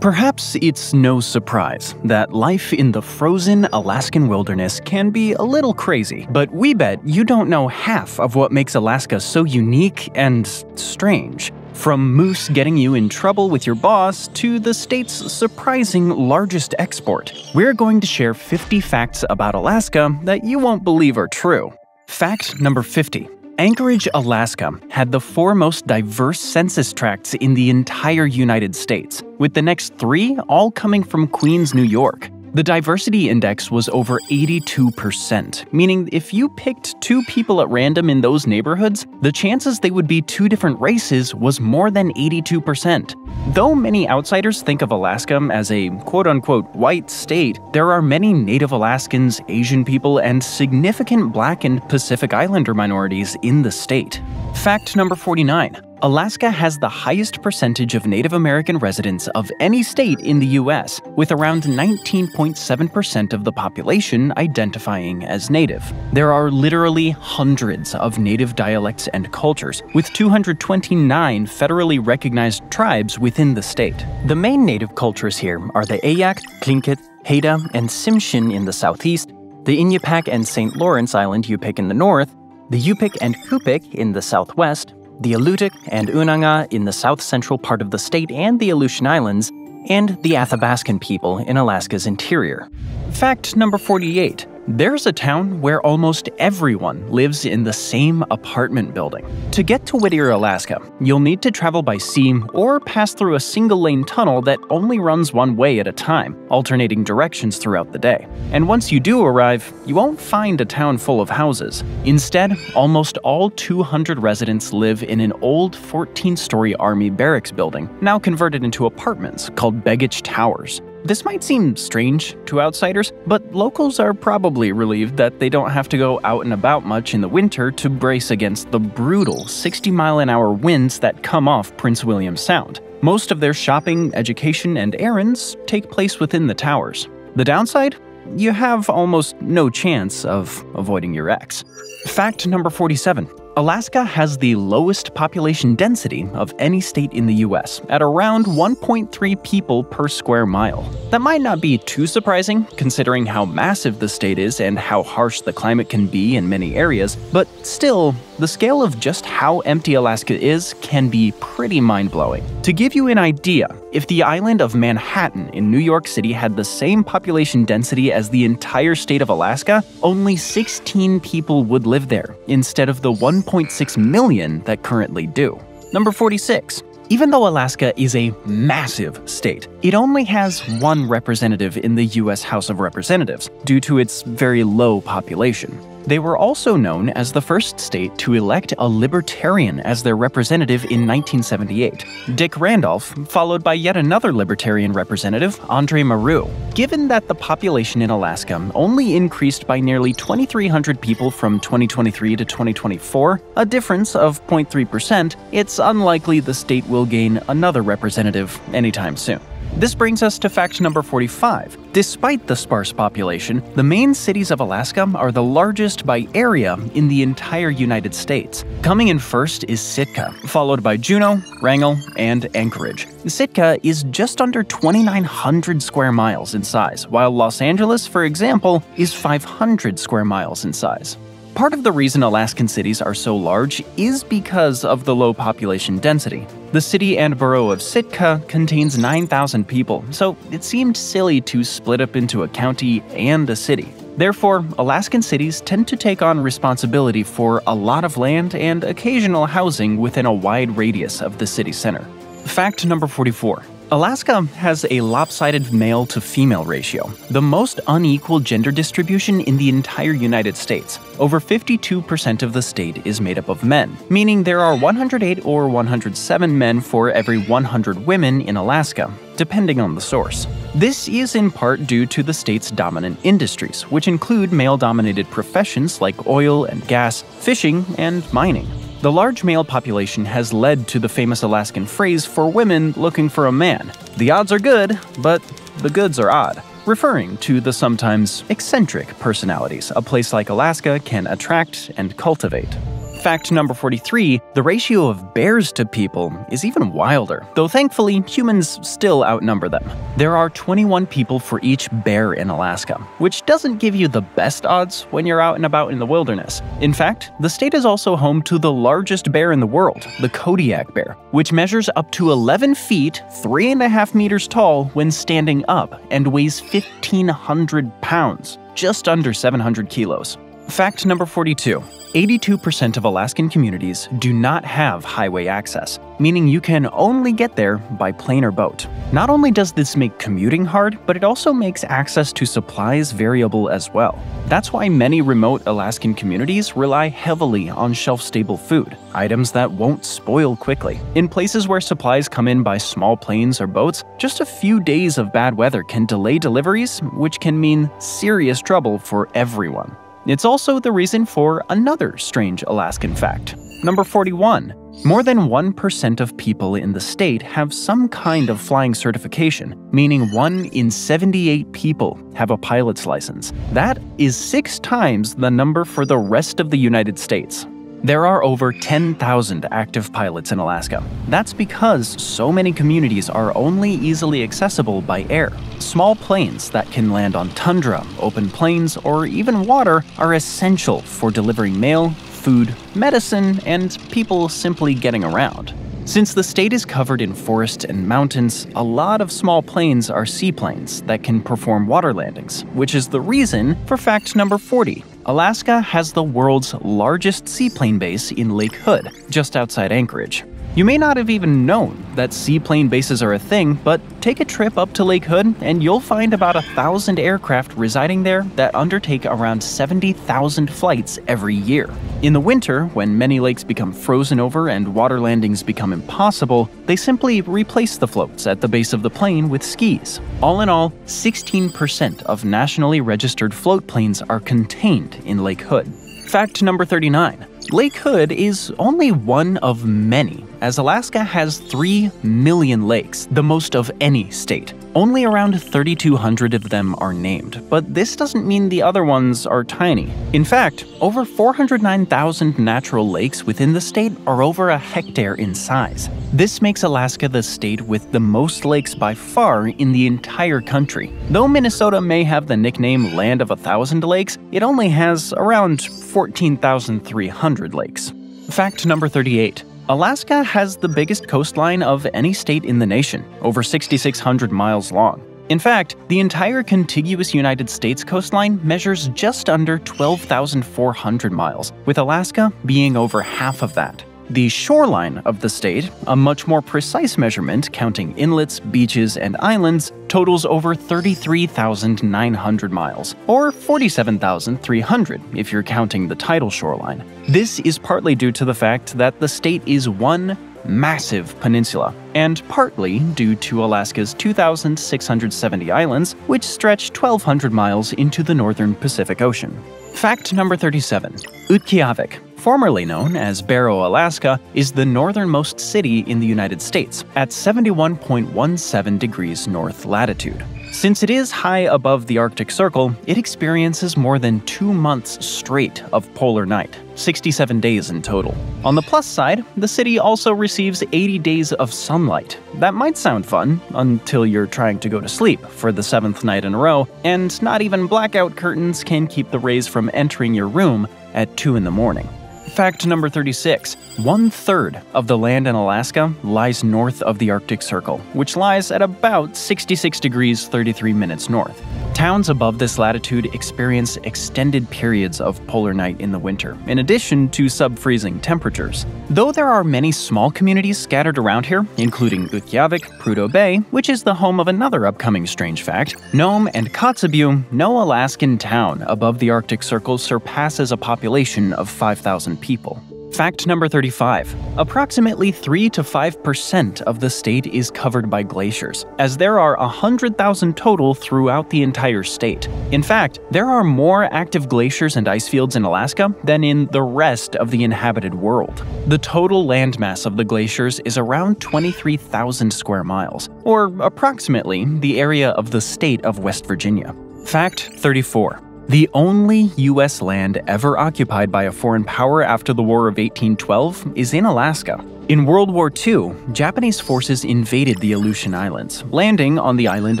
Perhaps it's no surprise that life in the frozen Alaskan wilderness can be a little crazy, but we bet you don't know half of what makes Alaska so unique and strange. From moose getting you in trouble with your boss to the state's surprising largest export, we're going to share 50 facts about Alaska that you won't believe are true. Fact number 50. Anchorage, Alaska had the 4 most diverse census tracts in the entire United States, with the next 3 all coming from Queens, New York. The diversity index was over 82%, meaning if you picked 2 people at random in those neighborhoods, the chances they would be 2 different races was more than 82%. Though many outsiders think of Alaska as a quote-unquote white state, there are many Native Alaskans, Asian people, and significant Black and Pacific Islander minorities in the state. Fact number 49. Alaska has the highest percentage of Native American residents of any state in the US, with around 19.7% of the population identifying as Native. There are literally hundreds of Native dialects and cultures, with 229 federally recognized tribes within the state. The main Native cultures here are the Eyak, Tlingit, Haida, and Tsimshian in the southeast, the Inupiaq and St. Lawrence Island Yupik in the north, the Yupik and Kupik in the southwest, the Alutiiq and Unanga in the south-central part of the state and the Aleutian Islands, and the Athabascan people in Alaska's interior. Fact number 48. There's a town where almost everyone lives in the same apartment building. To get to Whittier, Alaska, you'll need to travel by sea or pass through a single-lane tunnel that only runs one way at a time, alternating directions throughout the day. And once you do arrive, you won't find a town full of houses. Instead, almost all 200 residents live in an old 14-story Army barracks building, now converted into apartments called Begich Towers. This might seem strange to outsiders, but locals are probably relieved that they don't have to go out and about much in the winter to brace against the brutal 60-mile-an-hour winds that come off Prince William Sound. Most of their shopping, education, and errands take place within the towers. The downside? You have almost no chance of avoiding your ex. Fact number 47. Alaska has the lowest population density of any state in the US, at around 1.3 people per square mile. That might not be too surprising, considering how massive the state is and how harsh the climate can be in many areas, but still, the scale of just how empty Alaska is can be pretty mind-blowing. To give you an idea, if the island of Manhattan in New York City had the same population density as the entire state of Alaska, only 16 people would live there, instead of the 1.6 million that currently do. Number 46. Even though Alaska is a massive state, it only has 1 representative in the US House of Representatives, due to its very low population. They were also known as the first state to elect a libertarian as their representative in 1978. Dick Randolph, followed by yet another libertarian representative, Andre Maru. Given that the population in Alaska only increased by nearly 2,300 people from 2023 to 2024, a difference of 0.3%, it's unlikely the state will gain another representative anytime soon. This brings us to fact number 45. Despite the sparse population, the main cities of Alaska are the largest by area in the entire United States. Coming in first is Sitka, followed by Juneau, Wrangell, and Anchorage. Sitka is just under 2,900 square miles in size, while Los Angeles, for example, is 500 square miles in size. Part of the reason Alaskan cities are so large is because of the low population density. The city and borough of Sitka contains 9,000 people, so it seemed silly to split up into a county and a city. Therefore, Alaskan cities tend to take on responsibility for a lot of land and occasional housing within a wide radius of the city center. Fact number 44. Alaska has a lopsided male-to-female ratio, the most unequal gender distribution in the entire United States. Over 52% of the state is made up of men, meaning there are 108 or 107 men for every 100 women in Alaska, depending on the source. This is in part due to the state's dominant industries, which include male-dominated professions like oil and gas, fishing, and mining. The large male population has led to the famous Alaskan phrase for women looking for a man. The odds are good, but the goods are odd, referring to the sometimes eccentric personalities a place like Alaska can attract and cultivate. Fact number 43, the ratio of bears to people is even wilder, though thankfully humans still outnumber them. There are 21 people for each bear in Alaska, which doesn't give you the best odds when you're out and about in the wilderness. In fact, the state is also home to the largest bear in the world, the Kodiak bear, which measures up to 11 feet, 3.5 meters tall when standing up and weighs 1,500 pounds, just under 700 kilos. Fact number 42. 82% of Alaskan communities do not have highway access, meaning you can only get there by plane or boat. Not only does this make commuting hard, but it also makes access to supplies variable as well. That's why many remote Alaskan communities rely heavily on shelf-stable food, items that won't spoil quickly. In places where supplies come in by small planes or boats, just a few days of bad weather can delay deliveries, which can mean serious trouble for everyone. It's also the reason for another strange Alaskan fact. Number 41. More than 1% of people in the state have some kind of flying certification, meaning 1 in 78 people have a pilot's license. That is 6 times the number for the rest of the United States. There are over 10,000 active pilots in Alaska. That's because so many communities are only easily accessible by air. Small planes that can land on tundra, open plains, or even water are essential for delivering mail, food, medicine, and people simply getting around. Since the state is covered in forests and mountains, a lot of small planes are seaplanes that can perform water landings, which is the reason for fact number 40. Alaska has the world's largest seaplane base in Lake Hood, just outside Anchorage. You may not have even known that seaplane bases are a thing, but take a trip up to Lake Hood and you'll find about 1,000 aircraft residing there that undertake around 70,000 flights every year. In the winter, when many lakes become frozen over and water landings become impossible, they simply replace the floats at the base of the plane with skis. All in all, 16% of nationally registered float planes are contained in Lake Hood. Fact number 39. Lake Hood is only one of many, as Alaska has 3 million lakes, the most of any state. Only around 3,200 of them are named, but this doesn't mean the other ones are tiny. In fact, over 409,000 natural lakes within the state are over a hectare in size. This makes Alaska the state with the most lakes by far in the entire country. Though Minnesota may have the nickname Land of 1,000 Lakes, it only has around 14,300 lakes. Fact number 38. Alaska has the biggest coastline of any state in the nation, over 6,600 miles long. In fact, the entire contiguous United States coastline measures just under 12,400 miles, with Alaska being over half of that. The shoreline of the state, a much more precise measurement counting inlets, beaches, and islands, totals over 33,900 miles, or 47,300 if you're counting the tidal shoreline. This is partly due to the fact that the state is one massive peninsula, and partly due to Alaska's 2,670 islands, which stretch 1,200 miles into the northern Pacific Ocean. Fact number 37. Utqiagvik, formerly known as Barrow, Alaska, is the northernmost city in the United States at 71.17 degrees north latitude. Since it is high above the Arctic Circle, it experiences more than 2 months straight of polar night, 67 days in total. On the plus side, the city also receives 80 days of sunlight. That might sound fun, until you're trying to go to sleep for the 7th night in a row, and not even blackout curtains can keep the rays from entering your room at 2 in the morning. Fact number 36. 1/3 of the land in Alaska lies north of the Arctic Circle, which lies at about 66 degrees 33 minutes north. Towns above this latitude experience extended periods of polar night in the winter, in addition to sub-freezing temperatures. Though there are many small communities scattered around here, including Utqiagvik, Prudhoe Bay, which is the home of another upcoming strange fact, Nome and Kotzebue, no Alaskan town above the Arctic Circle surpasses a population of 5,000 people. Fact number 35. Approximately 3 to 5% of the state is covered by glaciers, as there are 100,000 total throughout the entire state. In fact, there are more active glaciers and ice fields in Alaska than in the rest of the inhabited world. The total landmass of the glaciers is around 23,000 square miles, or approximately the area of the state of West Virginia. Fact 34. The only U.S. land ever occupied by a foreign power after the War of 1812 is in Alaska. In World War II, Japanese forces invaded the Aleutian Islands, landing on the island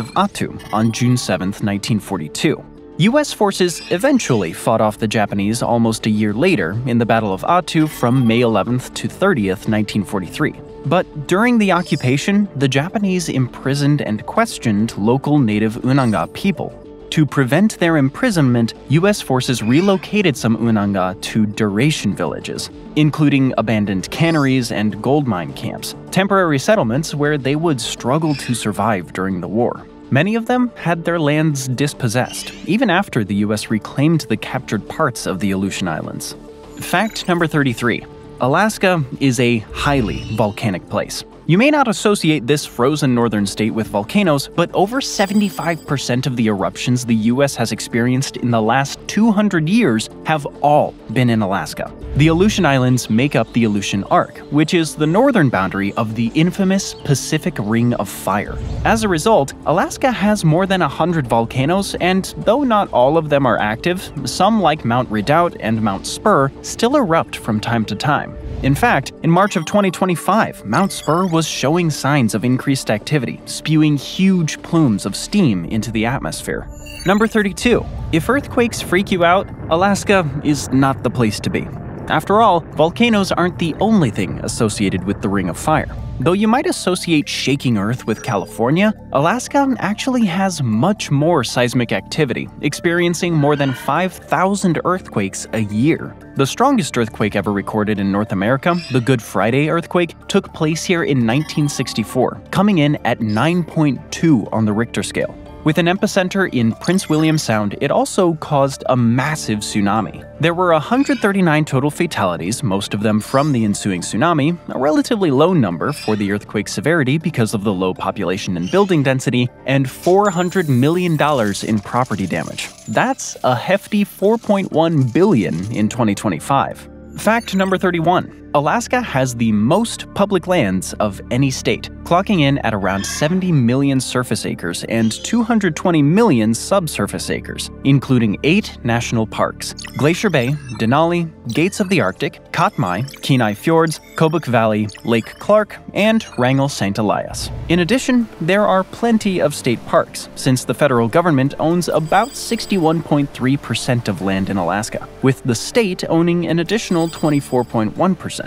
of Attu on June 7, 1942. U.S. forces eventually fought off the Japanese almost a year later in the Battle of Attu from May 11th to 30th, 1943. But during the occupation, the Japanese imprisoned and questioned local native Unanga people. To prevent their imprisonment, U.S. forces relocated some Unanga to duration villages, including abandoned canneries and gold mine camps, temporary settlements where they would struggle to survive during the war. Many of them had their lands dispossessed, even after the U.S. reclaimed the captured parts of the Aleutian Islands. Fact number 33. Alaska is a highly volcanic place. You may not associate this frozen northern state with volcanoes, but over 75% of the eruptions the U.S. has experienced in the last 200 years have all been in Alaska. The Aleutian Islands make up the Aleutian Arc, which is the northern boundary of the infamous Pacific Ring of Fire. As a result, Alaska has more than 100 volcanoes, and though not all of them are active, some like Mount Redoubt and Mount Spur still erupt from time to time. In fact, in March of 2025, Mount Spur was showing signs of increased activity, spewing huge plumes of steam into the atmosphere. Number 32. If earthquakes freak you out, Alaska is not the place to be. After all, volcanoes aren't the only thing associated with the Ring of Fire. Though you might associate shaking Earth with California, Alaska actually has much more seismic activity, experiencing more than 5,000 earthquakes a year. The strongest earthquake ever recorded in North America, the Good Friday earthquake, took place here in 1964, coming in at 9.2 on the Richter scale. With an epicenter in Prince William Sound, it also caused a massive tsunami. There were 139 total fatalities, most of them from the ensuing tsunami, a relatively low number for the earthquake's severity because of the low population and building density, and $400 million in property damage. That's a hefty $4.1 billion in 2025. Fact number 31. Alaska has the most public lands of any state, clocking in at around 70 million surface acres and 220 million subsurface acres, including 8 national parks: Glacier Bay, Denali, Gates of the Arctic, Katmai, Kenai Fjords, Kobuk Valley, Lake Clark, and Wrangell St. Elias. In addition, there are plenty of state parks, since the federal government owns about 61.3% of land in Alaska, with the state owning an additional 24.1%.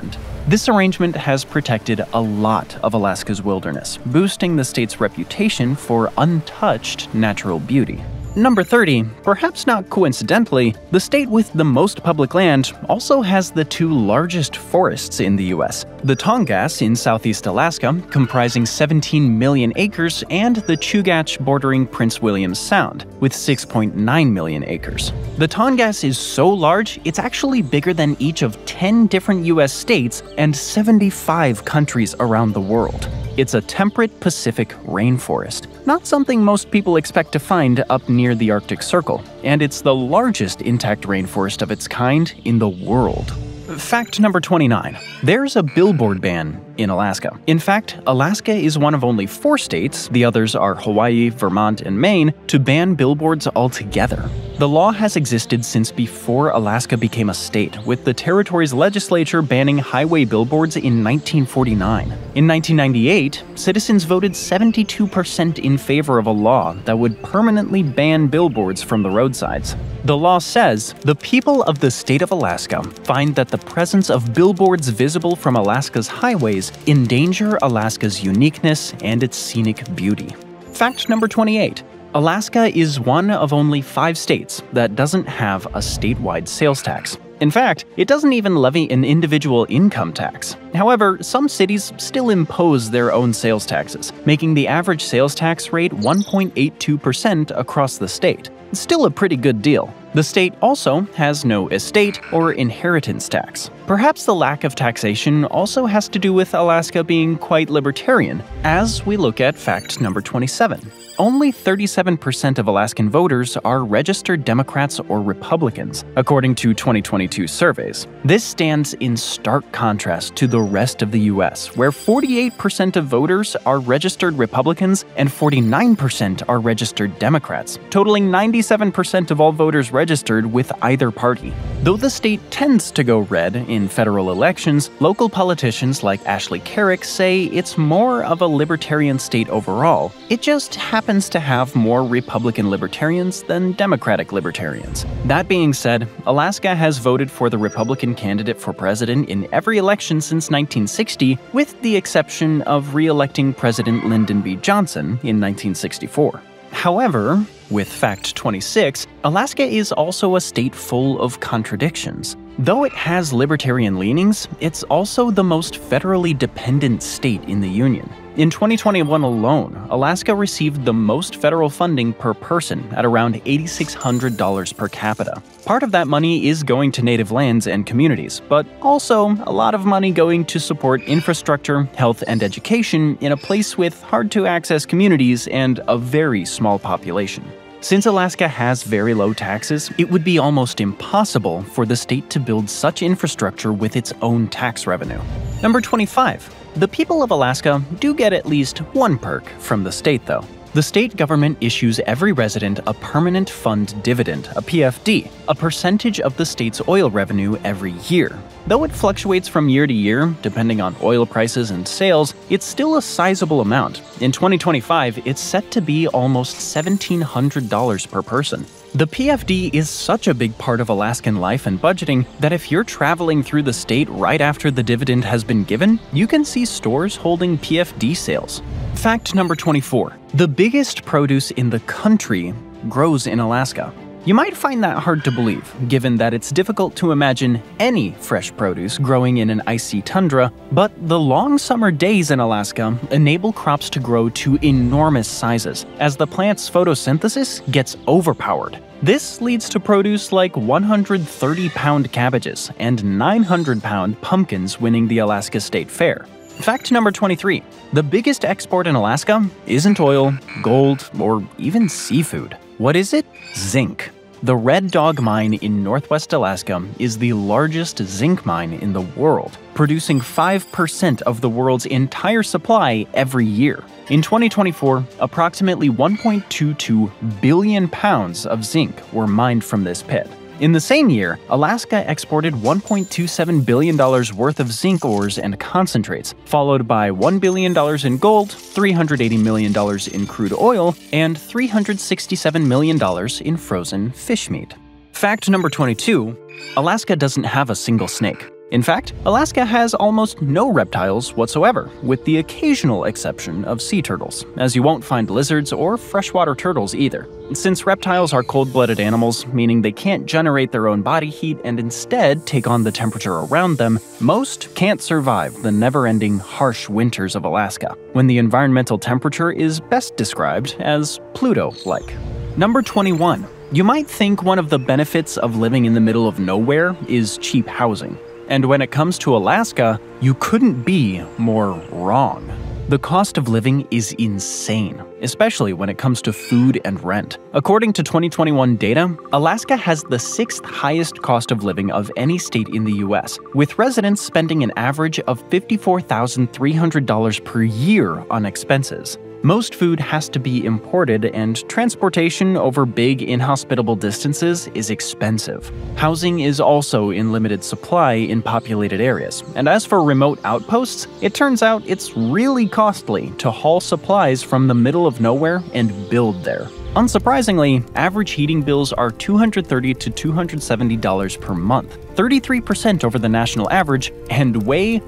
This arrangement has protected a lot of Alaska's wilderness, boosting the state's reputation for untouched natural beauty. Number 30, perhaps not coincidentally, the state with the most public land also has the 2 largest forests in the U.S. The Tongass in southeast Alaska, comprising 17 million acres, and the Chugach bordering Prince William Sound, with 6.9 million acres. The Tongass is so large, it's actually bigger than each of 10 different U.S. states and 75 countries around the world. It's a temperate Pacific rainforest, not something most people expect to find up near the Arctic Circle, and it's the largest intact rainforest of its kind in the world. Fact number 29. There's a billboard ban in Alaska. In fact, Alaska is one of only 4 states, the others are Hawaii, Vermont, and Maine, to ban billboards altogether. The law has existed since before Alaska became a state, with the territory's legislature banning highway billboards in 1949. In 1998, citizens voted 72% in favor of a law that would permanently ban billboards from the roadsides. The law says, the people of the state of Alaska find that the presence of billboards visible from Alaska's highways endanger Alaska's uniqueness and its scenic beauty. Fact number 28. Alaska is one of only 5 states that doesn't have a statewide sales tax. In fact, it doesn't even levy an individual income tax. However, some cities still impose their own sales taxes, making the average sales tax rate 1.82% across the state. Still a pretty good deal. The state also has no estate or inheritance tax, Perhaps the lack of taxation also has to do with Alaska being quite libertarian, as we look at fact number 27. Only 37% of Alaskan voters are registered Democrats or Republicans, according to 2022 surveys. This stands in stark contrast to the rest of the US, where 48% of voters are registered Republicans and 49% are registered Democrats, totaling 97% of all voters registered with either party. Though the state tends to go red in federal elections, local politicians like Ashley Carrick say it's more of a libertarian state overall. It just happens to have more Republican libertarians than Democratic libertarians. That being said, Alaska has voted for the Republican candidate for president in every election since 1960, with the exception of re-electing President Lyndon B. Johnson in 1964. However, with fact 26, Alaska is also a state full of contradictions. Though it has libertarian leanings, it's also the most federally dependent state in the Union. In 2021 alone, Alaska received the most federal funding per person at around $8,600 per capita. Part of that money is going to native lands and communities, but also a lot of money going to support infrastructure, health, and education in a place with hard-to-access communities and a very small population. Since Alaska has very low taxes, it would be almost impossible for the state to build such infrastructure with its own tax revenue. Number 25. The people of Alaska do get at least one perk from the state, though. The state government issues every resident a permanent fund dividend, a PFD, a percentage of the state's oil revenue every year. Though it fluctuates from year to year, depending on oil prices and sales, it's still a sizable amount. In 2025, it's set to be almost $1,700 per person. The PFD is such a big part of Alaskan life and budgeting that if you're traveling through the state right after the dividend has been given, you can see stores holding PFD sales. Fact number 24. The biggest produce in the country grows in Alaska. You might find that hard to believe, given that it's difficult to imagine any fresh produce growing in an icy tundra, but the long summer days in Alaska enable crops to grow to enormous sizes, as the plant's photosynthesis gets overpowered. This leads to produce like 130-pound cabbages and 900-pound pumpkins winning the Alaska State Fair. Fact number 23. The biggest export in Alaska isn't oil, gold, or even seafood. What is it? Zinc. The Red Dog Mine in northwest Alaska is the largest zinc mine in the world, producing 5% of the world's entire supply every year. In 2024, approximately 1.22 billion pounds of zinc were mined from this pit. In the same year, Alaska exported $1.27 billion worth of zinc ores and concentrates, followed by $1 billion in gold, $380 million in crude oil, and $367 million in frozen fish meat. Fact number 22. Alaska doesn't have a single snake. In fact, Alaska has almost no reptiles whatsoever, with the occasional exception of sea turtles, as you won't find lizards or freshwater turtles either. Since reptiles are cold-blooded animals, meaning they can't generate their own body heat and instead take on the temperature around them, most can't survive the never-ending harsh winters of Alaska, when the environmental temperature is best described as Pluto-like. Number 21. You might think one of the benefits of living in the middle of nowhere is cheap housing. And when it comes to Alaska, you couldn't be more wrong. The cost of living is insane, especially when it comes to food and rent. According to 2021 data, Alaska has the 6th highest cost of living of any state in the US, with residents spending an average of $54,300 per year on expenses. Most food has to be imported, and transportation over big, inhospitable distances is expensive. Housing is also in limited supply in populated areas, and as for remote outposts, it turns out it's really costly to haul supplies from the middle of nowhere and build there. Unsurprisingly, average heating bills are $230 to $270 per month, 33% over the national average, and way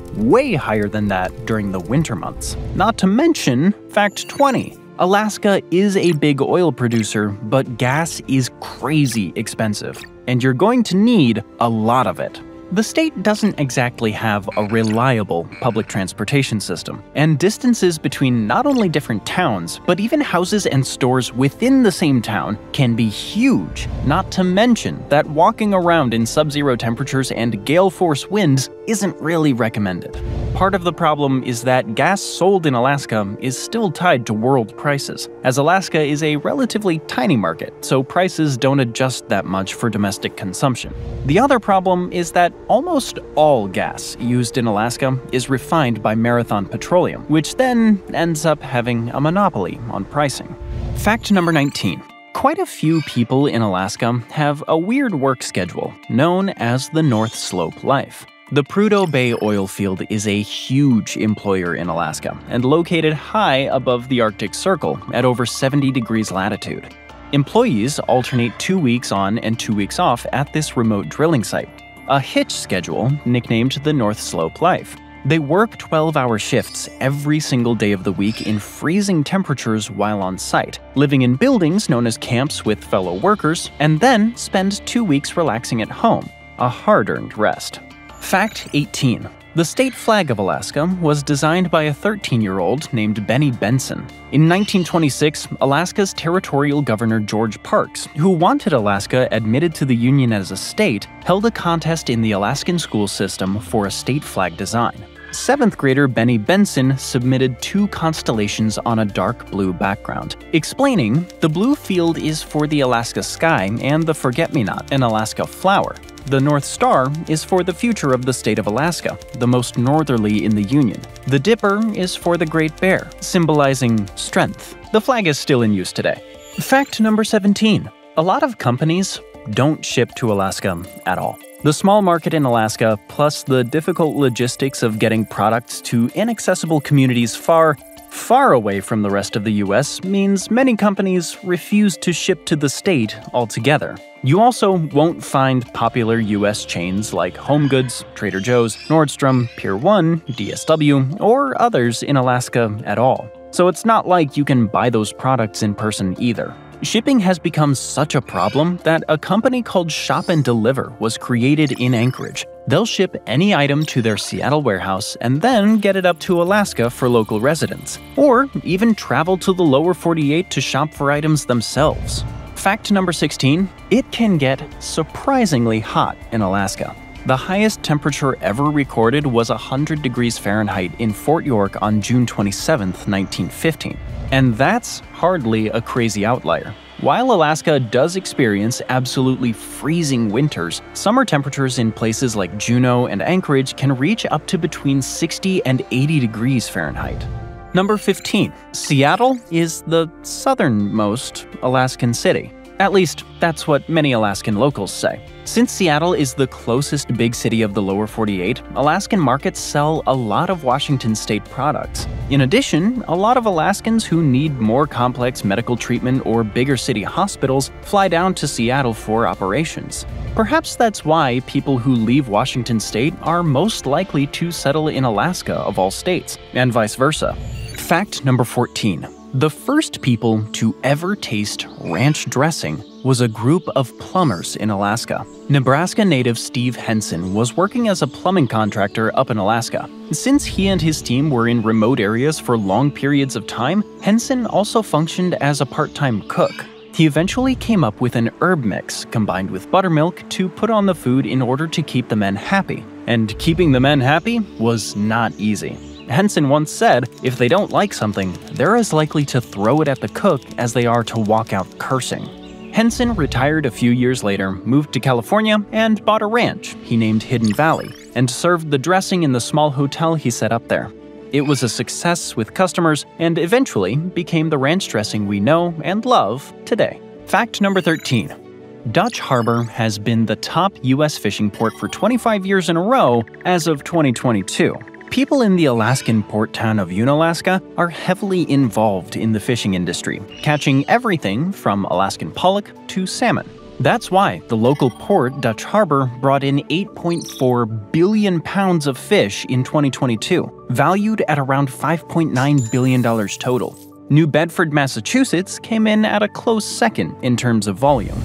higher than that during the winter months. Not to mention, fact 20. Alaska is a big oil producer, but gas is crazy expensive, and you're going to need a lot of it. The state doesn't exactly have a reliable public transportation system, and distances between not only different towns, but even houses and stores within the same town can be huge. Not to mention that walking around in sub-zero temperatures and gale force winds isn't really recommended. Part of the problem is that gas sold in Alaska is still tied to world prices, as Alaska is a relatively tiny market, so prices don't adjust that much for domestic consumption. The other problem is that almost all gas used in Alaska is refined by Marathon Petroleum, which then ends up having a monopoly on pricing. Fact number 19. Quite a few people in Alaska have a weird work schedule known as the North Slope life. The Prudhoe Bay oil field is a huge employer in Alaska and located high above the Arctic Circle at over 70 degrees latitude. Employees alternate 2 weeks on and 2 weeks off at this remote drilling site, a hitch schedule nicknamed the North Slope life. They work 12-hour shifts every single day of the week in freezing temperatures while on site, living in buildings known as camps with fellow workers, and then spend 2 weeks relaxing at home, a hard-earned rest. Fact 18. The state flag of Alaska was designed by a 13-year-old named Benny Benson. In 1926, Alaska's territorial governor George Parks, who wanted Alaska admitted to the Union as a state, held a contest in the Alaskan school system for a state flag design. 7th grader Benny Benson submitted 2 constellations on a dark blue background, explaining the blue field is for the Alaska sky and the forget-me-not, an Alaska flower. The North Star is for the future of the state of Alaska, the most northerly in the Union. The Dipper is for the Great Bear, symbolizing strength. The flag is still in use today. Fact number 17. A lot of companies don't ship to Alaska at all. The small market in Alaska, plus the difficult logistics of getting products to inaccessible communities far away from the rest of the US, means many companies refuse to ship to the state altogether. You also won't find popular US chains like HomeGoods, Trader Joe's, Nordstrom, Pier 1, DSW, or others in Alaska at all. So it's not like you can buy those products in person either. Shipping has become such a problem that a company called Shop and Deliver was created in Anchorage. They'll ship any item to their Seattle warehouse and then get it up to Alaska for local residents, or even travel to the lower 48 to shop for items themselves. Fact number 16. It can get surprisingly hot in Alaska. The highest temperature ever recorded was 100 degrees Fahrenheit in Fort York on June 27, 1915. And that's hardly a crazy outlier. While Alaska does experience absolutely freezing winters, summer temperatures in places like Juneau and Anchorage can reach up to between 60 and 80 degrees Fahrenheit. Number 15. Seattle is the southernmost Alaskan city. At least, that's what many Alaskan locals say. Since Seattle is the closest big city of the lower 48, Alaskan markets sell a lot of Washington state products. In addition, a lot of Alaskans who need more complex medical treatment or bigger city hospitals fly down to Seattle for operations. Perhaps that's why people who leave Washington state are most likely to settle in Alaska of all states, and vice versa. Fact number 14. The first people to ever taste ranch dressing was a group of plumbers in Alaska. Nebraska native Steve Henson was working as a plumbing contractor up in Alaska. Since he and his team were in remote areas for long periods of time, Henson also functioned as a part-time cook. He eventually came up with an herb mix combined with buttermilk to put on the food in order to keep the men happy. And keeping the men happy was not easy. Henson once said, if they don't like something, they're as likely to throw it at the cook as they are to walk out cursing. Henson retired a few years later, moved to California, and bought a ranch he named Hidden Valley, and served the dressing in the small hotel he set up there. It was a success with customers, and eventually became the ranch dressing we know and love today. Fact number 13. Dutch Harbor has been the top U.S. fishing port for 25 years in a row as of 2022. People in the Alaskan port town of Unalaska are heavily involved in the fishing industry, catching everything from Alaskan pollock to salmon. That's why the local port, Dutch Harbor, brought in 8.4 billion pounds of fish in 2022, valued at around $5.9 billion total. New Bedford, Massachusetts came in at a close second in terms of volume.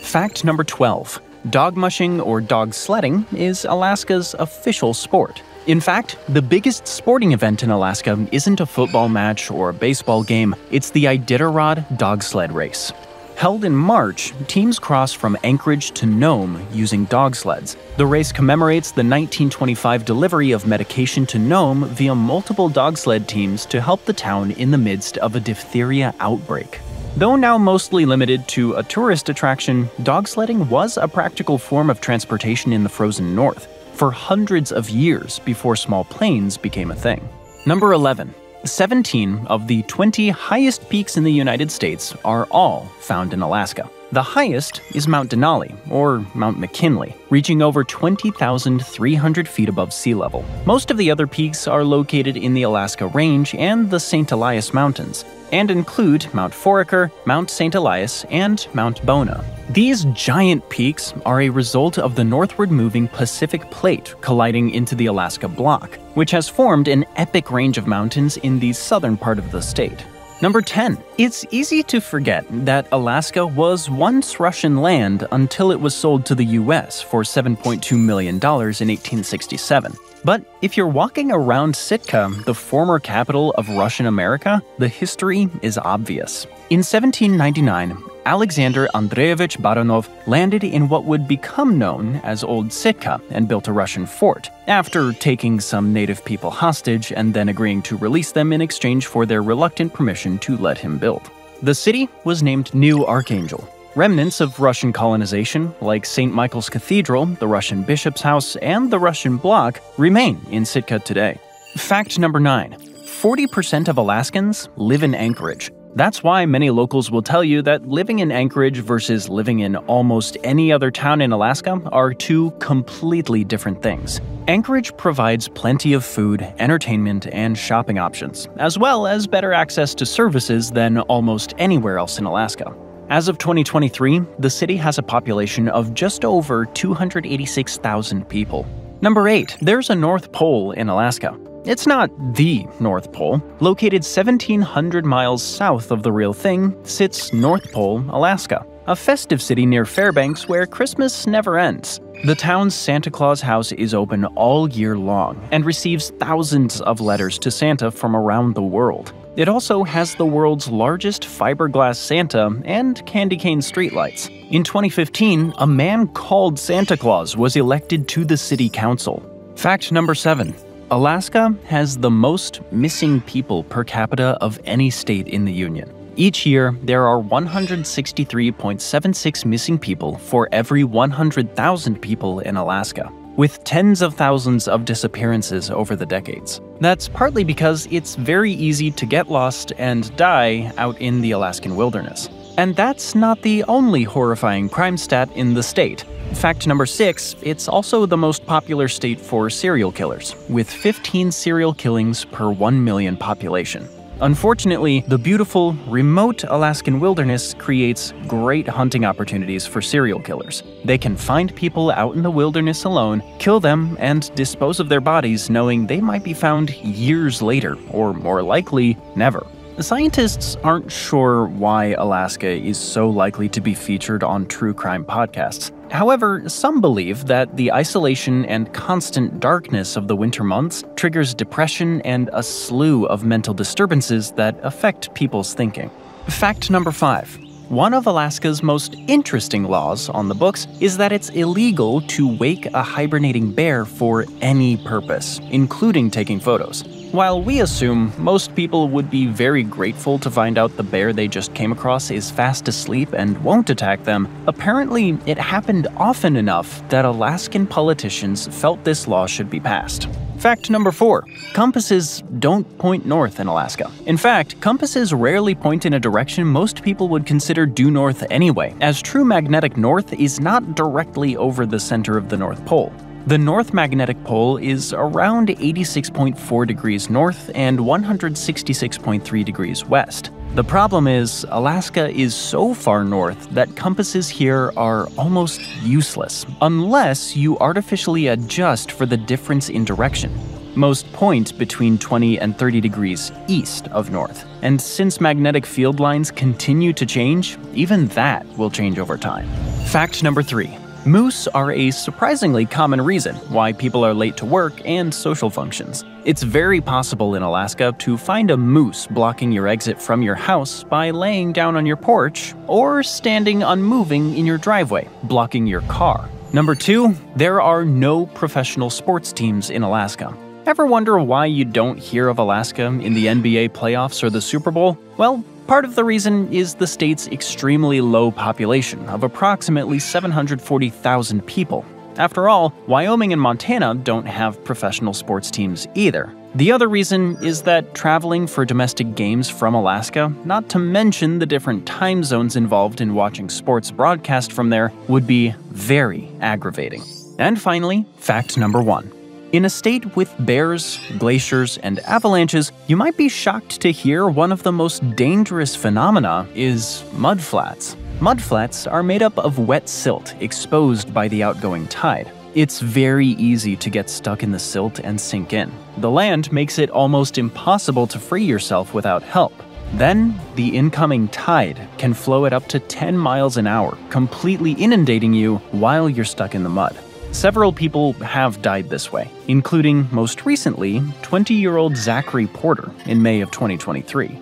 Fact number 12. Dog mushing or dog sledding is Alaska's official sport. In fact, the biggest sporting event in Alaska isn't a football match or a baseball game, it's the Iditarod dog sled race. Held in March, teams cross from Anchorage to Nome using dog sleds. The race commemorates the 1925 delivery of medication to Nome via multiple dog sled teams to help the town in the midst of a diphtheria outbreak. Though now mostly limited to a tourist attraction, dog sledding was a practical form of transportation in the frozen north for hundreds of years before small planes became a thing. Number 11. 17 of the 20 highest peaks in the United States are all found in Alaska. The highest is Mount Denali, or Mount McKinley, reaching over 20,300 feet above sea level. Most of the other peaks are located in the Alaska Range and the St. Elias Mountains, and include Mount Foraker, Mount St. Elias, and Mount Bona. These giant peaks are a result of the northward moving Pacific Plate colliding into the Alaska Block, which has formed an epic range of mountains in the southern part of the state. Number 10. It's easy to forget that Alaska was once Russian land until it was sold to the US for $7.2 million in 1867. But if you're walking around Sitka, the former capital of Russian America, the history is obvious. In 1799, Alexander Andreevich Baranov landed in what would become known as Old Sitka and built a Russian fort, after taking some native people hostage and then agreeing to release them in exchange for their reluctant permission to let him build. The city was named New Archangel. Remnants of Russian colonization, like St. Michael's Cathedral, the Russian Bishop's House, and the Russian Block, remain in Sitka today. Fact number 9. 40% of Alaskans live in Anchorage. That's why many locals will tell you that living in Anchorage versus living in almost any other town in Alaska are two completely different things. Anchorage provides plenty of food, entertainment, and shopping options, as well as better access to services than almost anywhere else in Alaska. As of 2023, the city has a population of just over 286,000 people. Number 8. There's a North Pole in Alaska. It's not the North Pole. Located 1,700 miles south of the real thing sits North Pole, Alaska, a festive city near Fairbanks where Christmas never ends. The town's Santa Claus house is open all year long and receives thousands of letters to Santa from around the world. It also has the world's largest fiberglass Santa and candy cane streetlights. In 2015, a man called Santa Claus was elected to the city council. Fact number 7. Alaska has the most missing people per capita of any state in the Union. Each year, there are 163.76 missing people for every 100,000 people in Alaska, with tens of thousands of disappearances over the decades. That's partly because it's very easy to get lost and die out in the Alaskan wilderness. And that's not the only horrifying crime stat in the state. Fact number 6, it's also the most popular state for serial killers, with 15 serial killings per 1 million population. Unfortunately, the beautiful, remote Alaskan wilderness creates great hunting opportunities for serial killers. They can find people out in the wilderness alone, kill them, and dispose of their bodies knowing they might be found years later, or more likely, never. Scientists aren't sure why Alaska is so likely to be featured on true crime podcasts. However, some believe that the isolation and constant darkness of the winter months triggers depression and a slew of mental disturbances that affect people's thinking. Fact number 5. One of Alaska's most interesting laws on the books is that it's illegal to wake a hibernating bear for any purpose, including taking photos. While we assume most people would be very grateful to find out the bear they just came across is fast asleep and won't attack them, apparently it happened often enough that Alaskan politicians felt this law should be passed. Fact number 4. Compasses don't point north in Alaska. In fact, compasses rarely point in a direction most people would consider due north anyway, as true magnetic north is not directly over the center of the North Pole. The North Magnetic Pole is around 86.4 degrees north and 166.3 degrees west. The problem is, Alaska is so far north that compasses here are almost useless, unless you artificially adjust for the difference in direction. Most point between 20 and 30 degrees east of north, and since magnetic field lines continue to change, even that will change over time. Fact number 3. Moose are a surprisingly common reason why people are late to work and social functions. It's very possible in Alaska to find a moose blocking your exit from your house by laying down on your porch or standing unmoving in your driveway, blocking your car. Number 2, there are no professional sports teams in Alaska. Ever wonder why you don't hear of Alaska in the NBA playoffs or the Super Bowl? Well, part of the reason is the state's extremely low population of approximately 740,000 people. After all, Wyoming and Montana don't have professional sports teams either. The other reason is that traveling for domestic games from Alaska, not to mention the different time zones involved in watching sports broadcast from there, would be very aggravating. And finally, fact number 1. In a state with bears, glaciers, and avalanches, you might be shocked to hear one of the most dangerous phenomena is mudflats. Mudflats are made up of wet silt exposed by the outgoing tide. It's very easy to get stuck in the silt and sink in. The land makes it almost impossible to free yourself without help. Then, the incoming tide can flow at up to 10 miles an hour, completely inundating you while you're stuck in the mud. Several people have died this way, including, most recently, 20-year-old Zachary Porter in May of 2023.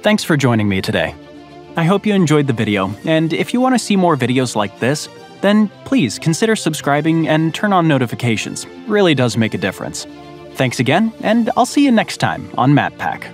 Thanks for joining me today. I hope you enjoyed the video, and if you want to see more videos like this, then please consider subscribing and turn on notifications. It really does make a difference. Thanks again, and I'll see you next time on MatPack.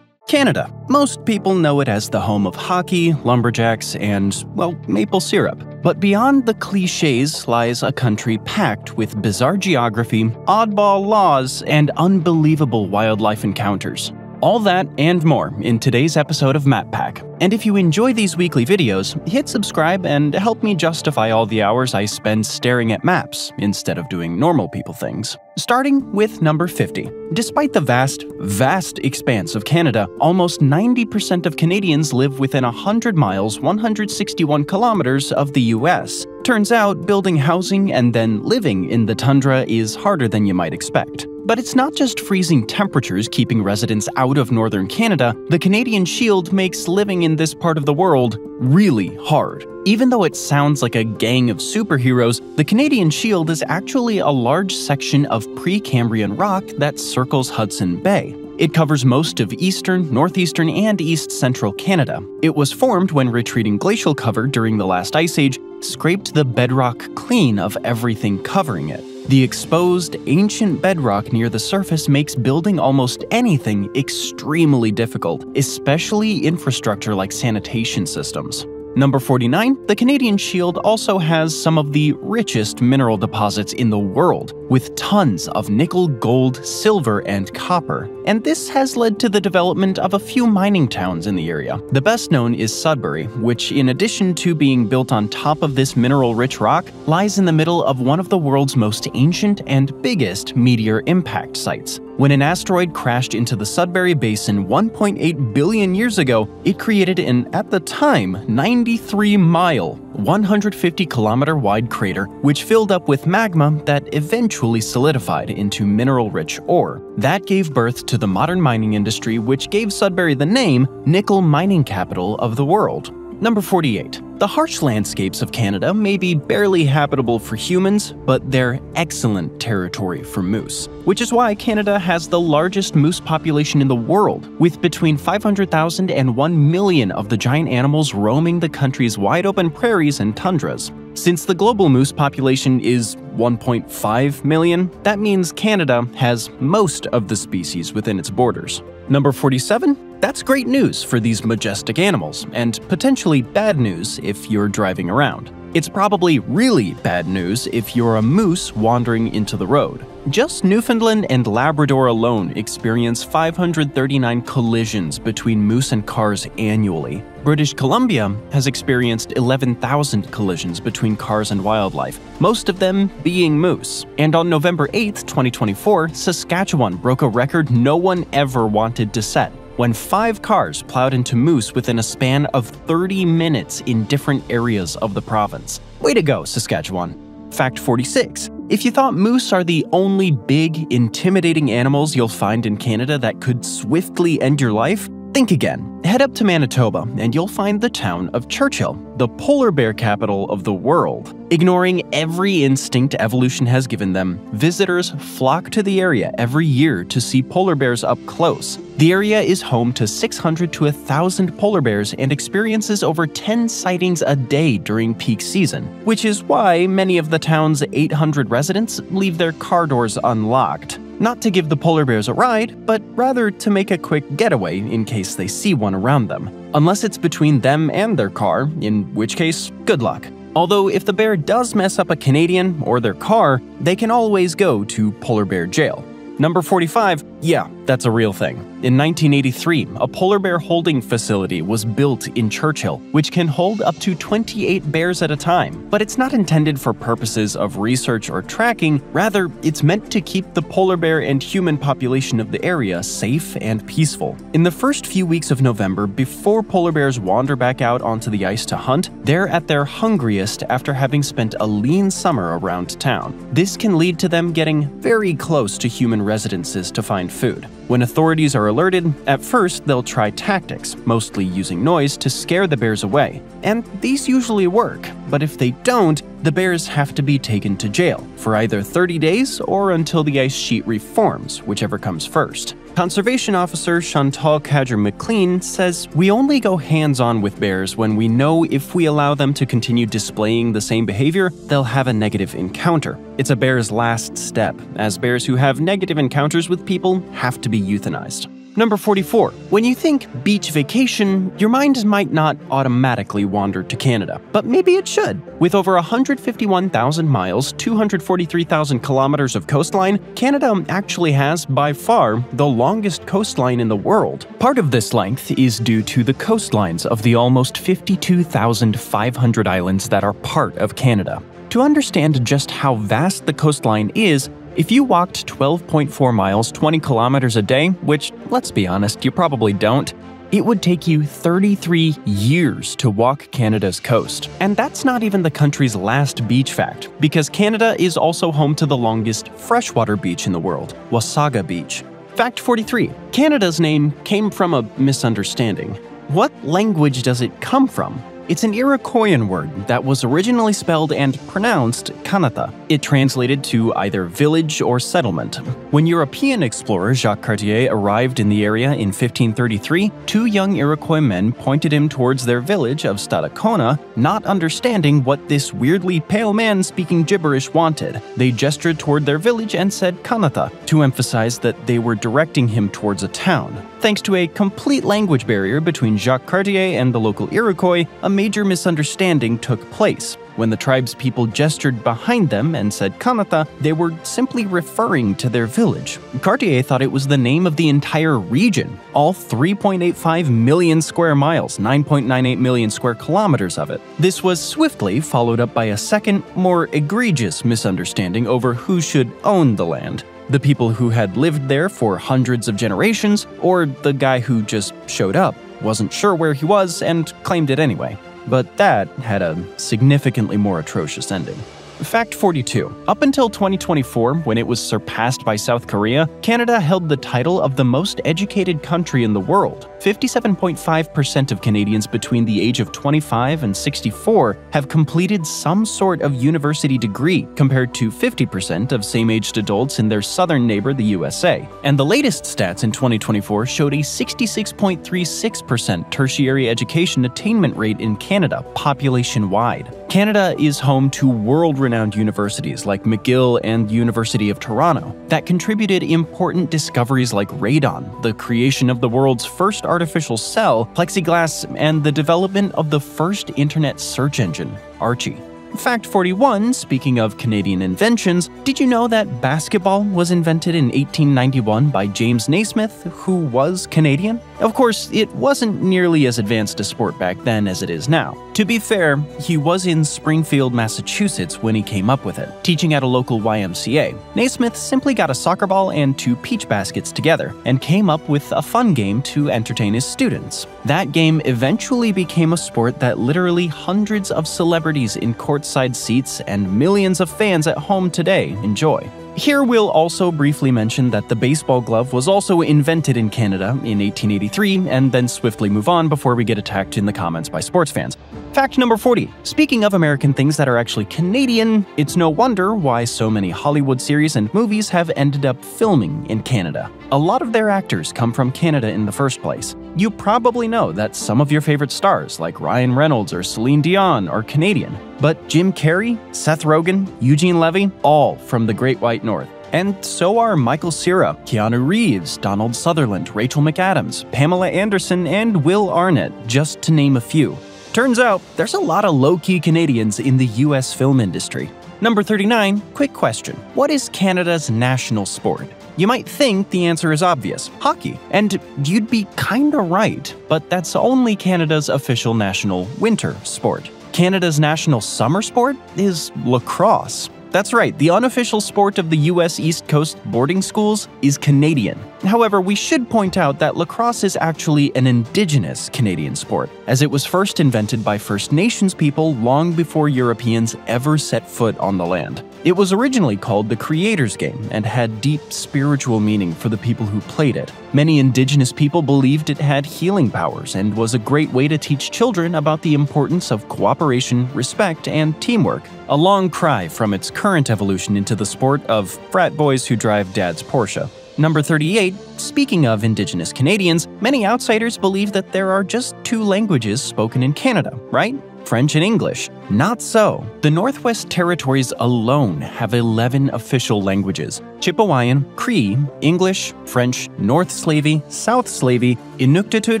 Canada. Most people know it as the home of hockey, lumberjacks, and, well, maple syrup. But beyond the cliches lies a country packed with bizarre geography, oddball laws, and unbelievable wildlife encounters. All that and more in today's episode of MatPack. And if you enjoy these weekly videos, hit subscribe and help me justify all the hours I spend staring at maps instead of doing normal people things. Starting with number 50. Despite the vast expanse of Canada, almost 90% of Canadians live within 100 miles, 161 kilometers of the US. Turns out, building housing and then living in the tundra is harder than you might expect. But it's not just freezing temperatures keeping residents out of northern Canada. The Canadian Shield makes living in this part of the world really hard. Even though it sounds like a gang of superheroes, the Canadian Shield is actually a large section of Precambrian rock that circles Hudson Bay. It covers most of eastern, northeastern, and east-central Canada. It was formed when retreating glacial cover during the last ice age scraped the bedrock clean of everything covering it. The exposed, ancient bedrock near the surface makes building almost anything extremely difficult, especially infrastructure like sanitation systems. Number 49, the Canadian Shield also has some of the richest mineral deposits in the world, with tons of nickel, gold, silver, and copper. And this has led to the development of a few mining towns in the area. The best known is Sudbury, which, in addition to being built on top of this mineral-rich rock, lies in the middle of one of the world's most ancient and biggest meteor impact sites. When an asteroid crashed into the Sudbury Basin 1.8 billion years ago, it created an, at the time, 93-mile, 150-kilometer-wide crater, which filled up with magma that eventually solidified into mineral-rich ore. That gave birth to the modern mining industry, which gave Sudbury the name nickel mining capital of the world. Number 48. The harsh landscapes of Canada may be barely habitable for humans, but they're excellent territory for moose, which is why Canada has the largest moose population in the world, with between 500,000 and 1 million of the giant animals roaming the country's wide-open prairies and tundras. Since the global moose population is 1.5 million, that means Canada has most of the species within its borders. Number 47? That's great news for these majestic animals, and potentially bad news if you're driving around. It's probably really bad news if you're a moose wandering into the road. Just Newfoundland and Labrador alone experience 539 collisions between moose and cars annually. British Columbia has experienced 11,000 collisions between cars and wildlife, most of them being moose. And on November 8, 2024, Saskatchewan broke a record no one ever wanted to set, when 5 cars plowed into moose within a span of 30 minutes in different areas of the province. Way to go, Saskatchewan. Fact 46. If you thought moose are the only big, intimidating animals you'll find in Canada that could swiftly end your life, Think again. Head up to Manitoba and you'll find the town of Churchill, the polar bear capital of the world. Ignoring every instinct evolution has given them, visitors flock to the area every year to see polar bears up close. The area is home to 600 to 1,000 polar bears and experiences over 10 sightings a day during peak season, which is why many of the town's 800 residents leave their car doors unlocked. Not to give the polar bears a ride, but rather to make a quick getaway in case they see one around them. Unless it's between them and their car, in which case, good luck. Although if the bear does mess up a Canadian or their car, they can always go to polar bear jail. Number 45, yeah, that's a real thing. In 1983, a polar bear holding facility was built in Churchill, which can hold up to 28 bears at a time. But it's not intended for purposes of research or tracking, rather, it's meant to keep the polar bear and human population of the area safe and peaceful. In the first few weeks of November, before polar bears wander back out onto the ice to hunt, they're at their hungriest after having spent a lean summer around town. This can lead to them getting very close to human residences to find food. When authorities are alerted, at first they'll try tactics, mostly using noise to scare the bears away. And these usually work, but if they don't, the bears have to be taken to jail for either 30 days or until the ice sheet reforms, whichever comes first. Conservation Officer Chantal Cadger-McLean says, "We only go hands-on with bears when we know if we allow them to continue displaying the same behavior, they'll have a negative encounter. It's a bear's last step, as bears who have negative encounters with people have to be euthanized." Number 44. When you think beach vacation, your mind might not automatically wander to Canada, but maybe it should. With over 151,000 miles, 243,000 kilometers of coastline, Canada actually has, by far, the longest coastline in the world. Part of this length is due to the coastlines of the almost 52,500 islands that are part of Canada. To understand just how vast the coastline is, if you walked 12.4 miles, 20 kilometers a day, which, let's be honest, you probably don't, it would take you 33 years to walk Canada's coast. And that's not even the country's last beach fact, because Canada is also home to the longest freshwater beach in the world, Wasaga Beach. Fact 43. Canada's name came from a misunderstanding. What language does it come from? It's an Iroquoian word that was originally spelled and pronounced Kanata. It translated to either village or settlement. When European explorer Jacques Cartier arrived in the area in 1533, two young Iroquois men pointed him towards their village of Stadacona, not understanding what this weirdly pale man speaking gibberish wanted. They gestured toward their village and said Kanata, to emphasize that they were directing him towards a town. Thanks to a complete language barrier between Jacques Cartier and the local Iroquois, a major misunderstanding took place. When the tribe's people gestured behind them and said Kanata, they were simply referring to their village. Cartier thought it was the name of the entire region, all 3.85 million square miles, 9.98 million square kilometers of it. This was swiftly followed up by a second, more egregious misunderstanding over who should own the land. The people who had lived there for hundreds of generations, or the guy who just showed up, wasn't sure where he was and claimed it anyway. But that had a significantly more atrocious ending. Fact 42. Up until 2024, when it was surpassed by South Korea, Canada held the title of the most educated country in the world. 57.5% of Canadians between the age of 25 and 64 have completed some sort of university degree, compared to 50% of same-aged adults in their southern neighbor, the USA. And the latest stats in 2024 showed a 66.36% tertiary education attainment rate in Canada, population-wide. Canada is home to world-renowned universities like McGill and University of Toronto that contributed important discoveries like radon, the creation of the world's first artificial cell, plexiglass, and the development of the first internet search engine, Archie. Fact 41, speaking of Canadian inventions, did you know that basketball was invented in 1891 by James Naismith, who was Canadian? Of course, it wasn't nearly as advanced a sport back then as it is now. To be fair, he was in Springfield, Massachusetts when he came up with it, teaching at a local YMCA. Naismith simply got a soccer ball and two peach baskets together, and came up with a fun game to entertain his students. That game eventually became a sport that literally hundreds of celebrities in courtside seats and millions of fans at home today enjoy. Here we'll also briefly mention that the baseball glove was also invented in Canada in 1883 and then swiftly move on before we get attacked in the comments by sports fans. Fact number 40. Speaking of American things that are actually Canadian, it's no wonder why so many Hollywood series and movies have ended up filming in Canada. A lot of their actors come from Canada in the first place. You probably know that some of your favorite stars, like Ryan Reynolds or Celine Dion, are Canadian. But Jim Carrey, Seth Rogen, Eugene Levy, all from the Great White North. And so are Michael Cera, Keanu Reeves, Donald Sutherland, Rachel McAdams, Pamela Anderson, and Will Arnett, just to name a few. Turns out, there's a lot of low-key Canadians in the US film industry. Number 39, quick question. What is Canada's national sport? You might think the answer is obvious, hockey. And you'd be kinda right, but that's only Canada's official national winter sport. Canada's national summer sport is lacrosse. That's right, the unofficial sport of the US East Coast boarding schools is Canadian. However, we should point out that lacrosse is actually an indigenous Canadian sport, as it was first invented by First Nations people long before Europeans ever set foot on the land. It was originally called the Creator's Game and had deep spiritual meaning for the people who played it. Many indigenous people believed it had healing powers and was a great way to teach children about the importance of cooperation, respect, and teamwork. A long cry from its current evolution into the sport of frat boys who drive dad's Porsche. Number 38, speaking of Indigenous Canadians, many outsiders believe that there are just two languages spoken in Canada, right? French and English. Not so. The Northwest Territories alone have 11 official languages: Chipewyan, Cree, English, French, North Slavey, South Slavey, Inuktitut,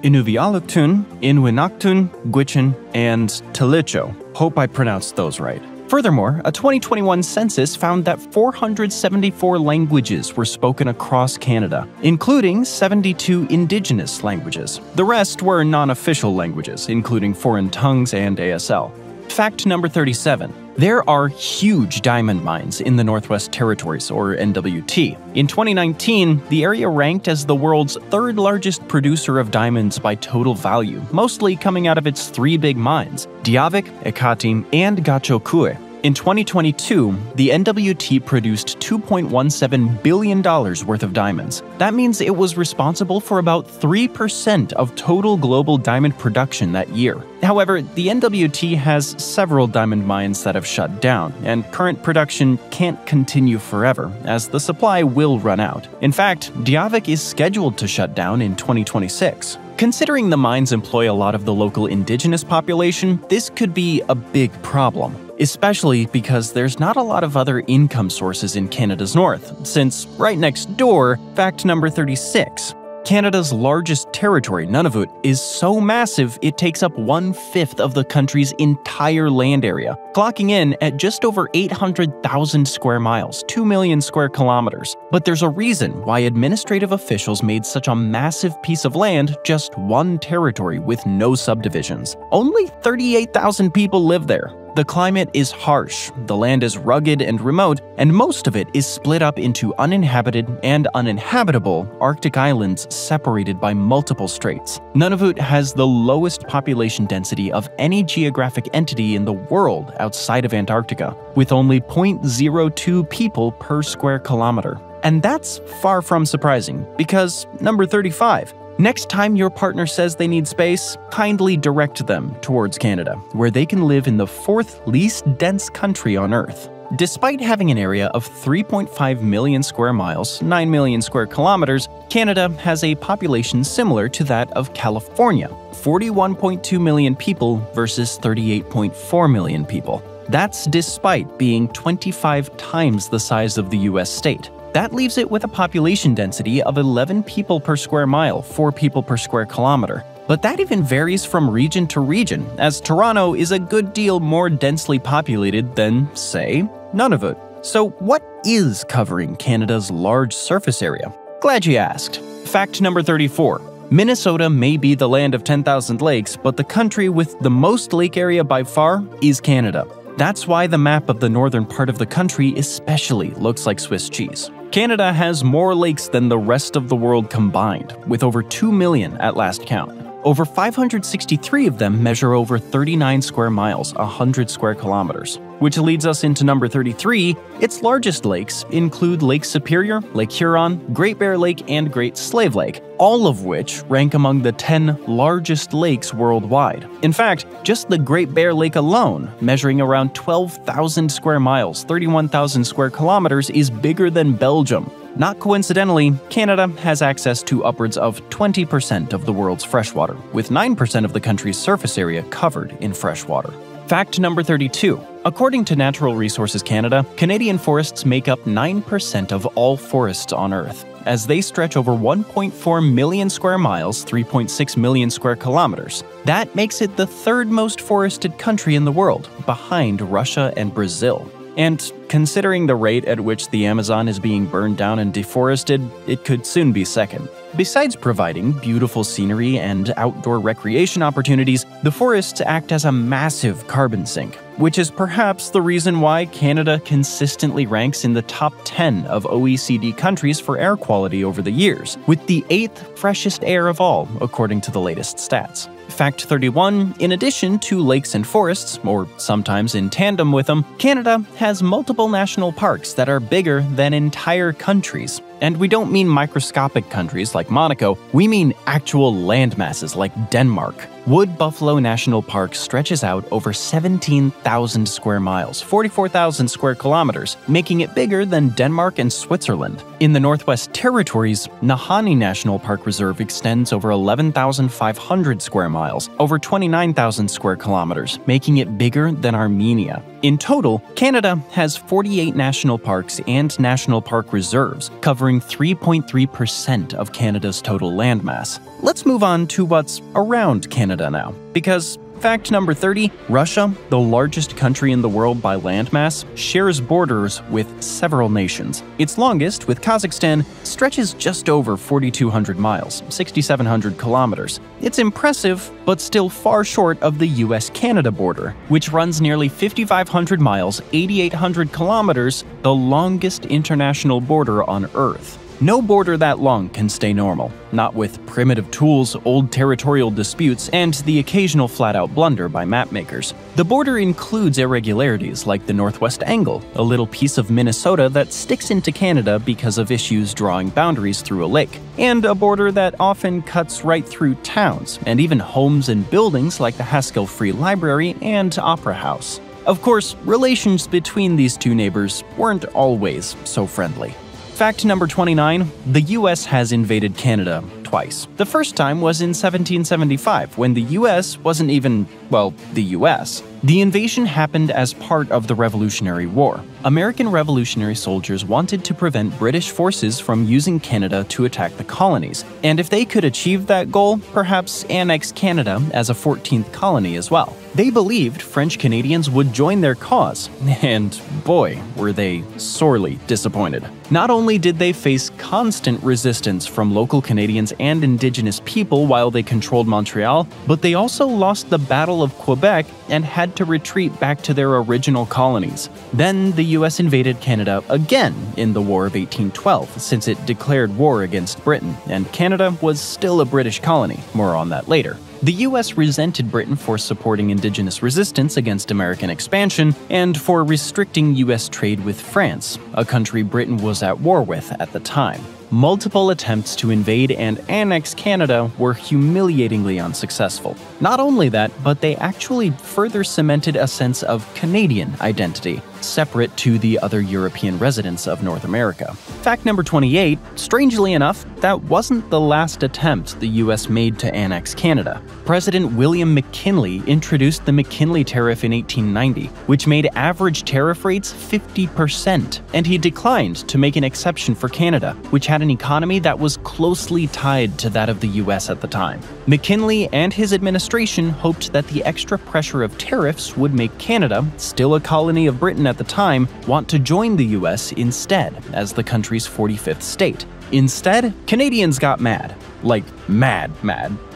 Inuvialuktun, Inwinaktun, Gwich'in, and Tilicho. Hope I pronounced those right. Furthermore, a 2021 census found that 474 languages were spoken across Canada, including 72 Indigenous languages. The rest were non-official languages, including foreign tongues and ASL. Fact number 37. There are huge diamond mines in the Northwest Territories, or NWT. In 2019, the area ranked as the world's third largest producer of diamonds by total value, mostly coming out of its three big mines: Diavik, Ekati, and Gachokue. In 2022, the NWT produced $2.17 billion worth of diamonds. That means it was responsible for about 3% of total global diamond production that year. However, the NWT has several diamond mines that have shut down, and current production can't continue forever, as the supply will run out. In fact, Diavik is scheduled to shut down in 2026. Considering the mines employ a lot of the local indigenous population, this could be a big problem, especially because there's not a lot of other income sources in Canada's north, since right next door, fact number 36. Canada's largest territory, Nunavut, is so massive it takes up 1/5 of the country's entire land area, clocking in at just over 800,000 square miles, 2 million square kilometers. But there's a reason why administrative officials made such a massive piece of land just one territory with no subdivisions. Only 38,000 people live there. The climate is harsh, the land is rugged and remote, and most of it is split up into uninhabited and uninhabitable Arctic islands separated by multiple straits. Nunavut has the lowest population density of any geographic entity in the world outside of Antarctica, with only 0.02 people per square kilometer. And that's far from surprising, because number 35. Next time your partner says they need space, kindly direct them towards Canada, where they can live in the fourth least dense country on Earth. Despite having an area of 3.5 million square miles, 9 million square kilometers, Canada has a population similar to that of California, 41.2 million people versus 38.4 million people. That's despite being 25 times the size of the US state. That leaves it with a population density of 11 people per square mile, 4 people per square kilometer. But that even varies from region to region, as Toronto is a good deal more densely populated than, say, Nunavut. So what is covering Canada's large surface area? Glad you asked. Fact number 34. Minnesota may be the land of 10,000 lakes, but the country with the most lake area by far is Canada. That's why the map of the northern part of the country especially looks like Swiss cheese. Canada has more lakes than the rest of the world combined, with over 2 million at last count. Over 563 of them measure over 39 square miles, 100 square kilometers. Which leads us into number 33. Its largest lakes include Lake Superior, Lake Huron, Great Bear Lake, and Great Slave Lake, all of which rank among the 10 largest lakes worldwide. In fact, just the Great Bear Lake alone, measuring around 12,000 square miles, 31,000 square kilometers, is bigger than Belgium. Not coincidentally, Canada has access to upwards of 20% of the world's freshwater, with 9% of the country's surface area covered in freshwater. Fact number 32. According to Natural Resources Canada, Canadian forests make up 9% of all forests on Earth, as they stretch over 1.4 million square miles, 3.6 million square kilometers. That makes it the third most forested country in the world, behind Russia and Brazil. And considering the rate at which the Amazon is being burned down and deforested, it could soon be second. Besides providing beautiful scenery and outdoor recreation opportunities, the forests act as a massive carbon sink, which is perhaps the reason why Canada consistently ranks in the top 10 of OECD countries for air quality over the years, with the 8th freshest air of all, according to the latest stats. Fact 31. In addition to lakes and forests, or sometimes in tandem with them, Canada has multiple national parks that are bigger than entire countries. And we don't mean microscopic countries like Monaco, we mean actual landmasses like Denmark. Wood Buffalo National Park stretches out over 17,000 square miles, 44,000 square kilometers, making it bigger than Denmark and Switzerland. In the Northwest Territories, Nahanni National Park Reserve extends over 11,500 square miles, over 29,000 square kilometers, making it bigger than Armenia. In total, Canada has 48 national parks and national park reserves, covering 3.3% of Canada's total landmass. Let's move on to what's around Canada now, because fact number 30, Russia, the largest country in the world by landmass, shares borders with several nations. Its longest, with Kazakhstan, stretches just over 4,200 miles, 6,700 kilometers. It's impressive, but still far short of the US-Canada border, which runs nearly 5,500 miles, 8,800 kilometers, the longest international border on Earth. No border that long can stay normal, not with primitive tools, old territorial disputes, and the occasional flat-out blunder by mapmakers. The border includes irregularities like the Northwest Angle, a little piece of Minnesota that sticks into Canada because of issues drawing boundaries through a lake, and a border that often cuts right through towns, and even homes and buildings like the Haskell Free Library and Opera House. Of course, relations between these two neighbors weren't always so friendly. Fact number 29, the US has invaded Canada twice. The first time was in 1775, when the US wasn't even, well, the US. The invasion happened as part of the Revolutionary War. American Revolutionary soldiers wanted to prevent British forces from using Canada to attack the colonies, and if they could achieve that goal, perhaps annex Canada as a 14th colony as well. They believed French Canadians would join their cause, and boy, were they sorely disappointed. Not only did they face constant resistance from local Canadians and Indigenous people while they controlled Montreal, but they also lost the Battle of Quebec and had to retreat back to their original colonies. Then the US invaded Canada again in the War of 1812, since it declared war against Britain, and Canada was still a British colony. More on that later. The US resented Britain for supporting Indigenous resistance against American expansion and for restricting US trade with France, a country Britain was at war with at the time. Multiple attempts to invade and annex Canada were humiliatingly unsuccessful. Not only that, but they actually further cemented a sense of Canadian identity, separate to the other European residents of North America. Fact number 28, strangely enough, that wasn't the last attempt the US made to annex Canada. President William McKinley introduced the McKinley Tariff in 1890, which made average tariff rates 50%, and he declined to make an exception for Canada, which had an economy that was closely tied to that of the US at the time. McKinley and his administration hoped that the extra pressure of tariffs would make Canada, still a colony of Britain at the time, want to join the US instead, as the country's 45th state. Instead, Canadians got mad. Like, mad.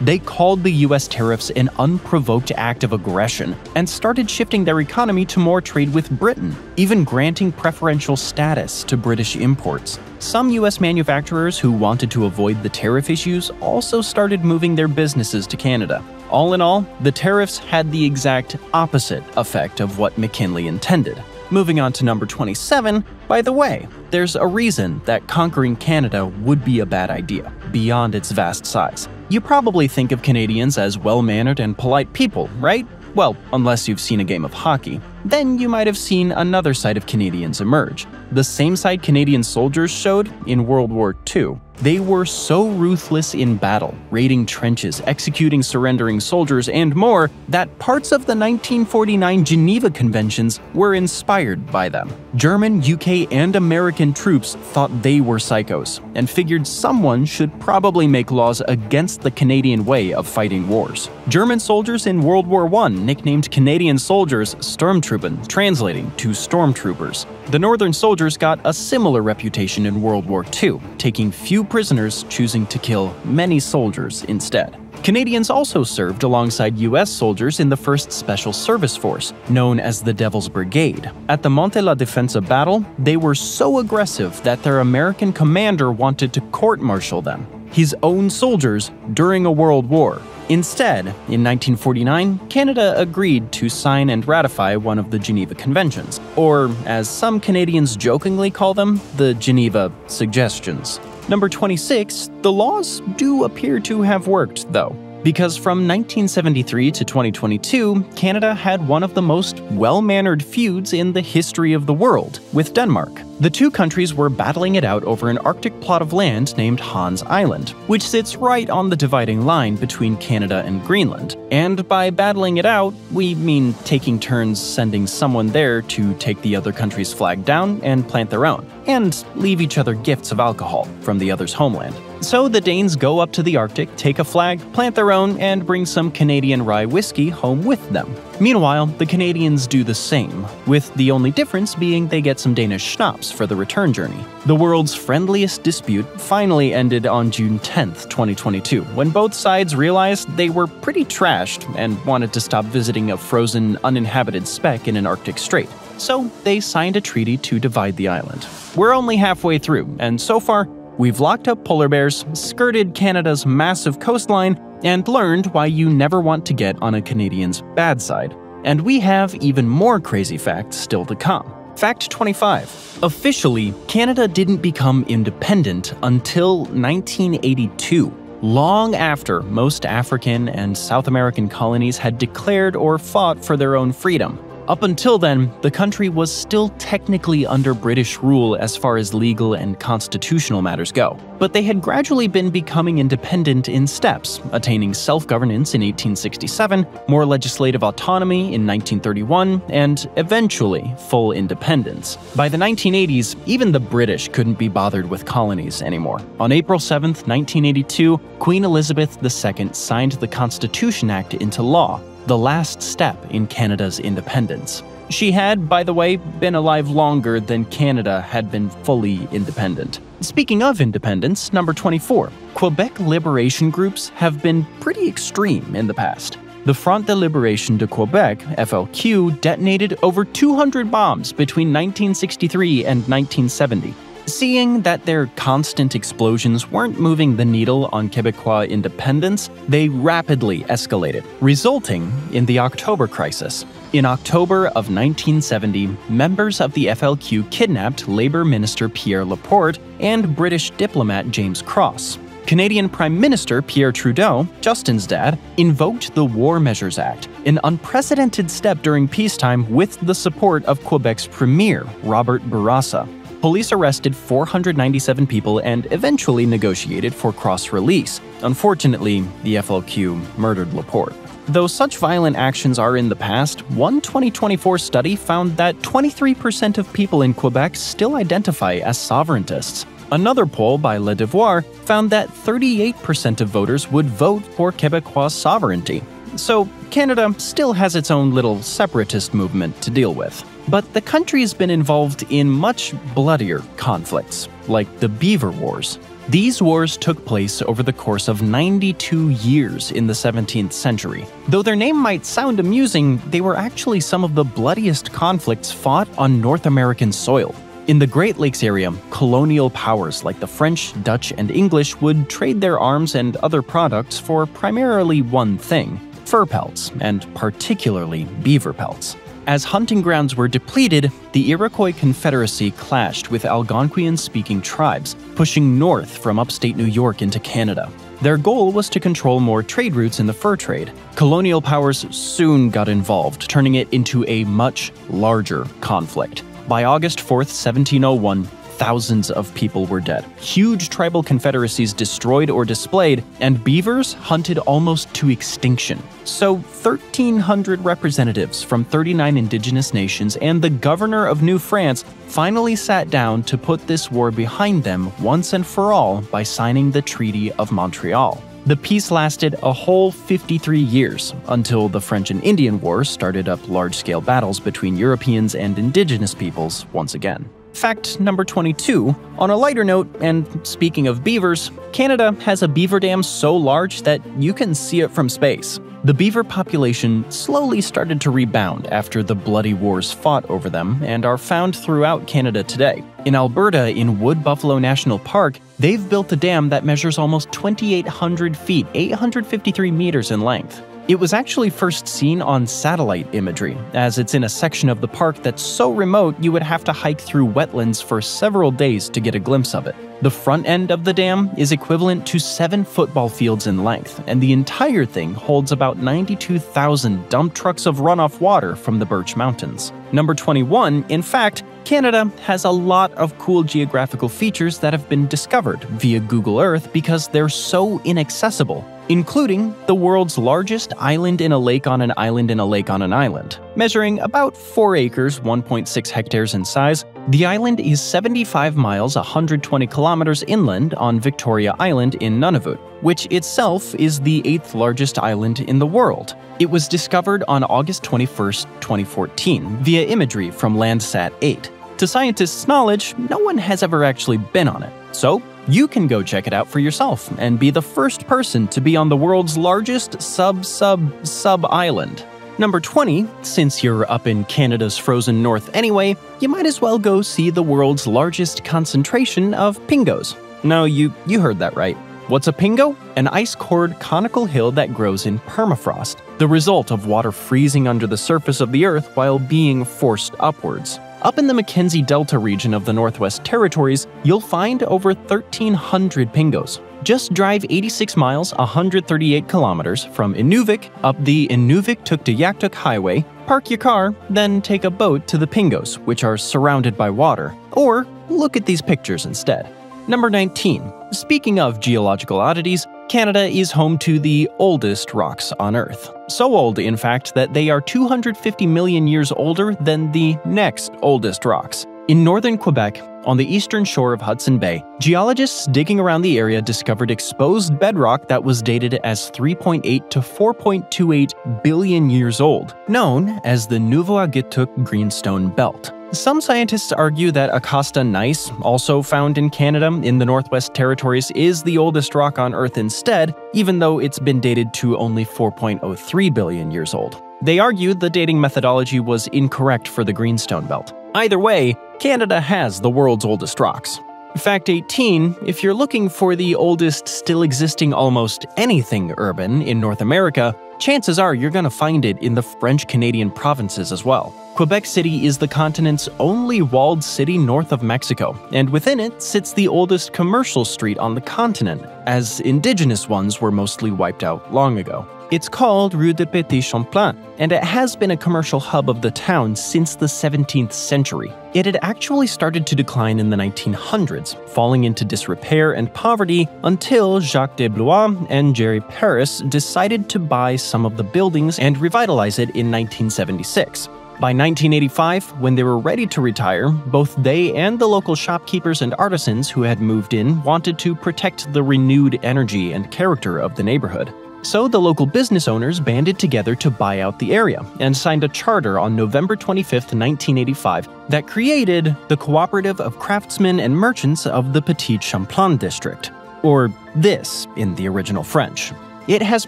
They called the US tariffs an unprovoked act of aggression and started shifting their economy to more trade with Britain, even granting preferential status to British imports. Some US manufacturers who wanted to avoid the tariff issues also started moving their businesses to Canada. All in all, the tariffs had the exact opposite effect of what McKinley intended. Moving on to number 27, by the way, there's a reason that conquering Canada would be a bad idea, beyond its vast size. You probably think of Canadians as well-mannered and polite people, right? Well, unless you've seen a game of hockey. Then you might have seen another side of Canadians emerge. The same side Canadian soldiers showed in World War II. They were so ruthless in battle, raiding trenches, executing surrendering soldiers, and more, that parts of the 1949 Geneva Conventions were inspired by them. German, UK, and American troops thought they were psychos, and figured someone should probably make laws against the Canadian way of fighting wars. German soldiers in World War I nicknamed Canadian soldiers Sturmtruppen, translating to stormtroopers. The Northern soldiers got a similar reputation in World War II, taking few prisoners, choosing to kill many soldiers instead. Canadians also served alongside US soldiers in the 1st Special Service Force, known as the Devil's Brigade. At the Monte la Defensa battle, they were so aggressive that their American commander wanted to court-martial them, his own soldiers, during a world war. Instead, in 1949, Canada agreed to sign and ratify one of the Geneva Conventions, or as some Canadians jokingly call them, the Geneva Suggestions. Number 26, the laws do appear to have worked, though, because from 1973 to 2022, Canada had one of the most well-mannered feuds in the history of the world with Denmark. The two countries were battling it out over an Arctic plot of land named Hans Island, which sits right on the dividing line between Canada and Greenland. And by battling it out, we mean taking turns sending someone there to take the other country's flag down and plant their own, and leave each other gifts of alcohol from the other's homeland. So the Danes go up to the Arctic, take a flag, plant their own, and bring some Canadian rye whiskey home with them. Meanwhile, the Canadians do the same, with the only difference being they get some Danish schnapps for the return journey. The world's friendliest dispute finally ended on June 10th, 2022, when both sides realized they were pretty trashed and wanted to stop visiting a frozen, uninhabited speck in an Arctic strait. So they signed a treaty to divide the island. We're only halfway through, and so far, we've locked up polar bears, skirted Canada's massive coastline, and learned why you never want to get on a Canadian's bad side. And we have even more crazy facts still to come. Fact 25. Officially, Canada didn't become independent until 1982, long after most African and South American colonies had declared or fought for their own freedom. Up until then, the country was still technically under British rule as far as legal and constitutional matters go. But they had gradually been becoming independent in steps, attaining self-governance in 1867, more legislative autonomy in 1931, and eventually full independence. By the 1980s, even the British couldn't be bothered with colonies anymore. On April 7, 1982, Queen Elizabeth II signed the Constitution Act into law, the last step in Canada's independence. She had, by the way, been alive longer than Canada had been fully independent. Speaking of independence, number 24. Quebec liberation groups have been pretty extreme in the past. The Front de Libération de Québec, FLQ, detonated over 200 bombs between 1963 and 1970. Seeing that their constant explosions weren't moving the needle on Quebecois independence, they rapidly escalated, resulting in the October Crisis. In October of 1970, members of the FLQ kidnapped Labour Minister Pierre Laporte and British diplomat James Cross. Canadian Prime Minister Pierre Trudeau, Justin's dad, invoked the War Measures Act, an unprecedented step during peacetime with the support of Quebec's Premier, Robert Bourassa. Police arrested 497 people and eventually negotiated for Cross release. Unfortunately, the FLQ murdered Laporte. Though such violent actions are in the past, one 2024 study found that 23% of people in Quebec still identify as sovereigntists. Another poll by Le Devoir found that 38% of voters would vote for Quebecois sovereignty. So Canada still has its own little separatist movement to deal with. But the country's been involved in much bloodier conflicts, like the Beaver Wars. These wars took place over the course of 92 years in the 17th century. Though their name might sound amusing, they were actually some of the bloodiest conflicts fought on North American soil. In the Great Lakes area, colonial powers like the French, Dutch, and English would trade their arms and other products for primarily one thing: fur pelts, and particularly beaver pelts. As hunting grounds were depleted, the Iroquois Confederacy clashed with Algonquian-speaking tribes, pushing north from upstate New York into Canada. Their goal was to control more trade routes in the fur trade. Colonial powers soon got involved, turning it into a much larger conflict. By August 4th, 1701, thousands of people were dead. Huge tribal confederacies destroyed or displaced, and beavers hunted almost to extinction. So 1,300 representatives from 39 indigenous nations and the governor of New France finally sat down to put this war behind them once and for all by signing the Treaty of Montreal. The peace lasted a whole 53 years, until the French and Indian Wars started up large-scale battles between Europeans and indigenous peoples once again. Fact number 22. On a lighter note, and speaking of beavers, Canada has a beaver dam so large that you can see it from space. The beaver population slowly started to rebound after the bloody wars fought over them and are found throughout Canada today. In Alberta, in Wood Buffalo National Park, they've built a dam that measures almost 2,800 feet, 853 meters in length. It was actually first seen on satellite imagery, as it's in a section of the park that's so remote you would have to hike through wetlands for several days to get a glimpse of it. The front end of the dam is equivalent to 7 football fields in length, and the entire thing holds about 92,000 dump trucks of runoff water from the Birch Mountains. Number 21, in fact, Canada has a lot of cool geographical features that have been discovered via Google Earth because they're so inaccessible, including the world's largest island in a lake on an island in a lake on an island. Measuring about 4 acres, 1.6 hectares in size, the island is 75 miles, 120 kilometers inland on Victoria Island in Nunavut, which itself is the 8th largest island in the world. It was discovered on August 21, 2014, via imagery from Landsat 8. To scientists' knowledge, no one has ever actually been on it, so you can go check it out for yourself and be the first person to be on the world's largest sub-island. Number 20, since you're up in Canada's frozen north anyway, you might as well go see the world's largest concentration of pingos. No, you heard that right. What's a pingo? An ice-cored conical hill that grows in permafrost, the result of water freezing under the surface of the earth while being forced upwards. Up in the Mackenzie Delta region of the Northwest Territories, you'll find over 1,300 pingos. Just drive 86 miles, 138 kilometers from Inuvik up the Inuvik-Tuktoyaktuk Highway, park your car, then take a boat to the pingos, which are surrounded by water. Or look at these pictures instead. Number 19. Speaking of geological oddities, Canada is home to the oldest rocks on Earth. So old, in fact, that they are 250 million years older than the next oldest rocks. In northern Quebec, on the eastern shore of Hudson Bay, geologists digging around the area discovered exposed bedrock that was dated as 3.8 to 4.28 billion years old, known as the Nouveau-Agetuk Greenstone Belt. Some scientists argue that Acosta gneiss, also found in Canada in the Northwest Territories, is the oldest rock on Earth instead, even though it's been dated to only 4.03 billion years old. They argued the dating methodology was incorrect for the Greenstone Belt. Either way, Canada has the world's oldest rocks. Fact 18, if you're looking for the oldest still existing almost anything urban in North America, chances are you're gonna find it in the French-Canadian provinces as well. Quebec City is the continent's only walled city north of Mexico, and within it sits the oldest commercial street on the continent, as indigenous ones were mostly wiped out long ago. It's called Rue de Petit Champlain, and it has been a commercial hub of the town since the 17th century. It had actually started to decline in the 1900s, falling into disrepair and poverty until Jacques de Blois and Jerry Paris decided to buy some of the buildings and revitalize it in 1976. By 1985, when they were ready to retire, both they and the local shopkeepers and artisans who had moved in wanted to protect the renewed energy and character of the neighborhood. So the local business owners banded together to buy out the area and signed a charter on November 25, 1985, that created the Cooperative of Craftsmen and Merchants of the Petit Champlain district, or this in the original French. It has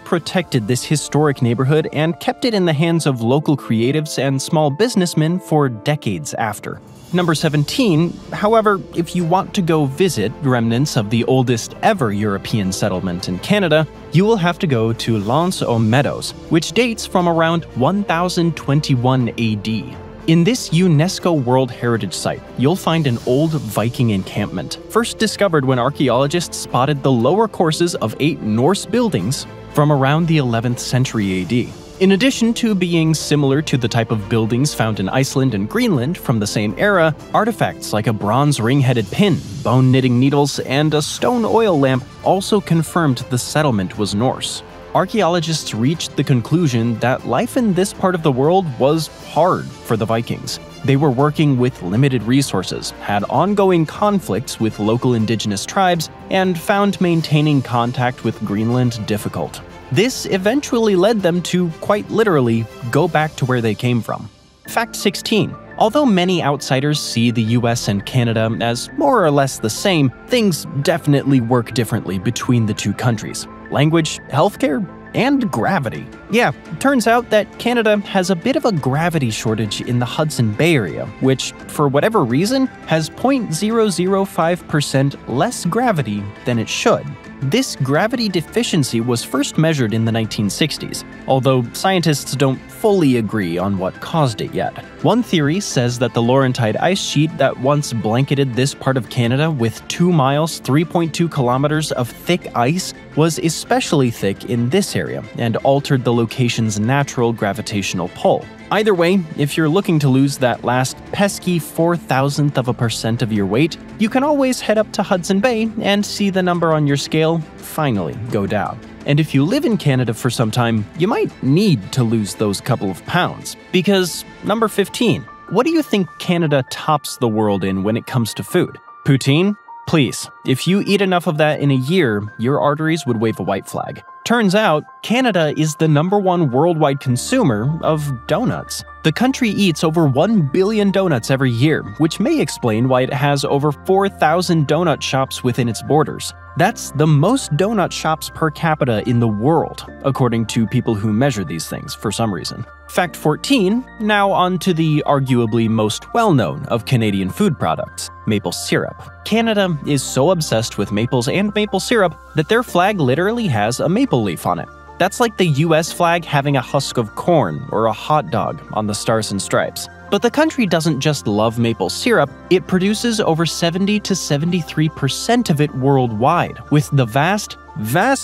protected this historic neighborhood and kept it in the hands of local creatives and small businessmen for decades after. Number 17, however, if you want to go visit remnants of the oldest ever European settlement in Canada, you will have to go to L'Anse aux Meadows, which dates from around 1021 AD. In this UNESCO World Heritage Site, you'll find an old Viking encampment, first discovered when archaeologists spotted the lower courses of 8 Norse buildings from around the 11th century AD. In addition to being similar to the type of buildings found in Iceland and Greenland from the same era, artifacts like a bronze ring-headed pin, bone-knitting needles, and a stone oil lamp also confirmed the settlement was Norse. Archaeologists reached the conclusion that life in this part of the world was hard for the Vikings. They were working with limited resources, had ongoing conflicts with local indigenous tribes, and found maintaining contact with Greenland difficult. This eventually led them to, quite literally, go back to where they came from. Fact 16. Although many outsiders see the US and Canada as more or less the same, things definitely work differently between the two countries. Language, healthcare, and gravity. Yeah, turns out that Canada has a bit of a gravity shortage in the Hudson Bay Area, which, for whatever reason, has 0.005% less gravity than it should. This gravity deficiency was first measured in the 1960s, although scientists don't fully agree on what caused it yet. One theory says that the Laurentide ice sheet that once blanketed this part of Canada with 2 miles, 3.2 kilometers of thick ice was especially thick in this area and altered the location's natural gravitational pull. Either way, if you're looking to lose that last pesky 0.004% of your weight, you can always head up to Hudson Bay and see the number on your scale finally go down. And if you live in Canada for some time, you might need to lose those couple of pounds. Because, number 15, what do you think Canada tops the world in when it comes to food? Poutine? Please, if you eat enough of that in a year, your arteries would wave a white flag. Turns out, Canada is the #1 worldwide consumer of donuts. The country eats over 1 billion donuts every year, which may explain why it has over 4,000 donut shops within its borders. That's the most donut shops per capita in the world, according to people who measure these things for some reason. Fact 14, now on to the arguably most well-known of Canadian food products, maple syrup. Canada is so obsessed with maples and maple syrup that their flag literally has a maple leaf on it. That's like the US flag having a husk of corn or a hot dog on the Stars and Stripes. But the country doesn't just love maple syrup, it produces over 70 to 73% of it worldwide, with the vast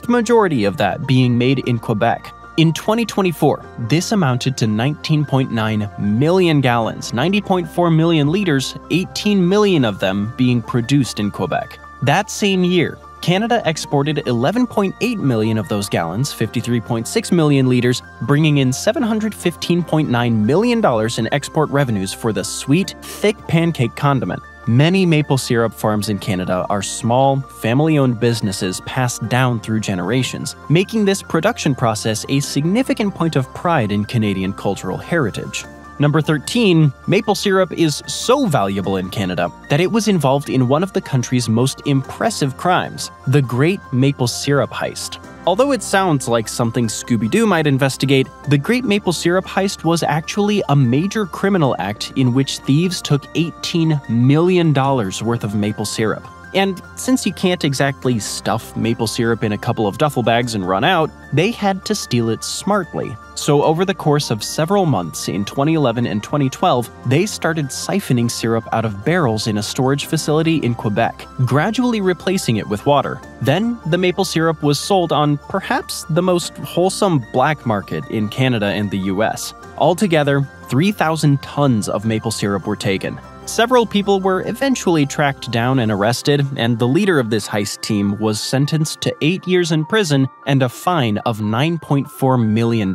majority of that being made in Quebec. In 2024, this amounted to 19.9 million gallons, 90.4 million liters, 18 million of them being produced in Quebec. That same year, Canada exported 11.8 million of those gallons, 53.6 million liters, bringing in $715.9 million in export revenues for the sweet, thick pancake condiment. Many maple syrup farms in Canada are small, family-owned businesses passed down through generations, making this production process a significant point of pride in Canadian cultural heritage. Number 13, maple syrup is so valuable in Canada that it was involved in one of the country's most impressive crimes, the Great Maple Syrup Heist. Although it sounds like something Scooby-Doo might investigate, the Great Maple Syrup Heist was actually a major criminal act in which thieves took $18 million worth of maple syrup. And since you can't exactly stuff maple syrup in a couple of duffel bags and run out, they had to steal it smartly. So over the course of several months in 2011 and 2012, they started siphoning syrup out of barrels in a storage facility in Quebec, gradually replacing it with water. Then, the maple syrup was sold on perhaps the most wholesome black market in Canada and the US. Altogether, 3,000 tons of maple syrup were taken. Several people were eventually tracked down and arrested, and the leader of this heist team was sentenced to 8 years in prison and a fine of $9.4 million.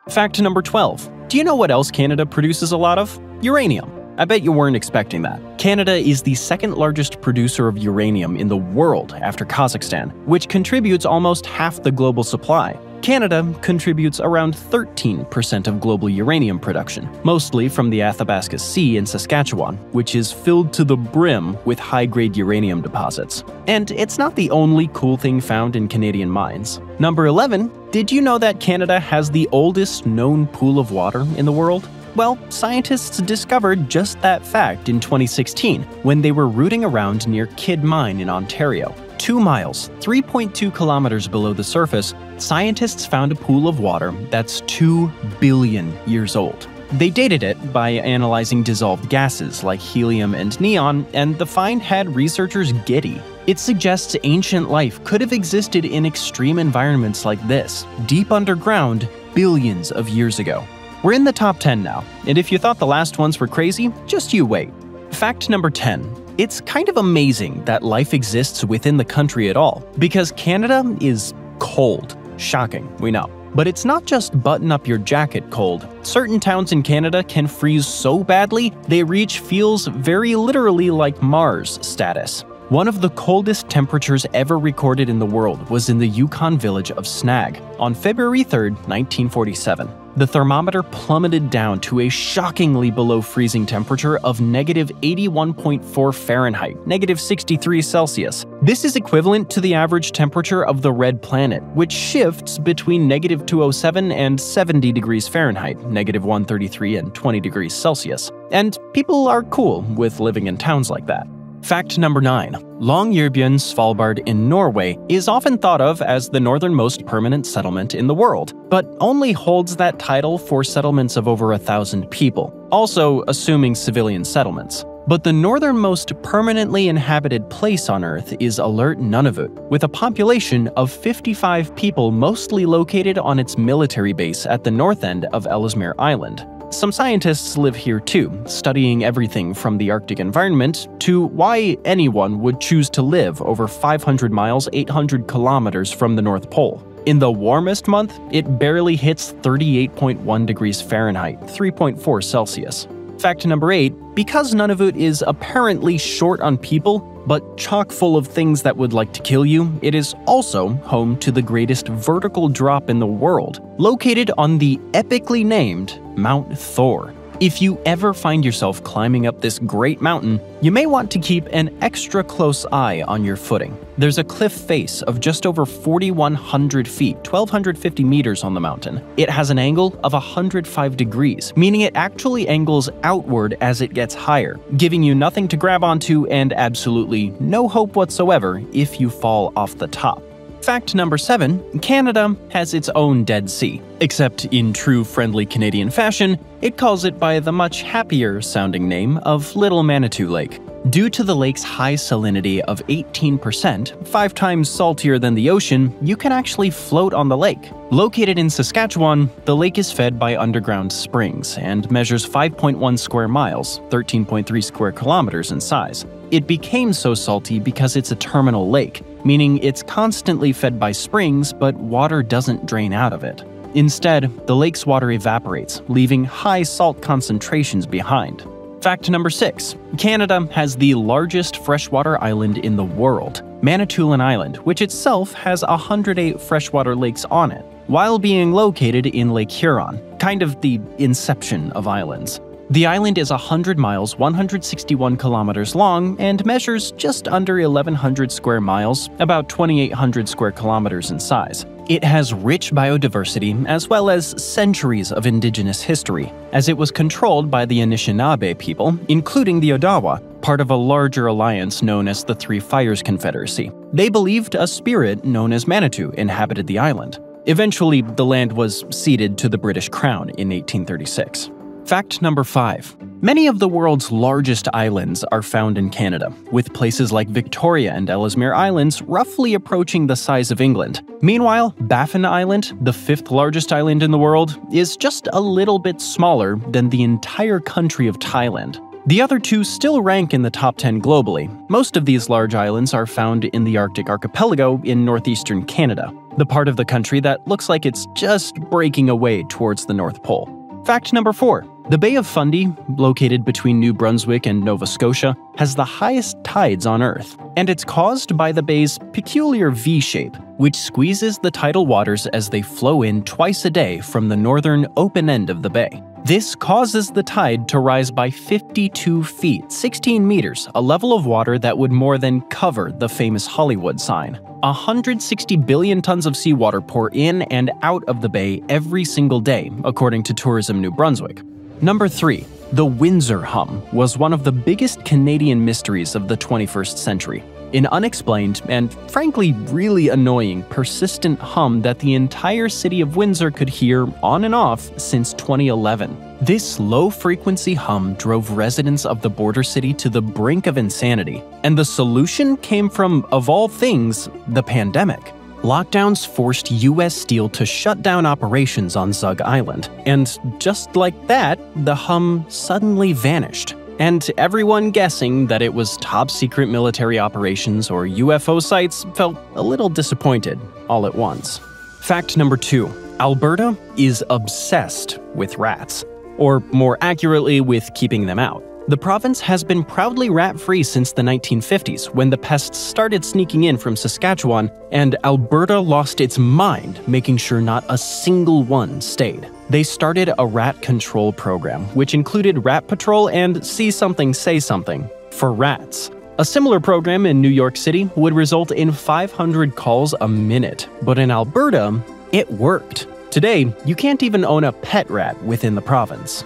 Fact number 12. Do you know what else Canada produces a lot of? Uranium. I bet you weren't expecting that. Canada is the second largest producer of uranium in the world after Kazakhstan, which contributes almost half the global supply. Canada contributes around 13% of global uranium production, mostly from the Athabasca Sea in Saskatchewan, which is filled to the brim with high-grade uranium deposits. And it's not the only cool thing found in Canadian mines. Number 11, did you know that Canada has the oldest known pool of water in the world? Well, scientists discovered just that fact in 2016 when they were rooting around near Kidd Mine in Ontario. 2 miles, 3.2 kilometers below the surface, scientists found a pool of water that's 2 billion years old. They dated it by analyzing dissolved gases like helium and neon, and the find had researchers giddy. It suggests ancient life could have existed in extreme environments like this, deep underground, billions of years ago. We're in the top 10 now, and if you thought the last ones were crazy, just you wait. Fact number 10. It's kind of amazing that life exists within the country at all, because Canada is cold. Shocking, we know. But it's not just button up your jacket cold. Certain towns in Canada can freeze so badly, they reach feels very literally like Mars status. One of the coldest temperatures ever recorded in the world was in the Yukon village of Snag on February 3, 1947. The thermometer plummeted down to a shockingly below freezing temperature of -81.4 Fahrenheit, -63 Celsius. This is equivalent to the average temperature of the red planet, which shifts between -207 and 70 degrees Fahrenheit, -133 and 20 degrees Celsius. And people are cool with living in towns like that. Fact number 9. Longyearbyen, Svalbard in Norway is often thought of as the northernmost permanent settlement in the world, but only holds that title for settlements of over 1,000 people, also assuming civilian settlements. But the northernmost permanently inhabited place on Earth is Alert Nunavut, with a population of 55 people mostly located on its military base at the north end of Ellesmere Island. Some scientists live here too, studying everything from the Arctic environment to why anyone would choose to live over 500 miles 800 kilometers from the North Pole. In the warmest month, it barely hits 38.1 degrees Fahrenheit, 3.4 Celsius. Fact number 8, because Nunavut is apparently short on people, but chock full of things that would like to kill you, it is also home to the greatest vertical drop in the world, located on the epically named Mount Thor. If you ever find yourself climbing up this great mountain, you may want to keep an extra close eye on your footing. There's a cliff face of just over 4,100 feet, 1,250 meters on the mountain. It has an angle of 105 degrees, meaning it actually angles outward as it gets higher, giving you nothing to grab onto and absolutely no hope whatsoever if you fall off the top. Fact number 7, Canada has its own Dead Sea, except in true friendly Canadian fashion, it calls it by the much happier sounding name of Little Manitou Lake. Due to the lake's high salinity of 18%, 5 times saltier than the ocean, you can actually float on the lake. Located in Saskatchewan, the lake is fed by underground springs and measures 5.1 square miles, 13.3 square kilometers in size. It became so salty because it's a terminal lake, meaning it's constantly fed by springs, but water doesn't drain out of it. Instead, the lake's water evaporates, leaving high salt concentrations behind. Fact number 6. Canada has the largest freshwater island in the world, Manitoulin Island, which itself has 108 freshwater lakes on it, while being located in Lake Huron, kind of the inception of islands. The island is 100 miles, 161 kilometers long, and measures just under 1,100 square miles, about 2,800 square kilometers in size. It has rich biodiversity as well as centuries of indigenous history, as it was controlled by the Anishinaabe people, including the Odawa, part of a larger alliance known as the Three Fires Confederacy. They believed a spirit known as Manitou inhabited the island. Eventually, the land was ceded to the British Crown in 1836. Fact number 5. Many of the world's largest islands are found in Canada, with places like Victoria and Ellesmere Islands roughly approaching the size of England. Meanwhile, Baffin Island, the 5th largest island in the world, is just a little bit smaller than the entire country of Thailand. The other 2 still rank in the top 10 globally. Most of these large islands are found in the Arctic archipelago in northeastern Canada, the part of the country that looks like it's just breaking away towards the North Pole. Fact number 4. The Bay of Fundy, located between New Brunswick and Nova Scotia, has the highest tides on Earth, and it's caused by the bay's peculiar V-shape, which squeezes the tidal waters as they flow in twice a day from the northern open end of the bay. This causes the tide to rise by 52 feet, 16 meters, a level of water that would more than cover the famous Hollywood sign. 160 billion tons of seawater pour in and out of the bay every single day, according to Tourism New Brunswick. Number 3. The Windsor hum was one of the biggest Canadian mysteries of the 21st century. An unexplained and, frankly, really annoying, persistent hum that the entire city of Windsor could hear on and off since 2011. This low-frequency hum drove residents of the border city to the brink of insanity, and the solution came from, of all things, the pandemic. Lockdowns forced U.S. Steel to shut down operations on Zug Island, and just like that, the hum suddenly vanished. And everyone guessing that it was top-secret military operations or UFO sites felt a little disappointed all at once. Fact number 2. Alberta is obsessed with rats, or more accurately, with keeping them out. The province has been proudly rat-free since the 1950s, when the pests started sneaking in from Saskatchewan, and Alberta lost its mind making sure not a single one stayed. They started a rat control program, which included Rat Patrol and See Something, Say Something for rats. A similar program in New York City would result in 500 calls a minute, but in Alberta, it worked. Today, you can't even own a pet rat within the province.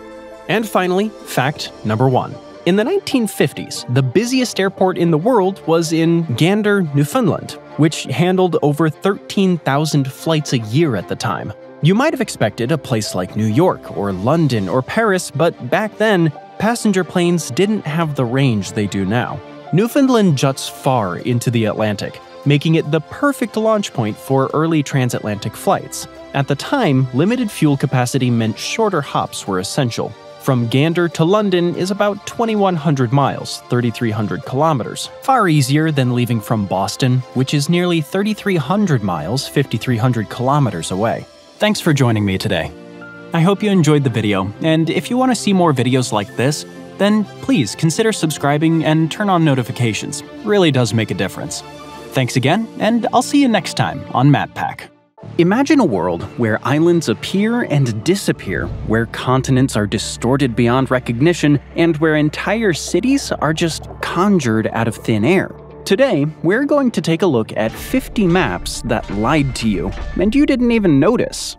And finally, fact number 1. In the 1950s, the busiest airport in the world was in Gander, Newfoundland, which handled over 13,000 flights a year at the time. You might have expected a place like New York or London or Paris, but back then, passenger planes didn't have the range they do now. Newfoundland juts far into the Atlantic, making it the perfect launch point for early transatlantic flights. At the time, limited fuel capacity meant shorter hops were essential. From Gander to London is about 2,100 miles, 3,300 kilometers, far easier than leaving from Boston, which is nearly 3,300 miles, 5,300 kilometers away. Thanks for joining me today. I hope you enjoyed the video, and if you want to see more videos like this, then please consider subscribing and turn on notifications. It really does make a difference. Thanks again, and I'll see you next time on MapPack. Imagine a world where islands appear and disappear, where continents are distorted beyond recognition, and where entire cities are just conjured out of thin air. Today, we're going to take a look at 50 maps that lied to you, and you didn't even notice.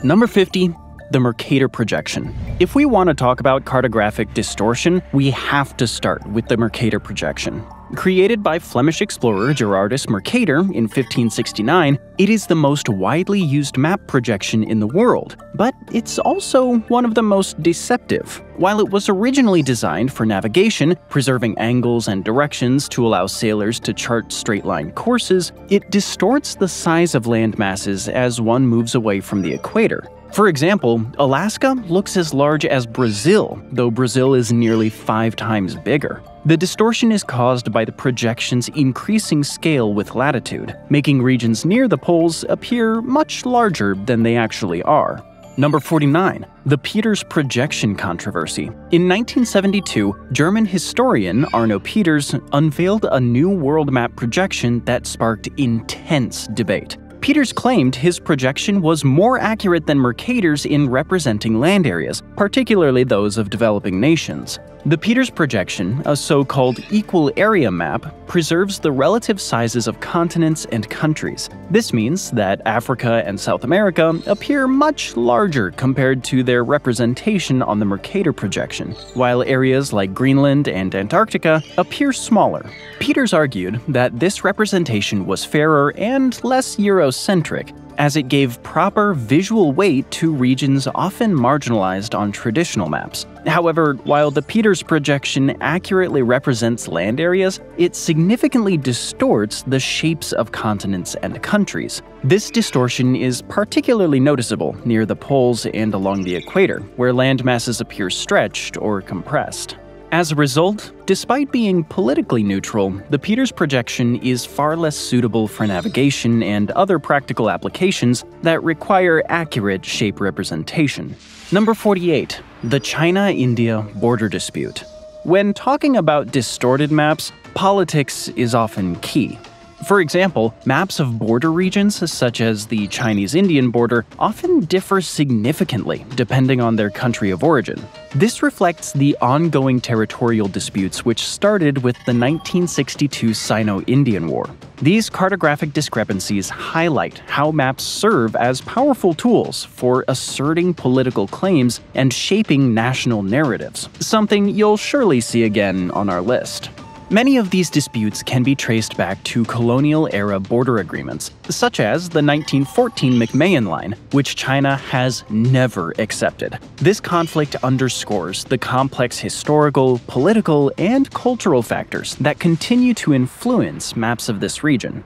Number 50. The Mercator Projection. If we want to talk about cartographic distortion, we have to start with the Mercator Projection. Created by Flemish explorer Gerardus Mercator in 1569, it is the most widely used map projection in the world, but it's also one of the most deceptive. While it was originally designed for navigation, preserving angles and directions to allow sailors to chart straight-line courses, it distorts the size of land masses as one moves away from the equator. For example, Alaska looks as large as Brazil, though Brazil is nearly 5 times bigger. The distortion is caused by the projection's increasing scale with latitude, making regions near the poles appear much larger than they actually are. Number 49. The Peters Projection Controversy. In 1972, German historian Arno Peters unveiled a new world map projection that sparked intense debate. Peters claimed his projection was more accurate than Mercator's in representing land areas, particularly those of developing nations. The Peters projection, a so-called equal area map, preserves the relative sizes of continents and countries. This means that Africa and South America appear much larger compared to their representation on the Mercator projection, while areas like Greenland and Antarctica appear smaller. Peters argued that this representation was fairer and less Eurocentric, as it gave proper visual weight to regions often marginalized on traditional maps. However, while the Peters projection accurately represents land areas, it significantly distorts the shapes of continents and countries. This distortion is particularly noticeable near the poles and along the equator, where land masses appear stretched or compressed. As a result, despite being politically neutral, the Peters projection is far less suitable for navigation and other practical applications that require accurate shape representation. Number 48. The China-India border dispute. When talking about distorted maps, politics is often key. For example, maps of border regions, such as the Chinese-Indian border, often differ significantly depending on their country of origin. This reflects the ongoing territorial disputes which started with the 1962 Sino-Indian War. These cartographic discrepancies highlight how maps serve as powerful tools for asserting political claims and shaping national narratives, something you'll surely see again on our list. Many of these disputes can be traced back to colonial-era border agreements, such as the 1914 McMahon Line, which China has never accepted. This conflict underscores the complex historical, political, and cultural factors that continue to influence maps of this region.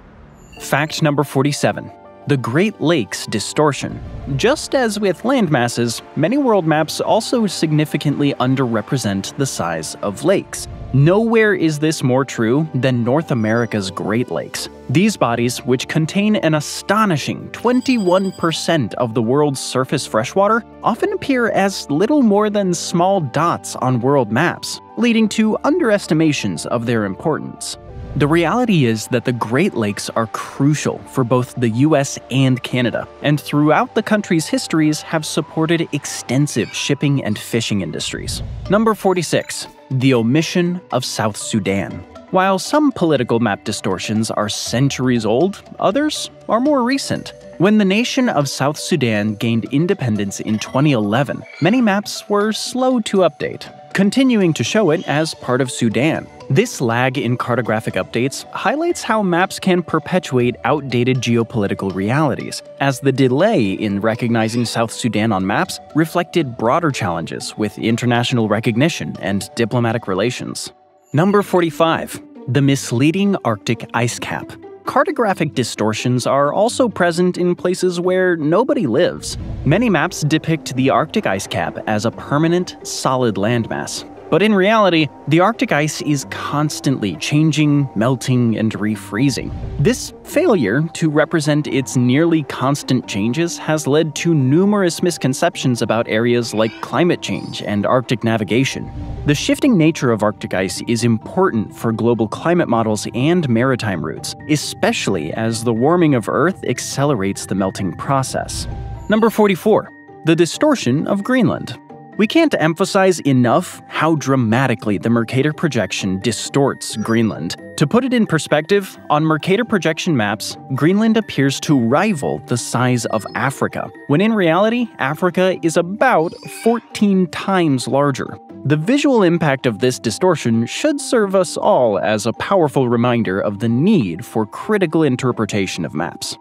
Fact number 47. The Great Lakes distortion. Just as with landmasses, many world maps also significantly underrepresent the size of lakes. Nowhere is this more true than North America's Great Lakes. These bodies, which contain an astonishing 21% of the world's surface freshwater, often appear as little more than small dots on world maps, leading to underestimations of their importance. The reality is that the Great Lakes are crucial for both the US and Canada, and throughout the country's histories have supported extensive shipping and fishing industries. Number 46. The omission of South Sudan. While some political map distortions are centuries old, others are more recent. When the nation of South Sudan gained independence in 2011, many maps were slow to update, continuing to show it as part of Sudan. This lag in cartographic updates highlights how maps can perpetuate outdated geopolitical realities, as the delay in recognizing South Sudan on maps reflected broader challenges with international recognition and diplomatic relations. Number 45. The misleading Arctic ice cap. Cartographic distortions are also present in places where nobody lives. Many maps depict the Arctic ice cap as a permanent, solid landmass. But in reality, the Arctic ice is constantly changing, melting, and refreezing. This failure to represent its nearly constant changes has led to numerous misconceptions about areas like climate change and Arctic navigation. The shifting nature of Arctic ice is important for global climate models and maritime routes, especially as the warming of Earth accelerates the melting process. Number 44. The distortion of Greenland. We can't emphasize enough how dramatically the Mercator projection distorts Greenland. To put it in perspective, on Mercator projection maps, Greenland appears to rival the size of Africa, when in reality, Africa is about 14 times larger. The visual impact of this distortion should serve us all as a powerful reminder of the need for critical interpretation of maps.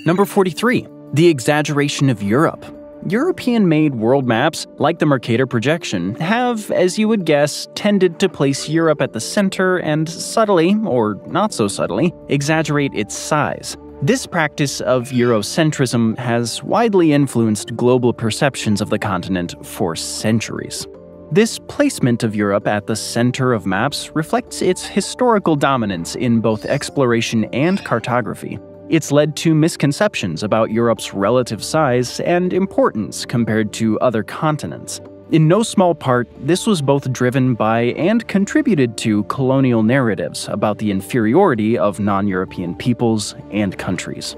Number 43. The exaggeration of Europe. European-made world maps, like the Mercator projection, have, as you would guess, tended to place Europe at the center and subtly, or not so subtly, exaggerate its size. This practice of Eurocentrism has widely influenced global perceptions of the continent for centuries. This placement of Europe at the center of maps reflects its historical dominance in both exploration and cartography. It's led to misconceptions about Europe's relative size and importance compared to other continents. In no small part, this was both driven by and contributed to colonial narratives about the inferiority of non-European peoples and countries.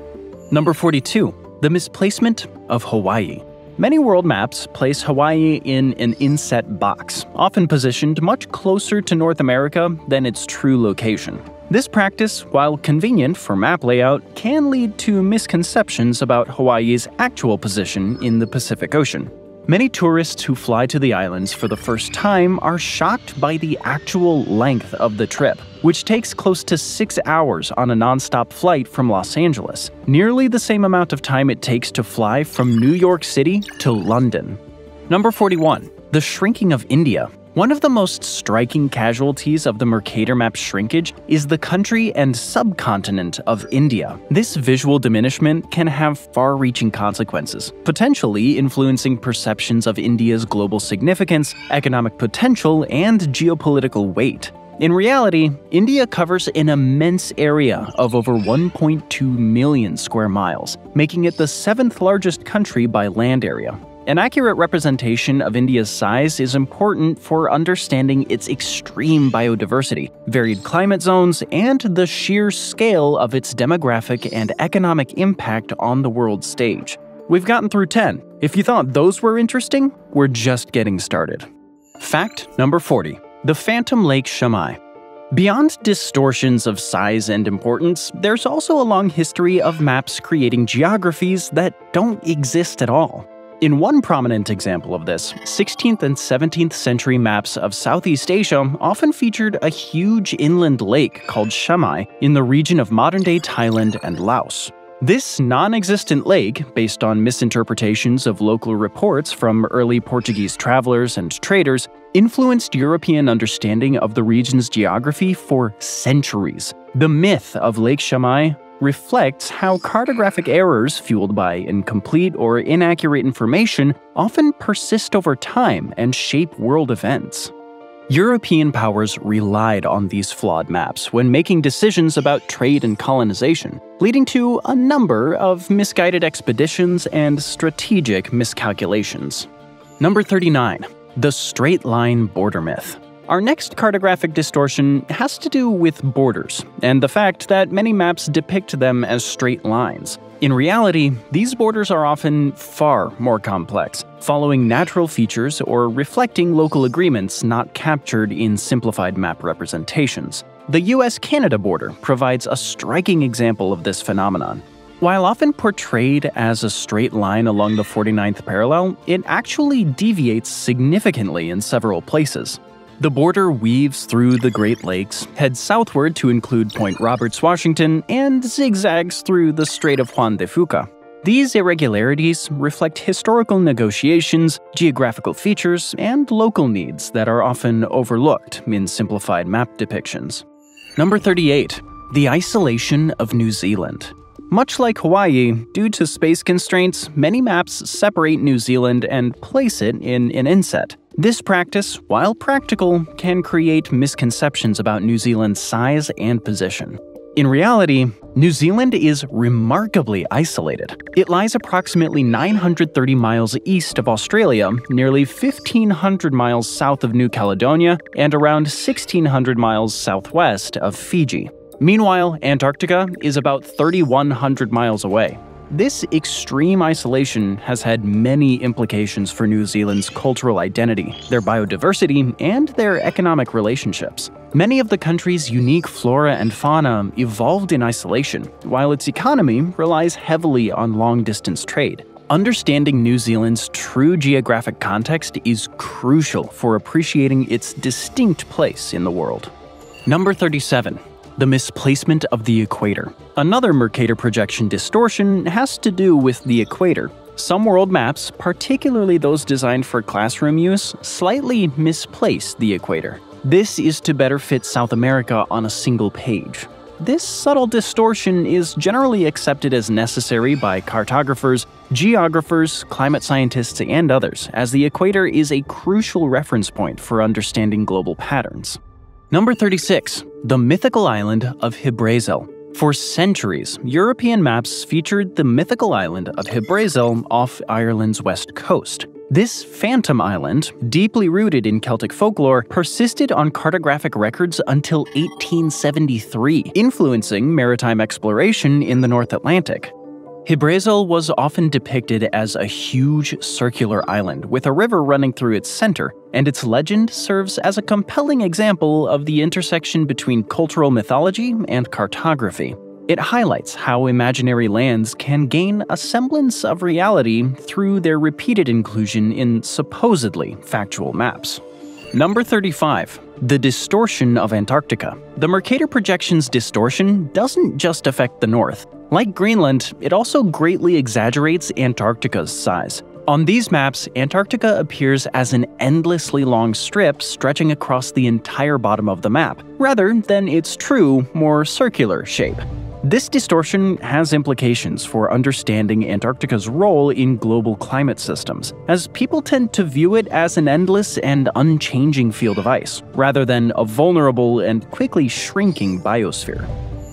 Number 42. The misplacement of Hawaii. Many world maps place Hawaii in an inset box, often positioned much closer to North America than its true location. This practice, while convenient for map layout, can lead to misconceptions about Hawaii's actual position in the Pacific Ocean. Many tourists who fly to the islands for the first time are shocked by the actual length of the trip, which takes close to 6 hours on a non-stop flight from Los Angeles, nearly the same amount of time it takes to fly from New York City to London. Number 41. The shrinking of India. One of the most striking casualties of the Mercator map's shrinkage is the country and subcontinent of India. This visual diminishment can have far-reaching consequences, potentially influencing perceptions of India's global significance, economic potential, and geopolitical weight. In reality, India covers an immense area of over 1.2 million square miles, making it the 7th largest country by land area. An accurate representation of India's size is important for understanding its extreme biodiversity, varied climate zones, and the sheer scale of its demographic and economic impact on the world stage. We've gotten through 10. If you thought those were interesting, we're just getting started. Fact number 40. The Phantom Lake Shammai. Beyond distortions of size and importance, there's also a long history of maps creating geographies that don't exist at all. In one prominent example of this, 16th and 17th century maps of Southeast Asia often featured a huge inland lake called Shammai in the region of modern-day Thailand and Laos. This non-existent lake, based on misinterpretations of local reports from early Portuguese travelers and traders, influenced European understanding of the region's geography for centuries. The myth of Lake Shammai reflects how cartographic errors fueled by incomplete or inaccurate information often persist over time and shape world events. European powers relied on these flawed maps when making decisions about trade and colonization, leading to a number of misguided expeditions and strategic miscalculations. Number 39. The Straight Line Border Myth. Our next cartographic distortion has to do with borders, and the fact that many maps depict them as straight lines. In reality, these borders are often far more complex, following natural features or reflecting local agreements not captured in simplified map representations. The US-Canada border provides a striking example of this phenomenon. While often portrayed as a straight line along the 49th parallel, it actually deviates significantly in several places. The border weaves through the Great Lakes, heads southward to include Point Roberts, Washington, and zigzags through the Strait of Juan de Fuca. These irregularities reflect historical negotiations, geographical features, and local needs that are often overlooked in simplified map depictions. Number 38. The Isolation of New Zealand. Much like Hawaii, due to space constraints, many maps separate New Zealand and place it in an inset. This practice, while practical, can create misconceptions about New Zealand's size and position. In reality, New Zealand is remarkably isolated. It lies approximately 930 miles east of Australia, nearly 1,500 miles south of New Caledonia, and around 1,600 miles southwest of Fiji. Meanwhile, Antarctica is about 3,100 miles away. This extreme isolation has had many implications for New Zealand's cultural identity, their biodiversity, and their economic relationships. Many of the country's unique flora and fauna evolved in isolation, while its economy relies heavily on long-distance trade. Understanding New Zealand's true geographic context is crucial for appreciating its distinct place in the world. Number 37. The misplacement of the equator. Another Mercator projection distortion has to do with the equator. Some world maps, particularly those designed for classroom use, slightly misplace the equator. This is to better fit South America on a single page. This subtle distortion is generally accepted as necessary by cartographers, geographers, climate scientists, and others, as the equator is a crucial reference point for understanding global patterns. Number 36. The mythical island of Hebrazel. For centuries, European maps featured the mythical island of Hebrazel off Ireland's west coast. This phantom island, deeply rooted in Celtic folklore, persisted on cartographic records until 1873, influencing maritime exploration in the North Atlantic. Hebrazel was often depicted as a huge circular island with a river running through its center, and its legend serves as a compelling example of the intersection between cultural mythology and cartography. It highlights how imaginary lands can gain a semblance of reality through their repeated inclusion in supposedly factual maps. Number 35. The distortion of Antarctica. The Mercator projection's distortion doesn't just affect the North. Like Greenland, it also greatly exaggerates Antarctica's size. On these maps, Antarctica appears as an endlessly long strip stretching across the entire bottom of the map, rather than its true, more circular shape. This distortion has implications for understanding Antarctica's role in global climate systems, as people tend to view it as an endless and unchanging field of ice, rather than a vulnerable and quickly shrinking biosphere.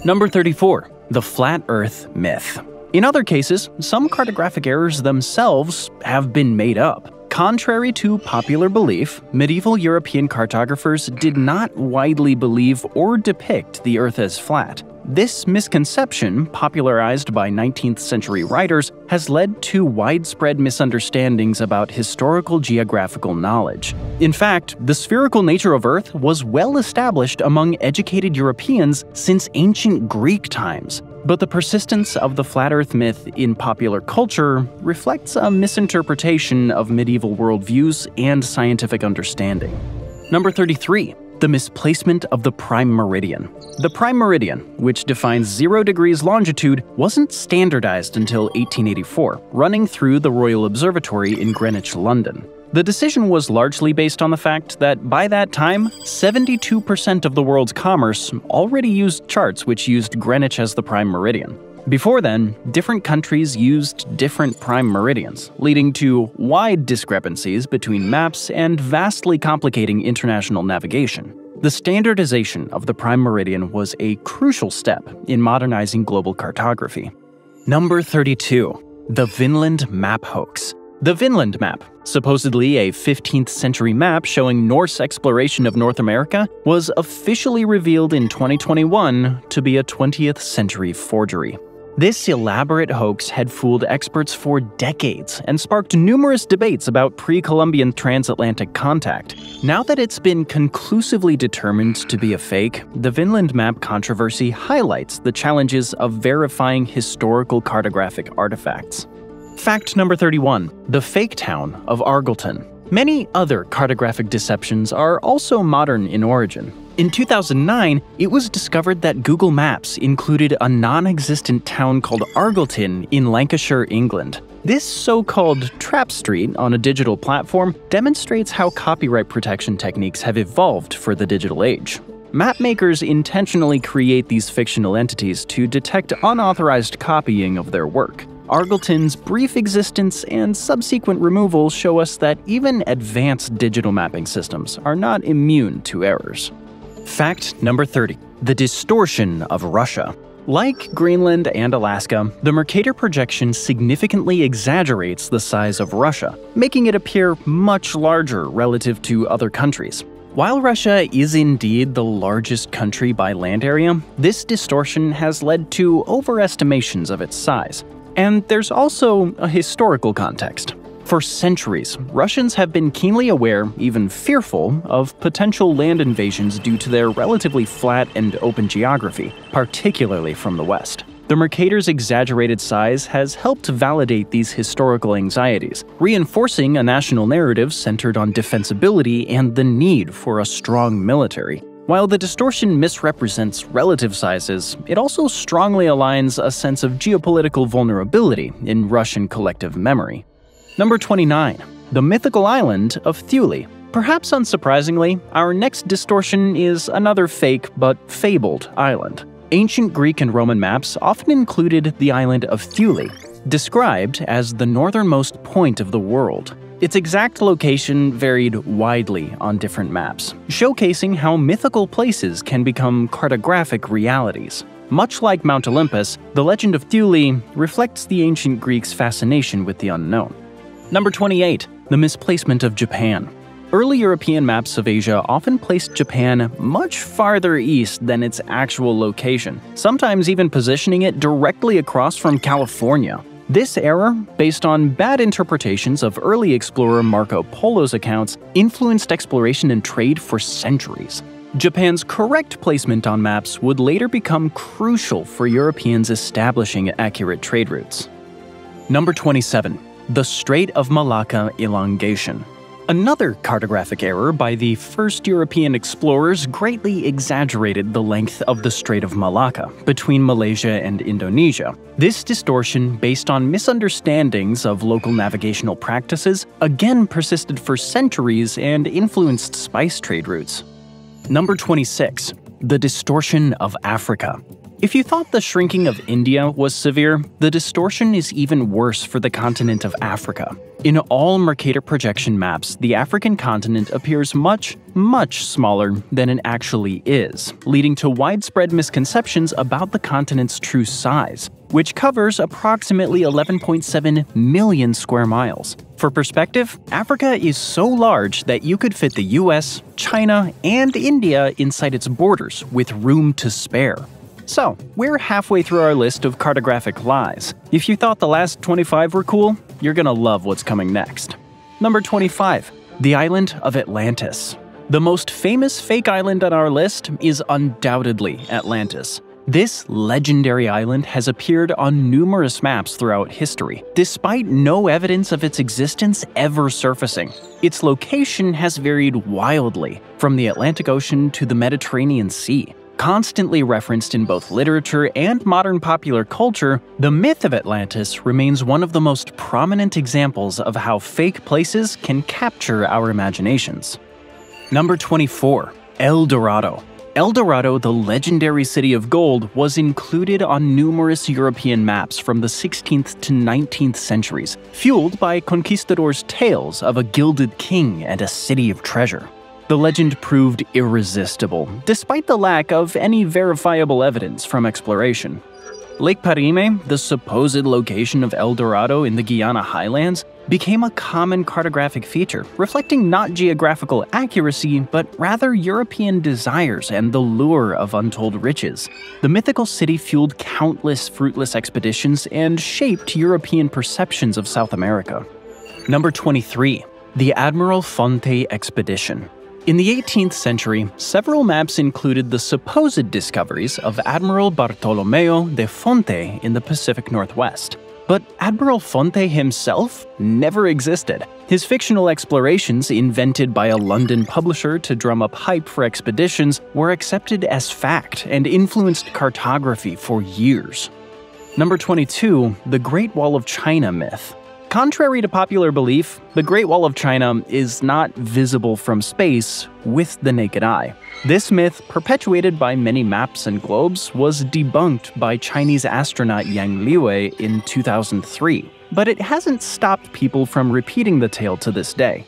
Number 34. The Flat Earth Myth. In other cases, some cartographic errors themselves have been made up. Contrary to popular belief, medieval European cartographers did not widely believe or depict the Earth as flat. This misconception, popularized by 19th century writers, has led to widespread misunderstandings about historical geographical knowledge. In fact, the spherical nature of Earth was well established among educated Europeans since ancient Greek times. But the persistence of the flat Earth myth in popular culture reflects a misinterpretation of medieval worldviews and scientific understanding. Number 33. The misplacement of the prime meridian. The prime meridian, which defines 0 degrees longitude, wasn't standardized until 1884, running through the Royal Observatory in Greenwich, London. The decision was largely based on the fact that by that time, 72% of the world's commerce already used charts which used Greenwich as the prime meridian. Before then, different countries used different prime meridians, leading to wide discrepancies between maps and vastly complicating international navigation. The standardization of the prime meridian was a crucial step in modernizing global cartography. Number 32. The Vinland Map Hoax. The Vinland Map, supposedly a 15th century map showing Norse exploration of North America, was officially revealed in 2021 to be a 20th century forgery. This elaborate hoax had fooled experts for decades and sparked numerous debates about pre-Columbian transatlantic contact. Now that it's been conclusively determined to be a fake, the Vinland Map controversy highlights the challenges of verifying historical cartographic artifacts. Fact number 31. The fake town of Argleton. Many other cartographic deceptions are also modern in origin. In 2009, it was discovered that Google Maps included a non-existent town called Argleton in Lancashire, England. This so-called trap street on a digital platform demonstrates how copyright protection techniques have evolved for the digital age. Mapmakers intentionally create these fictional entities to detect unauthorized copying of their work. Argleton's brief existence and subsequent removal show us that even advanced digital mapping systems are not immune to errors. Fact number 30. The distortion of Russia. Like Greenland and Alaska, the Mercator projection significantly exaggerates the size of Russia, making it appear much larger relative to other countries. While Russia is indeed the largest country by land area, this distortion has led to overestimations of its size. And there's also a historical context. For centuries, Russians have been keenly aware, even fearful, of potential land invasions due to their relatively flat and open geography, particularly from the west. The Mercator's exaggerated size has helped validate these historical anxieties, reinforcing a national narrative centered on defensibility and the need for a strong military. While the distortion misrepresents relative sizes, it also strongly aligns a sense of geopolitical vulnerability in Russian collective memory. Number 29. The mythical island of Thule. Perhaps unsurprisingly, our next distortion is another fake but fabled island. Ancient Greek and Roman maps often included the island of Thule, described as the northernmost point of the world. Its exact location varied widely on different maps, showcasing how mythical places can become cartographic realities. Much like Mount Olympus, the legend of Thule reflects the ancient Greeks' fascination with the unknown. Number 28. The misplacement of Japan. Early European maps of Asia often placed Japan much farther east than its actual location, sometimes even positioning it directly across from California. This error, based on bad interpretations of early explorer Marco Polo's accounts, influenced exploration and trade for centuries. Japan's correct placement on maps would later become crucial for Europeans establishing accurate trade routes. Number 27. The Strait of Malacca elongation. Another cartographic error by the first European explorers greatly exaggerated the length of the Strait of Malacca between Malaysia and Indonesia. This distortion, based on misunderstandings of local navigational practices, again persisted for centuries and influenced spice trade routes. Number 26. The distortion of Africa. If you thought the shrinking of India was severe, the distortion is even worse for the continent of Africa. In all Mercator projection maps, the African continent appears much, much smaller than it actually is, leading to widespread misconceptions about the continent's true size, which covers approximately 11.7 million square miles. For perspective, Africa is so large that you could fit the US, China, and India inside its borders with room to spare. So, we're halfway through our list of cartographic lies. If you thought the last 25 were cool, you're gonna love what's coming next. Number 25. The island of Atlantis. The most famous fake island on our list is undoubtedly Atlantis. This legendary island has appeared on numerous maps throughout history, despite no evidence of its existence ever surfacing. Its location has varied wildly, from the Atlantic Ocean to the Mediterranean Sea. Constantly referenced in both literature and modern popular culture, the myth of Atlantis remains one of the most prominent examples of how fake places can capture our imaginations. Number 24. El Dorado. El Dorado, the legendary city of gold, was included on numerous European maps from the 16th to 19th centuries, fueled by conquistadors' tales of a gilded king and a city of treasure. The legend proved irresistible, despite the lack of any verifiable evidence from exploration. Lake Parime, the supposed location of El Dorado in the Guyana highlands, became a common cartographic feature, reflecting not geographical accuracy, but rather European desires and the lure of untold riches. The mythical city fueled countless fruitless expeditions and shaped European perceptions of South America. Number 23. The Admiral Fonte Expedition. In the 18th century, several maps included the supposed discoveries of Admiral Bartolomeo de Fonte in the Pacific Northwest. But Admiral Fonte himself never existed. His fictional explorations, invented by a London publisher to drum up hype for expeditions, were accepted as fact and influenced cartography for years. Number 22. The Great Wall of China myth. Contrary to popular belief, the Great Wall of China is not visible from space with the naked eye. This myth, perpetuated by many maps and globes, was debunked by Chinese astronaut Yang Liwei in 2003, but it hasn't stopped people from repeating the tale to this day.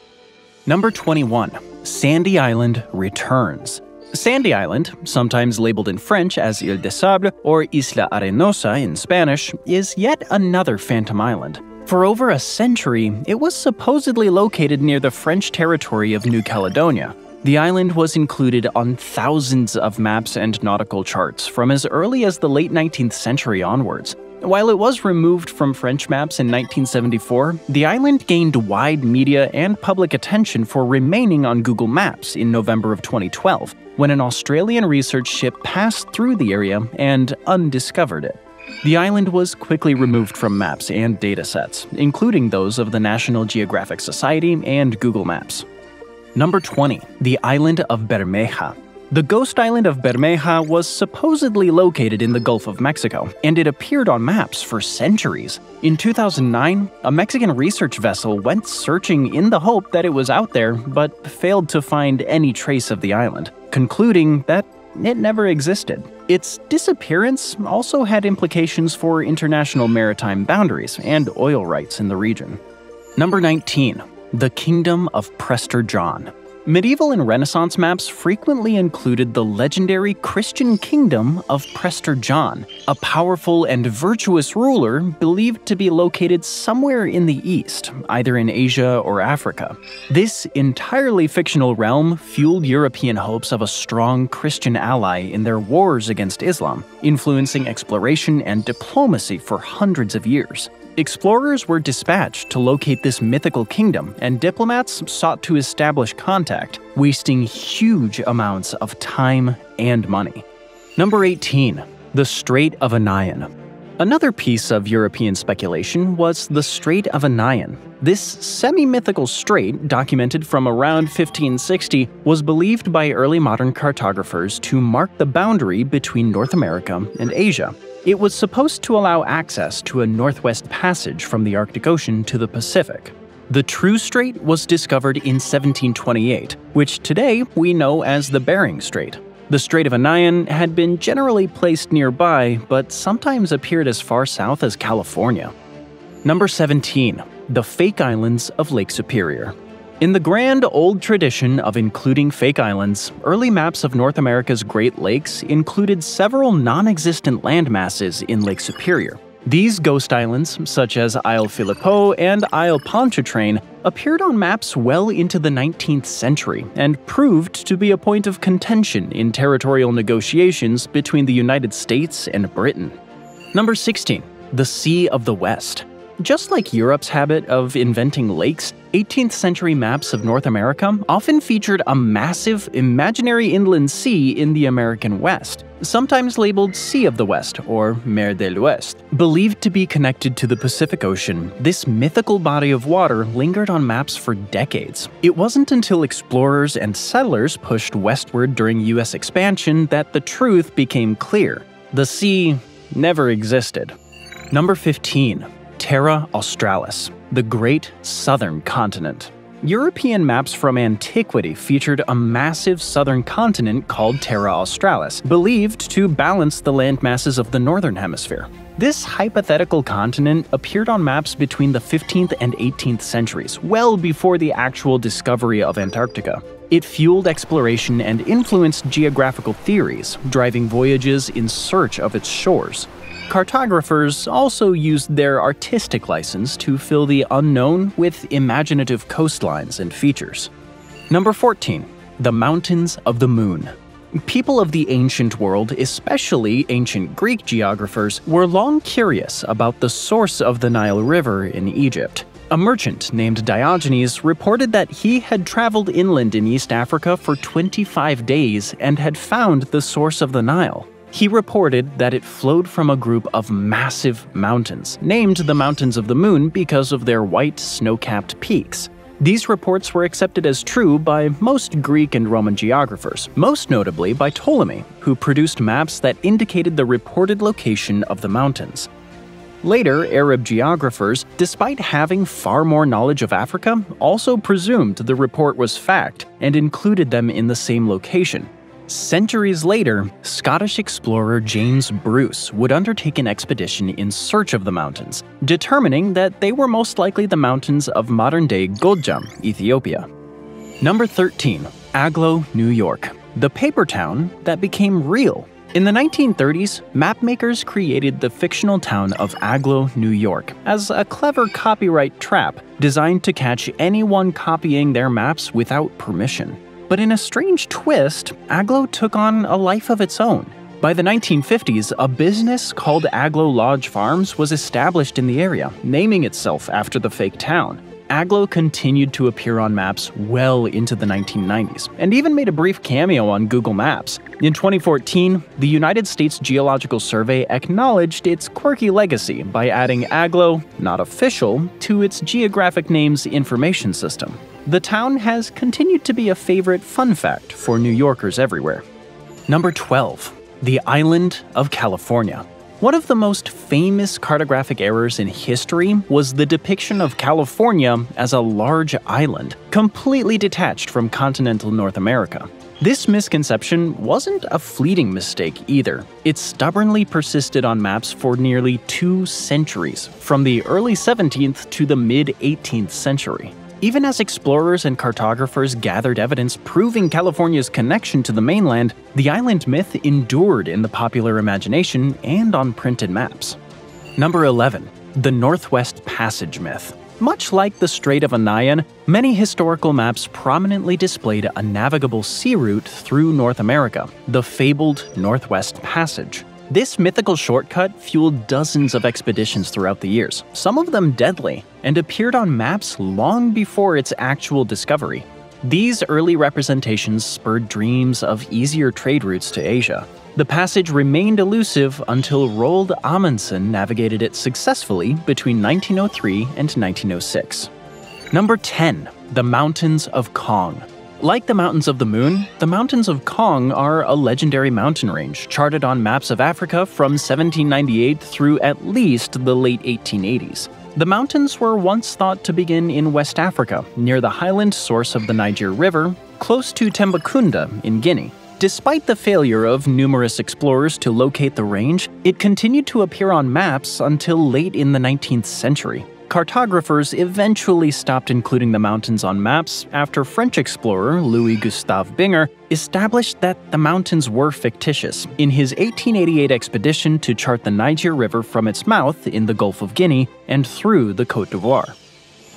Number 21. Sandy Island returns. Sandy Island, sometimes labeled in French as Île des Sables or Isla Arenosa in Spanish, is yet another phantom island. For over a century, it was supposedly located near the French territory of New Caledonia. The island was included on thousands of maps and nautical charts from as early as the late 19th century onwards. While it was removed from French maps in 1974, the island gained wide media and public attention for remaining on Google Maps in November of 2012, when an Australian research ship passed through the area and undiscovered it. The island was quickly removed from maps and datasets, including those of the National Geographic Society and Google Maps. Number 20. The Island of Bermeja. The ghost island of Bermeja was supposedly located in the Gulf of Mexico, and it appeared on maps for centuries. In 2009, a Mexican research vessel went searching in the hope that it was out there, but failed to find any trace of the island, concluding that it never existed. Its disappearance also had implications for international maritime boundaries and oil rights in the region. Number 19. The Kingdom of Prester John. Medieval and Renaissance maps frequently included the legendary Christian kingdom of Prester John, a powerful and virtuous ruler believed to be located somewhere in the east, either in Asia or Africa. This entirely fictional realm fueled European hopes of a strong Christian ally in their wars against Islam, influencing exploration and diplomacy for hundreds of years. Explorers were dispatched to locate this mythical kingdom, and diplomats sought to establish contact, wasting huge amounts of time and money. Number 18. The Strait of Anian. Another piece of European speculation was the Strait of Anian. This semi-mythical strait, documented from around 1560, was believed by early modern cartographers to mark the boundary between North America and Asia. It was supposed to allow access to a northwest passage from the Arctic Ocean to the Pacific. The true strait was discovered in 1728, which today we know as the Bering Strait. The Strait of Anian had been generally placed nearby, but sometimes appeared as far south as California. Number 17. The Fake Islands of Lake Superior. In the grand old tradition of including fake islands, early maps of North America's Great Lakes included several non-existent landmasses in Lake Superior. These ghost islands, such as Isle Philippot and Isle Pontchartrain, appeared on maps well into the 19th century and proved to be a point of contention in territorial negotiations between the United States and Britain. Number 16. The Sea of the West. Just like Europe's habit of inventing lakes, 18th century maps of North America often featured a massive, imaginary inland sea in the American West, sometimes labeled Sea of the West or Mer de l'Ouest. Believed to be connected to the Pacific Ocean, this mythical body of water lingered on maps for decades. It wasn't until explorers and settlers pushed westward during U.S. expansion that the truth became clear. The sea never existed. Number 15. Terra Australis, the Great Southern Continent. European maps from antiquity featured a massive southern continent called Terra Australis, believed to balance the landmasses of the northern hemisphere. This hypothetical continent appeared on maps between the 15th and 18th centuries, well before the actual discovery of Antarctica. It fueled exploration and influenced geographical theories, driving voyages in search of its shores. Cartographers also used their artistic license to fill the unknown with imaginative coastlines and features. Number 14. The Mountains of the Moon. People of the ancient world, especially ancient Greek geographers, were long curious about the source of the Nile River in Egypt. A merchant named Diogenes reported that he had traveled inland in East Africa for 25 days and had found the source of the Nile. He reported that it flowed from a group of massive mountains, named the Mountains of the Moon because of their white, snow-capped peaks. These reports were accepted as true by most Greek and Roman geographers, most notably by Ptolemy, who produced maps that indicated the reported location of the mountains. Later, Arab geographers, despite having far more knowledge of Africa, also presumed the report was fact and included them in the same location. Centuries later, Scottish explorer James Bruce would undertake an expedition in search of the mountains, determining that they were most likely the mountains of modern-day Gojam, Ethiopia. Number 13. Agloe, New York, the paper town that became real. In the 1930s, mapmakers created the fictional town of Agloe, New York, as a clever copyright trap designed to catch anyone copying their maps without permission. But in a strange twist, Agloe took on a life of its own. By the 1950s, a business called Agloe Lodge Farms was established in the area, naming itself after the fake town. Agloe continued to appear on maps well into the 1990s, and even made a brief cameo on Google Maps. In 2014, the United States Geological Survey acknowledged its quirky legacy by adding Agloe, not official, to its geographic names information system. The town has continued to be a favorite fun fact for New Yorkers everywhere. Number 12. The Island of California. One of the most famous cartographic errors in history was the depiction of California as a large island, completely detached from continental North America. This misconception wasn't a fleeting mistake either. It stubbornly persisted on maps for nearly 2 centuries, from the early 17th to the mid-18th century. Even as explorers and cartographers gathered evidence proving California's connection to the mainland, the island myth endured in the popular imagination and on printed maps. Number 11. The Northwest Passage myth. Much like the Strait of Anian, many historical maps prominently displayed a navigable sea route through North America, the fabled Northwest Passage. This mythical shortcut fueled dozens of expeditions throughout the years, some of them deadly, and appeared on maps long before its actual discovery. These early representations spurred dreams of easier trade routes to Asia. The passage remained elusive until Roald Amundsen navigated it successfully between 1903 and 1906. Number 10. The Mountains of Kong. Like the Mountains of the Moon, the Mountains of Kong are a legendary mountain range charted on maps of Africa from 1798 through at least the late 1880s. The mountains were once thought to begin in West Africa, near the highland source of the Niger River, close to Tambacounda in Guinea. Despite the failure of numerous explorers to locate the range, it continued to appear on maps until late in the 19th century. Cartographers eventually stopped including the mountains on maps after French explorer Louis-Gustave Binger established that the mountains were fictitious in his 1888 expedition to chart the Niger River from its mouth in the Gulf of Guinea and through the Côte d'Ivoire.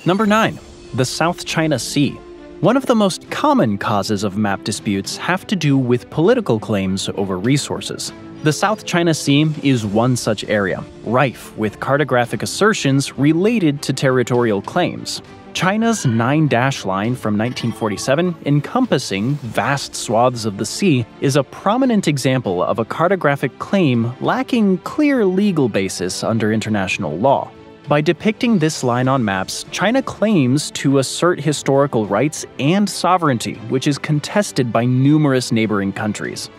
Number 9. The South China Sea. One of the most common causes of map disputes have to do with political claims over resources. The South China Sea is one such area, rife with cartographic assertions related to territorial claims. China's 9-dash line from 1947, encompassing vast swaths of the sea, is a prominent example of a cartographic claim lacking clear legal basis under international law. By depicting this line on maps, China claims to assert historical rights and sovereignty, which is contested by numerous neighboring countries.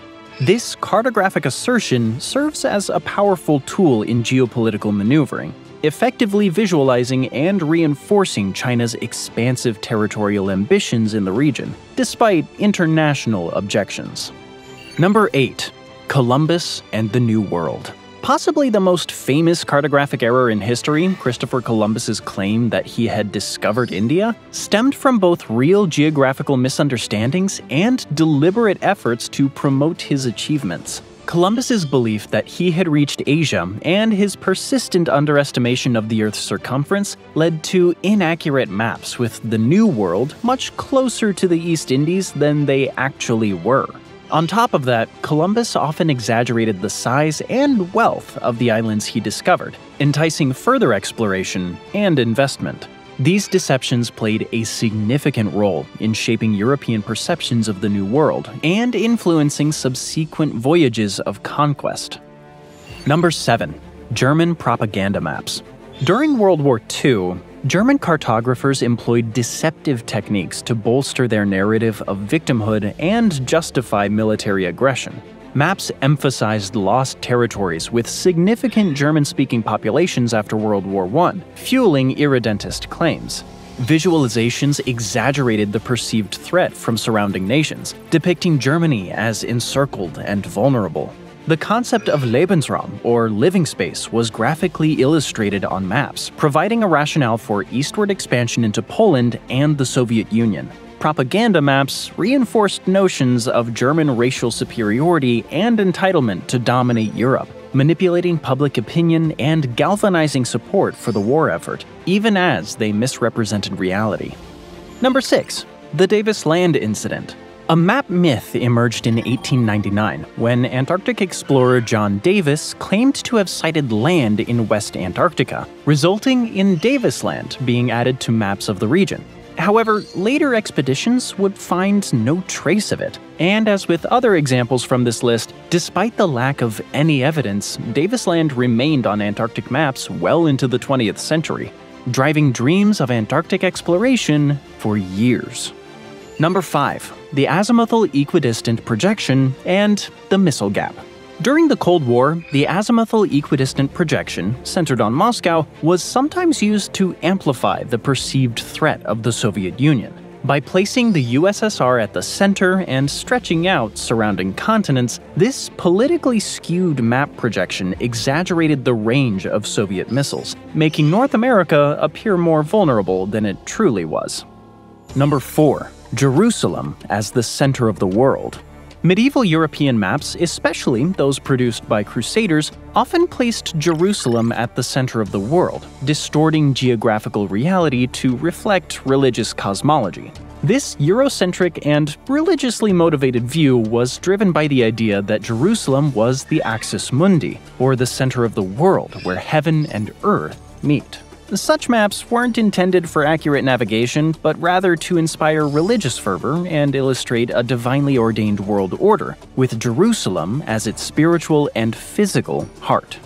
This cartographic assertion serves as a powerful tool in geopolitical maneuvering, effectively visualizing and reinforcing China's expansive territorial ambitions in the region, despite international objections. Number 8. Columbus and the New World. Possibly the most famous cartographic error in history, Christopher Columbus's claim that he had discovered India, stemmed from both real geographical misunderstandings and deliberate efforts to promote his achievements. Columbus's belief that he had reached Asia and his persistent underestimation of the Earth's circumference led to inaccurate maps with the New World much closer to the East Indies than they actually were. On top of that, Columbus often exaggerated the size and wealth of the islands he discovered, enticing further exploration and investment. These deceptions played a significant role in shaping European perceptions of the New World and influencing subsequent voyages of conquest. Number 7. German propaganda maps. During World War II, German cartographers employed deceptive techniques to bolster their narrative of victimhood and justify military aggression. Maps emphasized lost territories with significant German-speaking populations after World War I, fueling irredentist claims. Visualizations exaggerated the perceived threat from surrounding nations, depicting Germany as encircled and vulnerable. The concept of Lebensraum, or living space, was graphically illustrated on maps, providing a rationale for eastward expansion into Poland and the Soviet Union. Propaganda maps reinforced notions of German racial superiority and entitlement to dominate Europe, manipulating public opinion and galvanizing support for the war effort, even as they misrepresented reality. Number 6. The Davis Land Incident. A map myth emerged in 1899 when Antarctic explorer John Davis claimed to have sighted land in West Antarctica, resulting in Davis Land being added to maps of the region. However, later expeditions would find no trace of it, and as with other examples from this list, despite the lack of any evidence, Davis Land remained on Antarctic maps well into the 20th century, driving dreams of Antarctic exploration for years. Number 5. The azimuthal equidistant projection and the missile gap. During the Cold War, the azimuthal equidistant projection, centered on Moscow, was sometimes used to amplify the perceived threat of the Soviet Union. By placing the USSR at the center and stretching out surrounding continents, this politically skewed map projection exaggerated the range of Soviet missiles, making North America appear more vulnerable than it truly was. Number 4. Jerusalem as the center of the world. Medieval European maps, especially those produced by Crusaders, often placed Jerusalem at the center of the world, distorting geographical reality to reflect religious cosmology. This Eurocentric and religiously motivated view was driven by the idea that Jerusalem was the axis mundi, or the center of the world where heaven and earth meet. Such maps weren't intended for accurate navigation, but rather to inspire religious fervor and illustrate a divinely ordained world order, with Jerusalem as its spiritual and physical heart.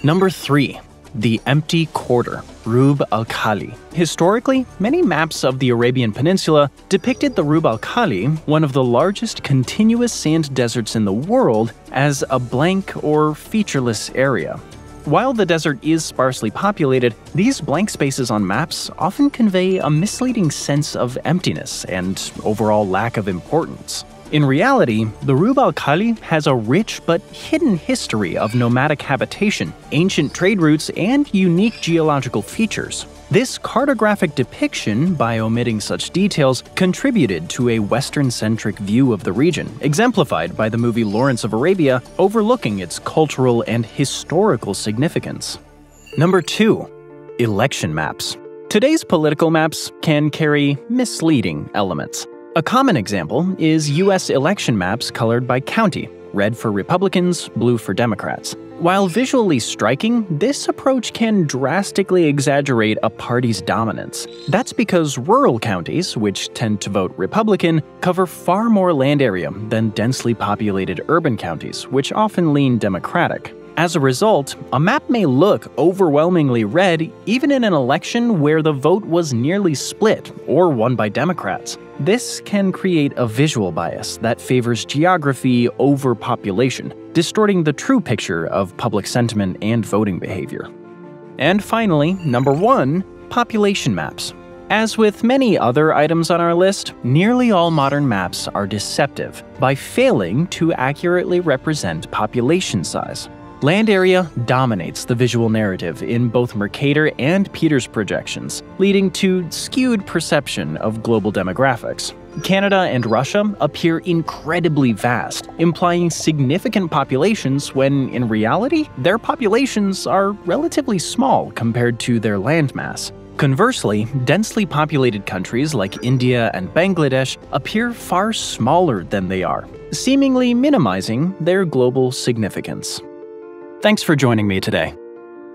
Number 3. The Empty Quarter, Rub al-Khali. Historically, many maps of the Arabian Peninsula depicted the Rub al-Khali, one of the largest continuous sand deserts in the world, as a blank or featureless area. While the desert is sparsely populated, these blank spaces on maps often convey a misleading sense of emptiness and overall lack of importance. In reality, the Rub al-Khali has a rich but hidden history of nomadic habitation, ancient trade routes, and unique geological features. This cartographic depiction, by omitting such details, contributed to a Western-centric view of the region, exemplified by the movie Lawrence of Arabia, overlooking its cultural and historical significance. Number 2. Election maps. Today's political maps can carry misleading elements. A common example is U.S. election maps colored by county, red for Republicans, blue for Democrats. While visually striking, this approach can drastically exaggerate a party's dominance. That's because rural counties, which tend to vote Republican, cover far more land area than densely populated urban counties, which often lean Democratic. As a result, a map may look overwhelmingly red even in an election where the vote was nearly split or won by Democrats. This can create a visual bias that favors geography over population, distorting the true picture of public sentiment and voting behavior. And finally, number 1, population maps. As with many other items on our list, nearly all modern maps are deceptive by failing to accurately represent population size. Land area dominates the visual narrative in both Mercator and Peters projections, leading to skewed perception of global demographics. Canada and Russia appear incredibly vast, implying significant populations when, in reality, their populations are relatively small compared to their landmass. Conversely, densely populated countries like India and Bangladesh appear far smaller than they are, seemingly minimizing their global significance. Thanks for joining me today.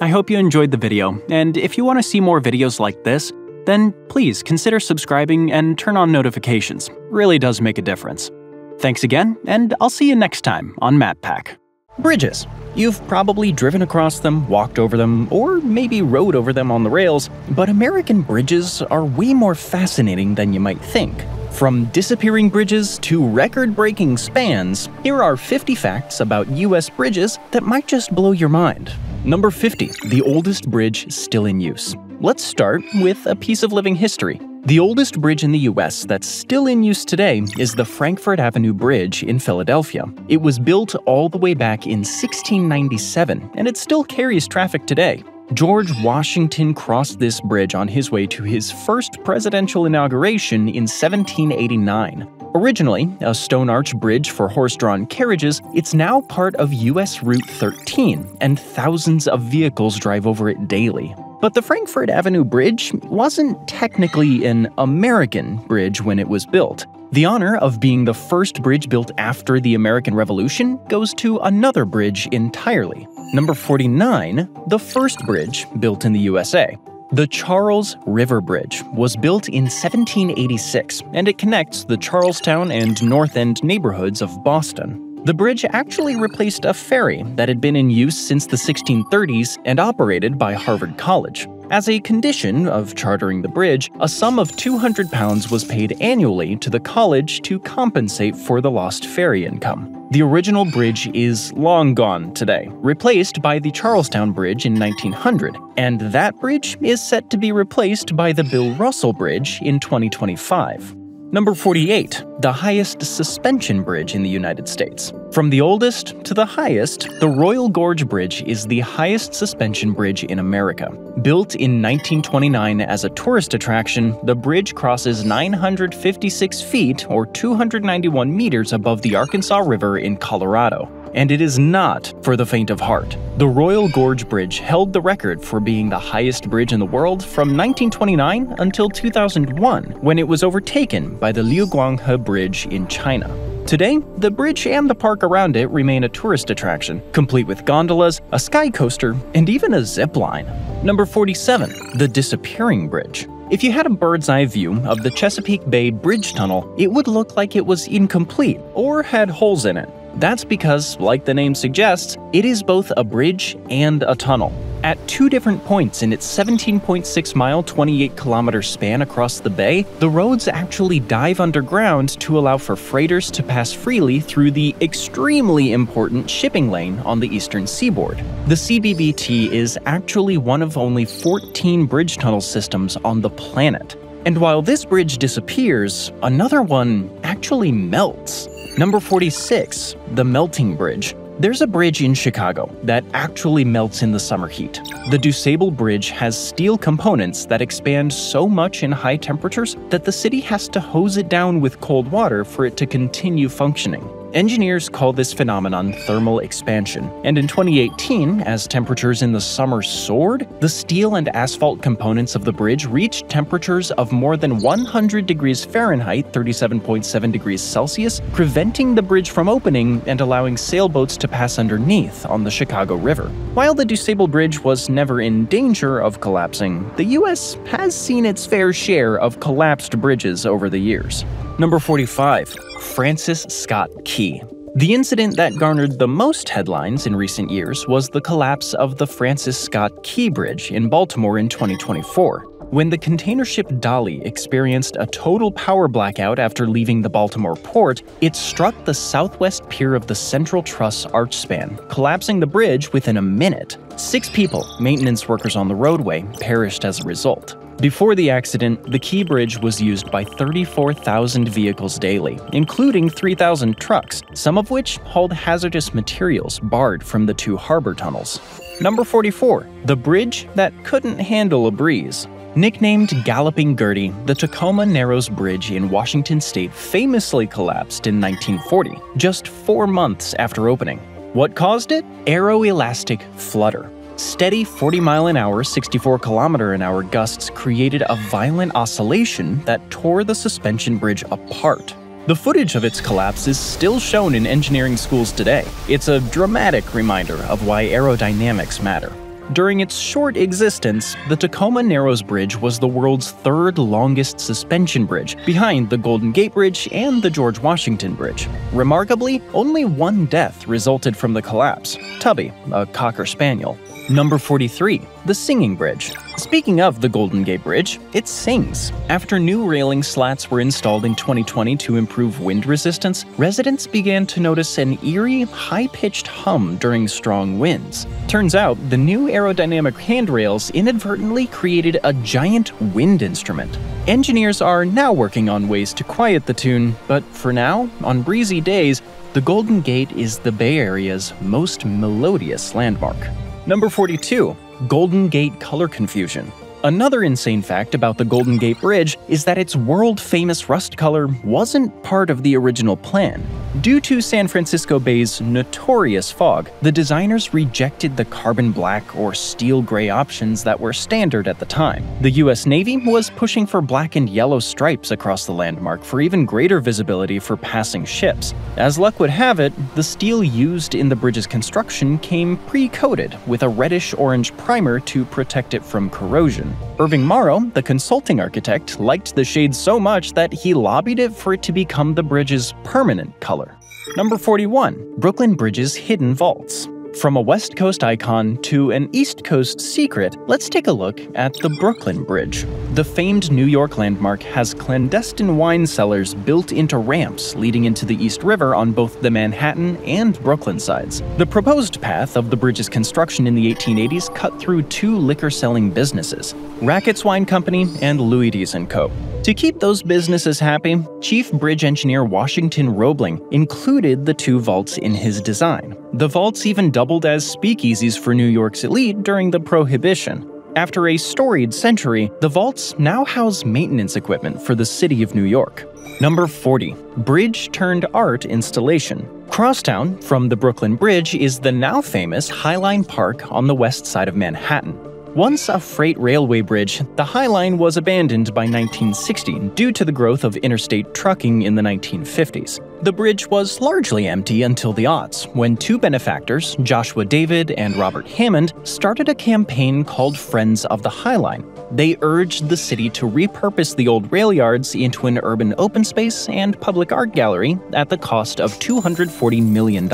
I hope you enjoyed the video, and if you want to see more videos like this, then please consider subscribing and turn on notifications. It really does make a difference. Thanks again, and I'll see you next time on Map Pack. Bridges. You've probably driven across them, walked over them, or maybe rode over them on the rails, but American bridges are way more fascinating than you might think. From disappearing bridges to record-breaking spans, here are 50 facts about US bridges that might just blow your mind. Number 50. The oldest bridge still in use. Let's start with a piece of living history. The oldest bridge in the US that's still in use today is the Frankfort Avenue Bridge in Philadelphia. It was built all the way back in 1697, and it still carries traffic today. George Washington crossed this bridge on his way to his first presidential inauguration in 1789. Originally a stone arch bridge for horse-drawn carriages, it's now part of US Route 13, and thousands of vehicles drive over it daily. But the Frankfort Avenue Bridge wasn't technically an American bridge when it was built. The honor of being the first bridge built after the American Revolution goes to another bridge entirely. Number 49, the first bridge built in the USA. The Charles River Bridge was built in 1786, and it connects the Charlestown and North End neighborhoods of Boston. The bridge actually replaced a ferry that had been in use since the 1630s and operated by Harvard College. As a condition of chartering the bridge, a sum of £200 was paid annually to the college to compensate for the lost ferry income. The original bridge is long gone today, replaced by the Charlestown Bridge in 1900, and that bridge is set to be replaced by the Bill Russell Bridge in 2025. Number 48, the highest suspension bridge in the United States. From the oldest to the highest, the Royal Gorge Bridge is the highest suspension bridge in America. Built in 1929 as a tourist attraction, the bridge crosses 956 feet or 291 meters above the Arkansas River in Colorado. And it is not for the faint of heart. The Royal Gorge Bridge held the record for being the highest bridge in the world from 1929 until 2001, when it was overtaken by the Liuguanghe Bridge in China. Today, the bridge and the park around it remain a tourist attraction, complete with gondolas, a sky coaster, and even a zip line. Number 47. The Disappearing Bridge. If you had a bird's eye view of the Chesapeake Bay Bridge Tunnel, it would look like it was incomplete or had holes in it. That's because, like the name suggests, it is both a bridge and a tunnel. At two different points in its 17.6-mile, 28-kilometer span across the bay, the roads actually dive underground to allow for freighters to pass freely through the extremely important shipping lane on the eastern seaboard. The CBBT is actually one of only 14 bridge tunnel systems on the planet. And while this bridge disappears, another one actually melts. Number 46. The Melting Bridge. There's a bridge in Chicago that actually melts in the summer heat. The DuSable Bridge has steel components that expand so much in high temperatures that the city has to hose it down with cold water for it to continue functioning. Engineers call this phenomenon thermal expansion, and in 2018, as temperatures in the summer soared, the steel and asphalt components of the bridge reached temperatures of more than 100 degrees Fahrenheit, 37.7 degrees Celsius, preventing the bridge from opening and allowing sailboats to pass underneath on the Chicago River. While the DuSable Bridge was never in danger of collapsing, the US has seen its fair share of collapsed bridges over the years. Number 45. Francis Scott Key. The incident that garnered the most headlines in recent years was the collapse of the Francis Scott Key Bridge in Baltimore in 2024. When the container ship Dolly experienced a total power blackout after leaving the Baltimore port, it struck the southwest pier of the Central Truss arch span, collapsing the bridge within a minute. 6 people, maintenance workers on the roadway, perished as a result. Before the accident, the Key Bridge was used by 34,000 vehicles daily, including 3,000 trucks, some of which hauled hazardous materials barred from the 2 harbor tunnels. Number 44. The bridge that couldn't handle a breeze. Nicknamed Galloping Gertie, the Tacoma Narrows Bridge in Washington state famously collapsed in 1940, just 4 months after opening. What caused it? Aeroelastic flutter. Steady 40-mile-an-hour, 64-kilometer-an-hour gusts created a violent oscillation that tore the suspension bridge apart. The footage of its collapse is still shown in engineering schools today. It's a dramatic reminder of why aerodynamics matter. During its short existence, the Tacoma Narrows Bridge was the world's 3rd longest suspension bridge, behind the Golden Gate Bridge and the George Washington Bridge. Remarkably, only 1 death resulted from the collapse: Tubby, a Cocker Spaniel. Number 43. The Singing Bridge. Speaking of the Golden Gate Bridge, it sings. After new railing slats were installed in 2020 to improve wind resistance, residents began to notice an eerie, high-pitched hum during strong winds. Turns out, the new aerodynamic handrails inadvertently created a giant wind instrument. Engineers are now working on ways to quiet the tune, but for now, on breezy days, the Golden Gate is the Bay Area's most melodious landmark. Number 42. Golden Gate color confusion. Another insane fact about the Golden Gate Bridge is that its world-famous rust color wasn't part of the original plan. Due to San Francisco Bay's notorious fog, the designers rejected the carbon black or steel gray options that were standard at the time. The US Navy was pushing for black and yellow stripes across the landmark for even greater visibility for passing ships. As luck would have it, the steel used in the bridge's construction came pre-coated with a reddish-orange primer to protect it from corrosion. Irving Morrow, the consulting architect, liked the shade so much that he lobbied it for it to become the bridge's permanent color. Number 41. Brooklyn Bridge's hidden vaults. From a West Coast icon to an East Coast secret, let's take a look at the Brooklyn Bridge. The famed New York landmark has clandestine wine cellars built into ramps leading into the East River on both the Manhattan and Brooklyn sides. The proposed path of the bridge's construction in the 1880s cut through 2 liquor-selling businesses, Rackett's Wine Company and Oddities & Co. To keep those businesses happy, Chief Bridge Engineer Washington Roebling included the 2 vaults in his design. The vaults even doubled as speakeasies for New York's elite during the Prohibition. After a storied century, the vaults now house maintenance equipment for the city of New York. Number 40. Bridge-turned-art installation. Crosstown, from the Brooklyn Bridge, is the now famous Highline Park on the west side of Manhattan. Once a freight railway bridge, the High Line was abandoned by 1960 due to the growth of interstate trucking in the 1950s. The bridge was largely empty until the aughts, when two benefactors, Joshua David and Robert Hammond, started a campaign called Friends of the High Line. They urged the city to repurpose the old rail yards into an urban open space and public art gallery at the cost of $240 million.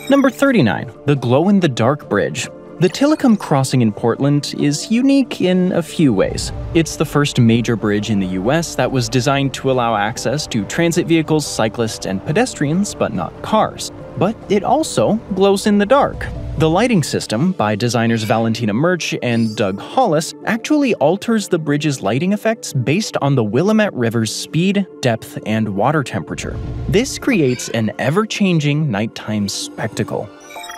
Number 39. The Glow-in-the-Dark Bridge. The Tillicum Crossing in Portland is unique in a few ways. It's the first major bridge in the US that was designed to allow access to transit vehicles, cyclists, and pedestrians, but not cars. But it also glows in the dark. The lighting system, by designers Valentina Murch and Doug Hollis, actually alters the bridge's lighting effects based on the Willamette River's speed, depth, and water temperature. This creates an ever-changing nighttime spectacle.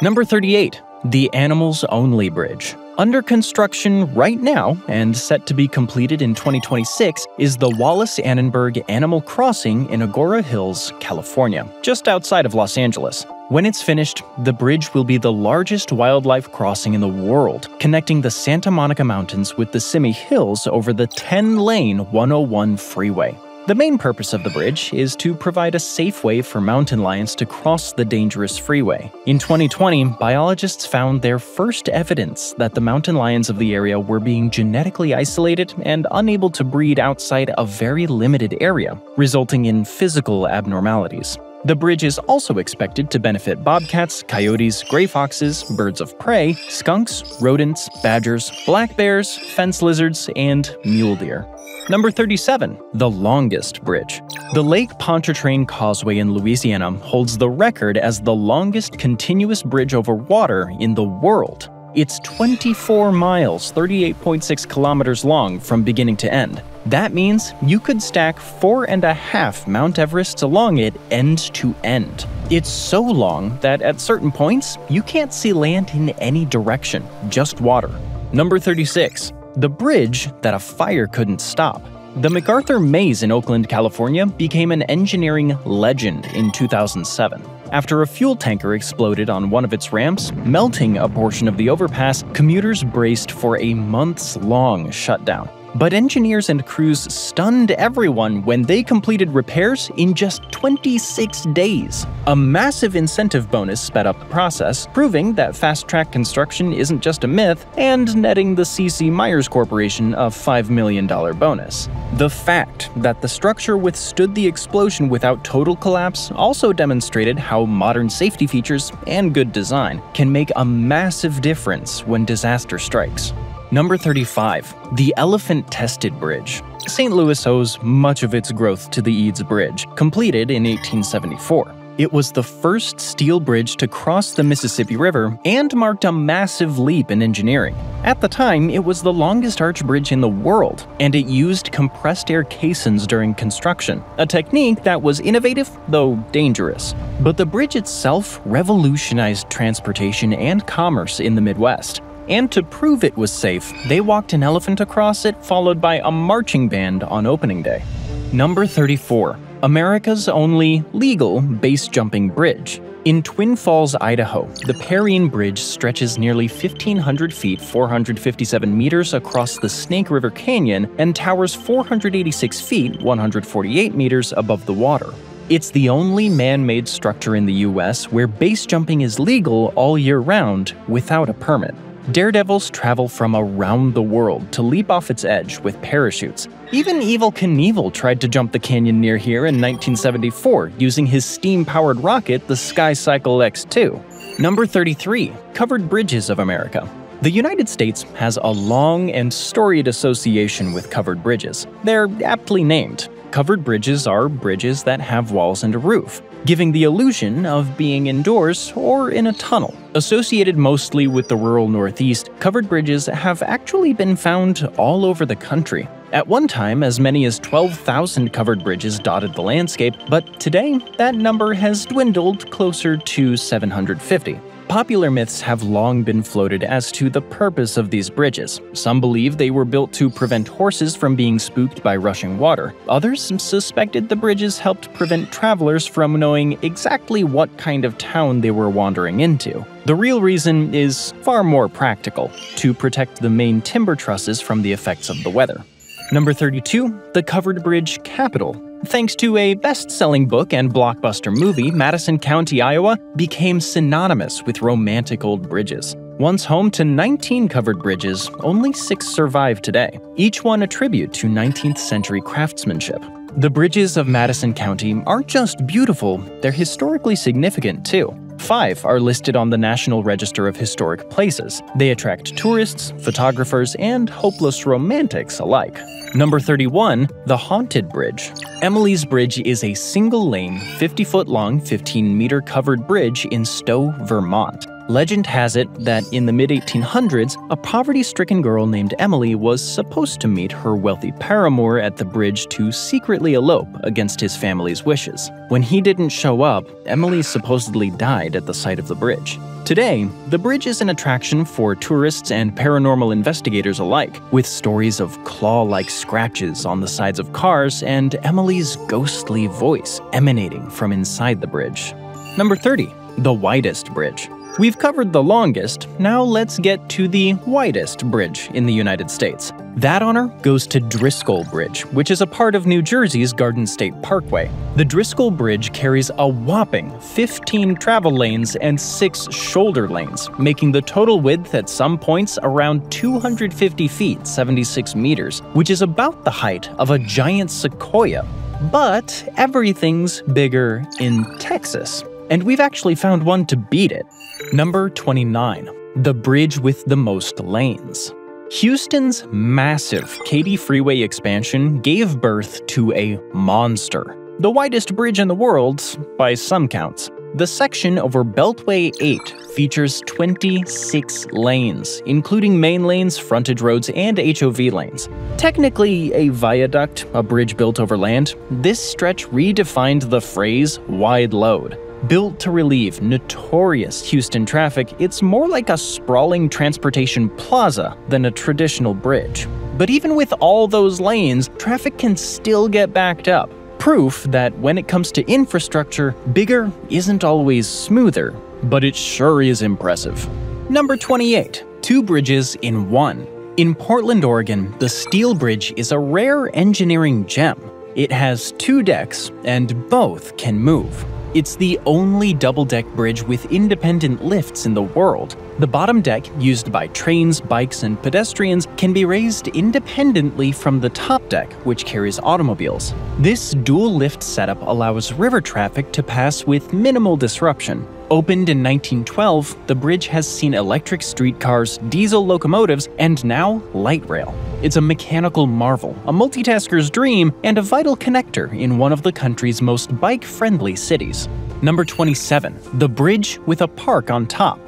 Number 38. The Animals Only Bridge. Under construction right now, and set to be completed in 2026, is the Wallace Annenberg Animal Crossing in Agora Hills, California, just outside of Los Angeles. When it's finished, the bridge will be the largest wildlife crossing in the world, connecting the Santa Monica Mountains with the Simi Hills over the 10-lane 101 freeway. The main purpose of the bridge is to provide a safe way for mountain lions to cross the dangerous freeway. In 2020, biologists found their first evidence that the mountain lions of the area were being genetically isolated and unable to breed outside a very limited area, resulting in physical abnormalities. The bridge is also expected to benefit bobcats, coyotes, gray foxes, birds of prey, skunks, rodents, badgers, black bears, fence lizards, and mule deer. Number 37. The Longest Bridge. The Lake Pontchartrain Causeway in Louisiana holds the record as the longest continuous bridge over water in the world. It's 24 miles, 38.6 kilometers long from beginning to end. That means you could stack 4.5 Mount Everests along it end to end. It's so long that at certain points, you can't see land in any direction, just water. Number 36. The bridge that a fire couldn't stop. The MacArthur Maze in Oakland, California became an engineering legend in 2007. After a fuel tanker exploded on one of its ramps, melting a portion of the overpass, commuters braced for a months-long shutdown. But engineers and crews stunned everyone when they completed repairs in just 26 days. A massive incentive bonus sped up the process, proving that fast-track construction isn't just a myth, and netting the C.C. Myers Corporation a $5 million bonus. The fact that the structure withstood the explosion without total collapse also demonstrated how modern safety features and good design can make a massive difference when disaster strikes. Number 35. The Elephant-Tested Bridge. St. Louis owes much of its growth to the Eads Bridge, completed in 1874. It was the first steel bridge to cross the Mississippi River and marked a massive leap in engineering. At the time, it was the longest arch bridge in the world, and it used compressed air caissons during construction, a technique that was innovative, though dangerous. But the bridge itself revolutionized transportation and commerce in the Midwest. And to prove it was safe, they walked an elephant across it, followed by a marching band on opening day. Number 34. America's only legal base-jumping bridge. In Twin Falls, Idaho, the Perrine Bridge stretches nearly 1,500 feet 457 meters across the Snake River Canyon and towers 486 feet 148 meters above the water. It's the only man-made structure in the US where base jumping is legal all year round without a permit. Daredevils travel from around the world to leap off its edge with parachutes. Even Evel Knievel tried to jump the canyon near here in 1974 using his steam-powered rocket, the SkyCycle X2. Number 33. Covered Bridges of America. The United States has a long and storied association with covered bridges. They're aptly named. Covered bridges are bridges that have walls and a roof, giving the illusion of being indoors or in a tunnel. Associated mostly with the rural Northeast, covered bridges have actually been found all over the country. At one time, as many as 12,000 covered bridges dotted the landscape, but today, that number has dwindled closer to 750. Popular myths have long been floated as to the purpose of these bridges. Some believe they were built to prevent horses from being spooked by rushing water. Others suspected the bridges helped prevent travelers from knowing exactly what kind of town they were wandering into. The real reason is far more practical: to protect the main timber trusses from the effects of the weather. Number 32, the covered bridge capital. Thanks to a best-selling book and blockbuster movie, Madison County, Iowa became synonymous with romantic old bridges. Once home to 19 covered bridges, only 6 survive today, each one a tribute to 19th century craftsmanship. The bridges of Madison County aren't just beautiful, they're historically significant too. 5 are listed on the National Register of Historic Places. They attract tourists, photographers, and hopeless romantics alike. Number 31, the Haunted Bridge. Emily's Bridge is a single-lane, 50-foot-long, 15-meter covered bridge in Stowe, Vermont. Legend has it that in the mid-1800s, a poverty-stricken girl named Emily was supposed to meet her wealthy paramour at the bridge to secretly elope against his family's wishes. When he didn't show up, Emily supposedly died at the site of the bridge. Today, the bridge is an attraction for tourists and paranormal investigators alike, with stories of claw-like scratches on the sides of cars and Emily's ghostly voice emanating from inside the bridge. Number 30, the widest bridge. We've covered the longest, now let's get to the widest bridge in the United States. That honor goes to Driscoll Bridge, which is a part of New Jersey's Garden State Parkway. The Driscoll Bridge carries a whopping 15 travel lanes and 6 shoulder lanes, making the total width at some points around 250 feet, 76 meters, which is about the height of a giant sequoia. But everything's bigger in Texas, and we've actually found one to beat it. Number 29, the bridge with the most lanes. Houston's massive Katy Freeway expansion gave birth to a monster, the widest bridge in the world by some counts. The section over Beltway 8 features 26 lanes, including main lanes, frontage roads, and HOV lanes. Technically a viaduct, a bridge built over land, this stretch redefined the phrase wide load. Built to relieve notorious Houston traffic, it's more like a sprawling transportation plaza than a traditional bridge. But even with all those lanes, traffic can still get backed up. Proof that when it comes to infrastructure, bigger isn't always smoother, but it sure is impressive. Number 28, 2 bridges in 1. In Portland, Oregon, the Steel Bridge is a rare engineering gem. It has 2 decks, and both can move. It's the only double-deck bridge with independent lifts in the world. The bottom deck, used by trains, bikes, and pedestrians, can be raised independently from the top deck, which carries automobiles. This dual-lift setup allows river traffic to pass with minimal disruption. Opened in 1912, the bridge has seen electric streetcars, diesel locomotives, and now light rail. It's a mechanical marvel, a multitasker's dream, and a vital connector in one of the country's most bike-friendly cities. Number 27, the bridge with a park on top.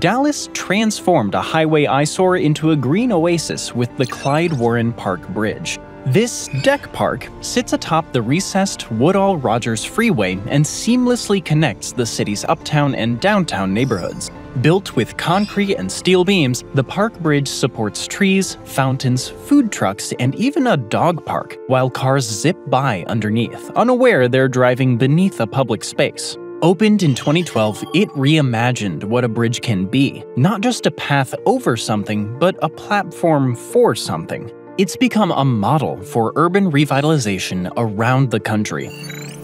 Dallas transformed a highway eyesore into a green oasis with the Clyde Warren Park Bridge. This deck park sits atop the recessed Woodall-Rogers Freeway and seamlessly connects the city's uptown and downtown neighborhoods. Built with concrete and steel beams, the park bridge supports trees, fountains, food trucks, and even a dog park, while cars zip by underneath, unaware they're driving beneath a public space. Opened in 2012, it reimagined what a bridge can be, not just a path over something, but a platform for something. It's become a model for urban revitalization around the country.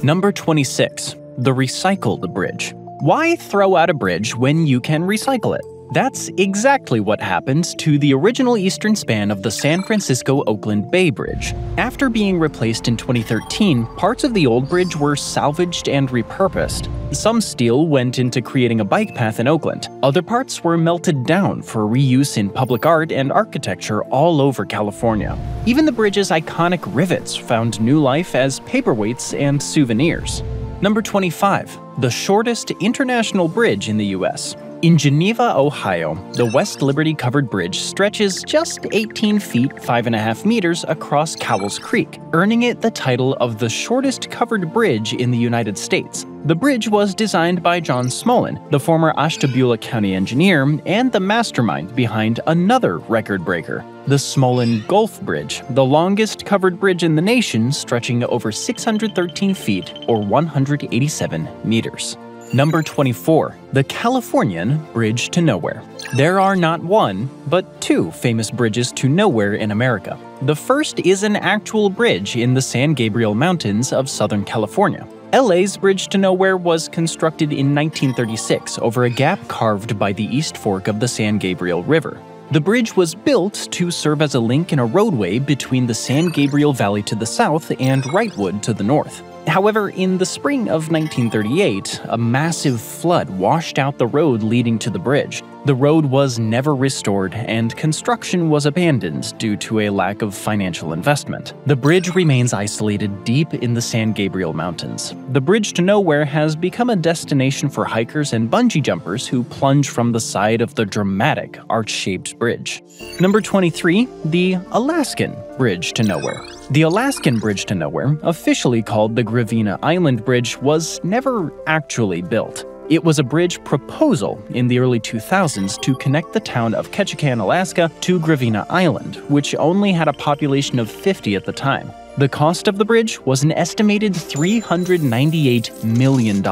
Number 26, the Recycled Bridge. Why throw out a bridge when you can recycle it? That's exactly what happened to the original eastern span of the San Francisco-Oakland Bay Bridge. After being replaced in 2013, parts of the old bridge were salvaged and repurposed. Some steel went into creating a bike path in Oakland. Other parts were melted down for reuse in public art and architecture all over California. Even the bridge's iconic rivets found new life as paperweights and souvenirs. Number 25, the shortest international bridge in the US. In Geneva, Ohio, the West Liberty Covered Bridge stretches just 18 feet 5.5 meters across Cowles Creek, earning it the title of the shortest covered bridge in the United States. The bridge was designed by John Smolin, the former Ashtabula County engineer and the mastermind behind another record breaker, the Smolin Gulf Bridge, the longest covered bridge in the nation, stretching over 613 feet or 187 meters. Number 24. The Californian Bridge to Nowhere. There are not one, but two famous bridges to nowhere in America. The first is an actual bridge in the San Gabriel Mountains of Southern California. LA's Bridge to Nowhere was constructed in 1936 over a gap carved by the East Fork of the San Gabriel River. The bridge was built to serve as a link in a roadway between the San Gabriel Valley to the south and Wrightwood to the north. However, in the spring of 1938, a massive flood washed out the road leading to the bridge. The road was never restored, and construction was abandoned due to a lack of financial investment. The bridge remains isolated deep in the San Gabriel Mountains. The Bridge to Nowhere has become a destination for hikers and bungee jumpers who plunge from the side of the dramatic arch-shaped bridge. Number 23. The Alaskan Bridge to Nowhere. The Alaskan Bridge to Nowhere, officially called the Gravina Island Bridge, was never actually built. It was a bridge proposal in the early 2000s to connect the town of Ketchikan, Alaska to Gravina Island, which only had a population of 50 at the time. The cost of the bridge was an estimated $398 million.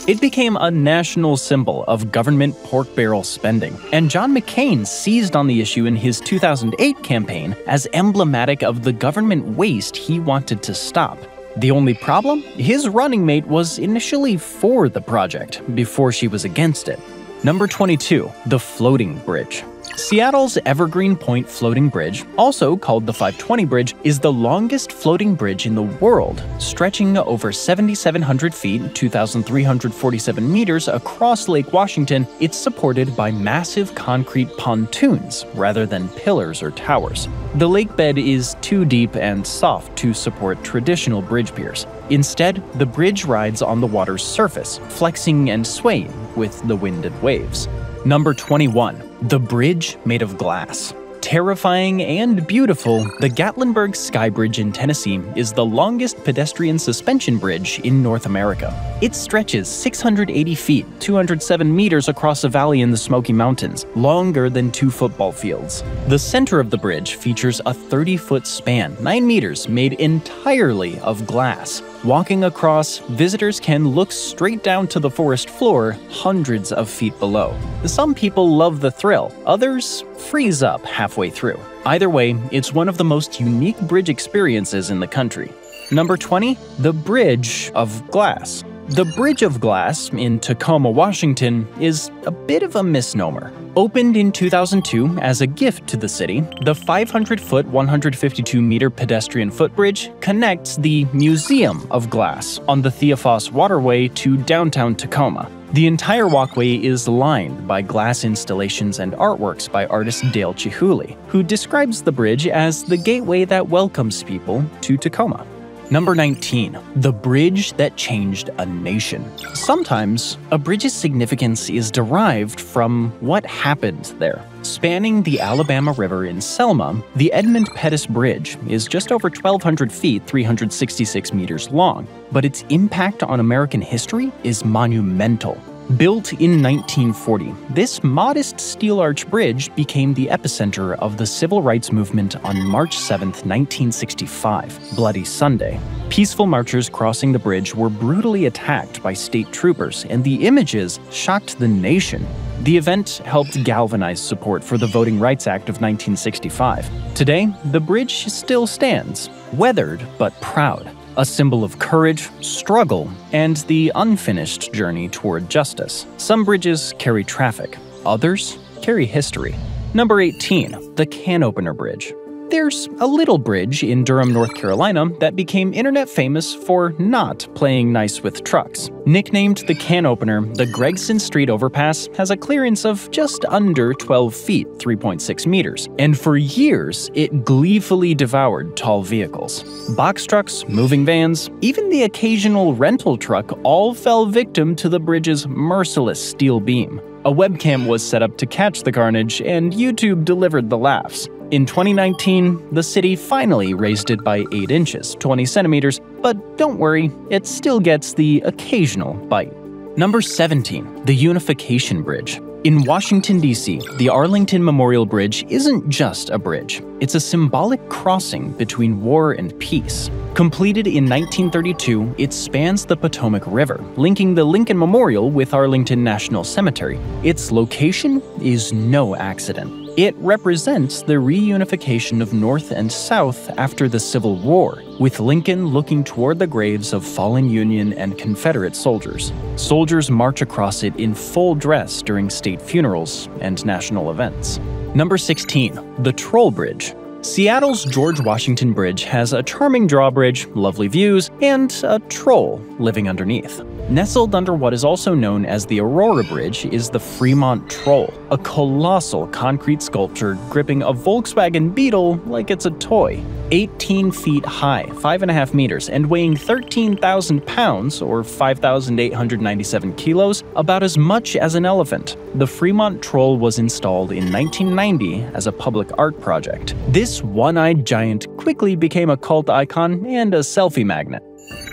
It became a national symbol of government pork barrel spending, and John McCain seized on the issue in his 2008 campaign as emblematic of the government waste he wanted to stop. The only problem? His running mate was initially for the project, before she was against it. Number 22. The Floating Bridge. Seattle's Evergreen Point Floating Bridge, also called the 520 Bridge, is the longest floating bridge in the world, stretching over 7,700 feet, 2,347 meters across Lake Washington. It's supported by massive concrete pontoons rather than pillars or towers. The lake bed is too deep and soft to support traditional bridge piers. Instead, the bridge rides on the water's surface, flexing and swaying with the wind and waves. Number 21. The Bridge Made of Glass. Terrifying and beautiful, the Gatlinburg Sky Bridge in Tennessee is the longest pedestrian suspension bridge in North America. It stretches 680 feet, 207 meters across a valley in the Smoky Mountains, longer than 2 football fields. The center of the bridge features a 30-foot span, 9 meters, made entirely of glass. Walking across, visitors can look straight down to the forest floor hundreds of feet below. Some people love the thrill, others freeze up halfway through. Either way, it's one of the most unique bridge experiences in the country. Number 20. The Bridge of Glass. The Bridge of Glass in Tacoma, Washington is a bit of a misnomer. Opened in 2002 as a gift to the city, the 500-foot, 152-meter pedestrian footbridge connects the Museum of Glass on the Theophos Waterway to downtown Tacoma. The entire walkway is lined by glass installations and artworks by artist Dale Chihuly, who describes the bridge as the gateway that welcomes people to Tacoma. Number 19. The Bridge That Changed a Nation. Sometimes, a bridge's significance is derived from what happened there. Spanning the Alabama River in Selma, the Edmund Pettus Bridge is just over 1,200 feet, 366 meters long, but its impact on American history is monumental. Built in 1940, this modest steel arch bridge became the epicenter of the civil rights movement on March 7, 1965, Bloody Sunday. Peaceful marchers crossing the bridge were brutally attacked by state troopers, and the images shocked the nation. The event helped galvanize support for the Voting Rights Act of 1965. Today, the bridge still stands, weathered but proud. A symbol of courage, struggle, and the unfinished journey toward justice. Some bridges carry traffic, others carry history. Number 18. The Can Opener Bridge. There's a little bridge in Durham, North Carolina that became internet famous for not playing nice with trucks. Nicknamed the Can Opener, the Gregson Street Overpass has a clearance of just under 12 feet, 3.6 meters, and for years it gleefully devoured tall vehicles. Box trucks, moving vans, even the occasional rental truck all fell victim to the bridge's merciless steel beam. A webcam was set up to catch the carnage, and YouTube delivered the laughs. In 2019, the city finally raised it by 8 inches, 20 centimeters, but don't worry, it still gets the occasional bite. Number 17. The Unification Bridge. In Washington, D.C., the Arlington Memorial Bridge isn't just a bridge. It's a symbolic crossing between war and peace. Completed in 1932, it spans the Potomac River, linking the Lincoln Memorial with Arlington National Cemetery. Its location is no accident. It represents the reunification of North and South after the Civil War, with Lincoln looking toward the graves of fallen Union and Confederate soldiers. Soldiers march across it in full dress during state funerals and national events. Number 16. The Troll Bridge. Seattle's George Washington Bridge has a charming drawbridge, lovely views, and a troll living underneath. Nestled under what is also known as the Aurora Bridge is the Fremont Troll, a colossal concrete sculpture gripping a Volkswagen Beetle like it's a toy. 18 feet high, 5.5 meters, and weighing 13,000 pounds, or 5,897 kilos, about as much as an elephant. The Fremont Troll was installed in 1990 as a public art project. This one-eyed giant quickly became a cult icon and a selfie magnet.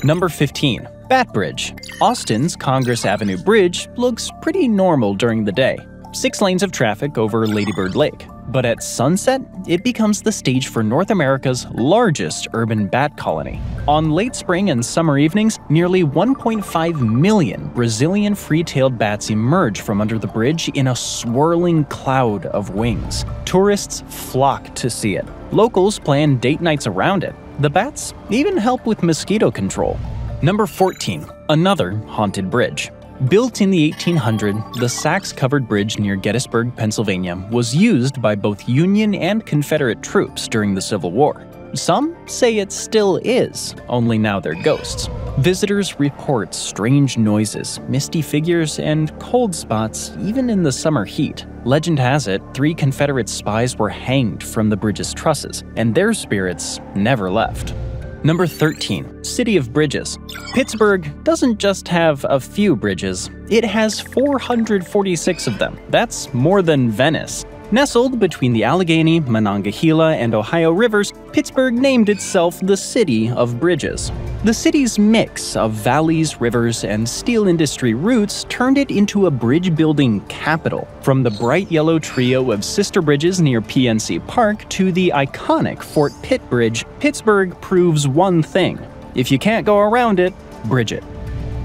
Number 15. Bat Bridge. Austin's Congress Avenue Bridge looks pretty normal during the day. 6 lanes of traffic over Lady Bird Lake. But at sunset, it becomes the stage for North America's largest urban bat colony. On late spring and summer evenings, nearly 1.5 million Brazilian free-tailed bats emerge from under the bridge in a swirling cloud of wings. Tourists flock to see it. Locals plan date nights around it. The bats even help with mosquito control. Number 14. Another haunted bridge. Built in the 1800s, the Sachs-covered bridge near Gettysburg, Pennsylvania, was used by both Union and Confederate troops during the Civil War. Some say it still is, only now they're ghosts. Visitors report strange noises, misty figures, and cold spots even in the summer heat. Legend has it, 3 Confederate spies were hanged from the bridge's trusses, and their spirits never left. Number 13. City of Bridges. Pittsburgh doesn't just have a few bridges, it has 446 of them. That's more than Venice. Nestled between the Allegheny, Monongahela, and Ohio rivers, Pittsburgh named itself the City of Bridges. The city's mix of valleys, rivers, and steel industry roots turned it into a bridge-building capital. From the bright yellow trio of sister bridges near PNC Park to the iconic Fort Pitt Bridge, Pittsburgh proves one thing: if you can't go around it, bridge it.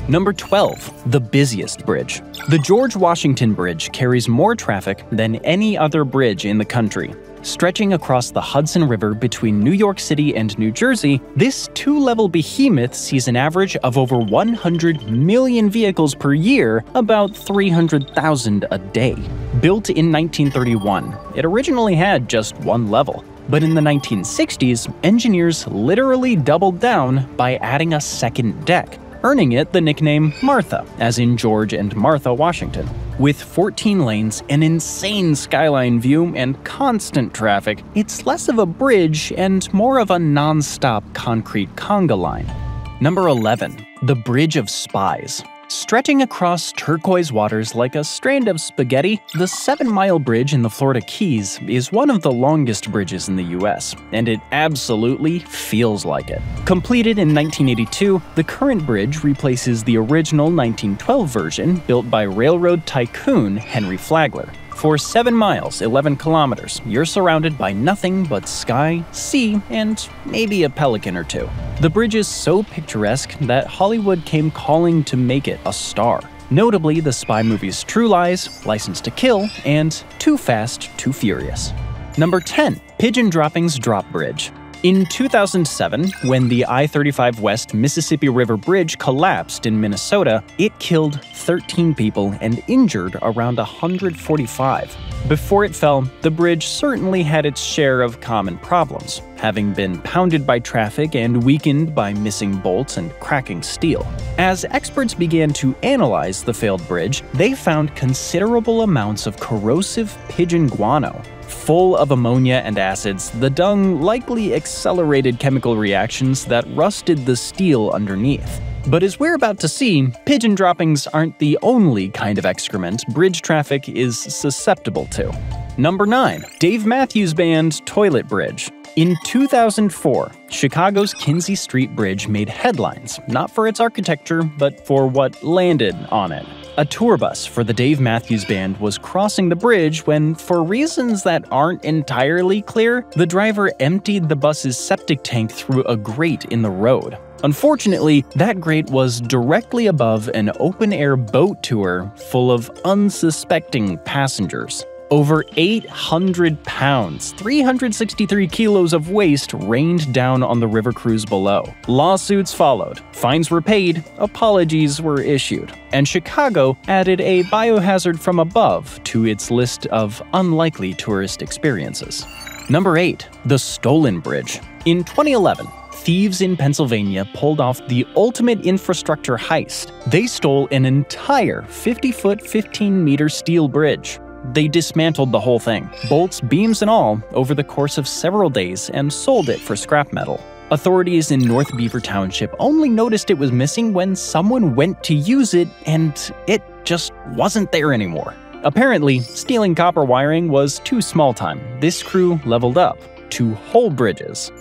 Number 12. The busiest bridge. The George Washington Bridge carries more traffic than any other bridge in the country. Stretching across the Hudson River between New York City and New Jersey, this 2-level behemoth sees an average of over 100 million vehicles per year, about 300,000 a day. Built in 1931, it originally had just 1 level. But in the 1960s, engineers literally doubled down by adding a second deck, earning it the nickname Martha, as in George and Martha Washington. With 14 lanes, an insane skyline view, and constant traffic, it's less of a bridge and more of a non-stop concrete conga line. Number 11. The Bridge of Spies. Stretching across turquoise waters like a strand of spaghetti, the 7-mile bridge in the Florida Keys is one of the longest bridges in the US, and it absolutely feels like it. Completed in 1982, the current bridge replaces the original 1912 version built by railroad tycoon Henry Flagler. For 7 miles, 11 kilometers, you're surrounded by nothing but sky, sea, and maybe a pelican or two. The bridge is so picturesque that Hollywood came calling to make it a star. Notably the spy movies True Lies, License to Kill, and Too Fast, Too Furious. Number 10. Pigeon Droppings Drop Bridge. In 2007, when the I-35 West Mississippi River Bridge collapsed in Minnesota, it killed 13 people and injured around 145. Before it fell, the bridge certainly had its share of common problems, having been pounded by traffic and weakened by missing bolts and cracking steel. As experts began to analyze the failed bridge, they found considerable amounts of corrosive pigeon guano. Full of ammonia and acids, the dung likely accelerated chemical reactions that rusted the steel underneath. But as we're about to see, pigeon droppings aren't the only kind of excrement bridge traffic is susceptible to. Number 9. Dave Matthews Band Toilet Bridge. In 2004, Chicago's Kinzie Street Bridge made headlines, not for its architecture, but for what landed on it. A tour bus for the Dave Matthews Band was crossing the bridge when, for reasons that aren't entirely clear, the driver emptied the bus's septic tank through a grate in the road. Unfortunately, that grate was directly above an open-air boat tour full of unsuspecting passengers. Over 800 pounds, 363 kilos of waste rained down on the river cruise below. Lawsuits followed, fines were paid, apologies were issued, and Chicago added a biohazard from above to its list of unlikely tourist experiences. Number 8. The Stolen Bridge. In 2011, thieves in Pennsylvania pulled off the ultimate infrastructure heist. They stole an entire 50-foot, 15-meter steel bridge. They dismantled the whole thing, bolts, beams, and all, over the course of several days and sold it for scrap metal. Authorities in North Beaver Township only noticed it was missing when someone went to use it and it just wasn't there anymore. Apparently, stealing copper wiring was too small time. This crew leveled up to whole bridges.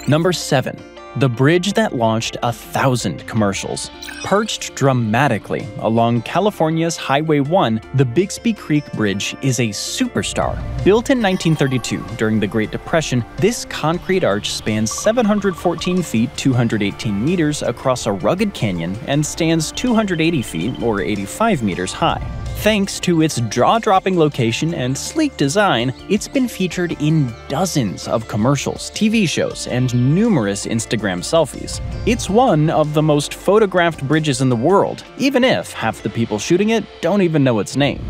Number 7. The bridge that launched 1,000 commercials. Perched dramatically along California's Highway 1, the Bixby Creek Bridge is a superstar. Built in 1932 during the Great Depression, this concrete arch spans 714 feet 218 meters across a rugged canyon and stands 280 feet or 85 meters high. Thanks to its jaw-dropping location and sleek design, it's been featured in dozens of commercials, TV shows, and numerous Instagram selfies. It's one of the most photographed bridges in the world, even if half the people shooting it don't even know its name.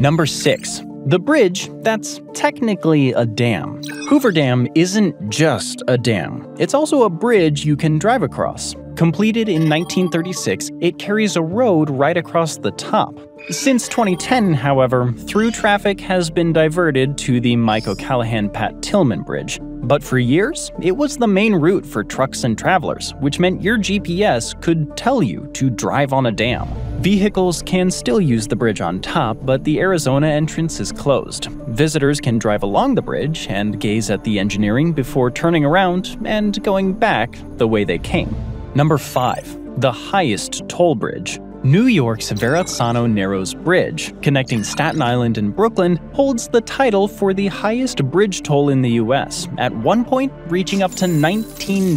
Number 6. The bridge that's technically a dam. Hoover Dam isn't just a dam. It's also a bridge you can drive across. Completed in 1936, it carries a road right across the top. Since 2010, however, through traffic has been diverted to the Mike O'Callahan-Pat Tillman Bridge. But for years, it was the main route for trucks and travelers, which meant your GPS could tell you to drive on a dam. Vehicles can still use the bridge on top, but the Arizona entrance is closed. Visitors can drive along the bridge and gaze at the engineering before turning around and going back the way they came. Number 5. The highest toll bridge. New York's Verrazzano Narrows Bridge, connecting Staten Island and Brooklyn, holds the title for the highest bridge toll in the US, at one point reaching up to $19.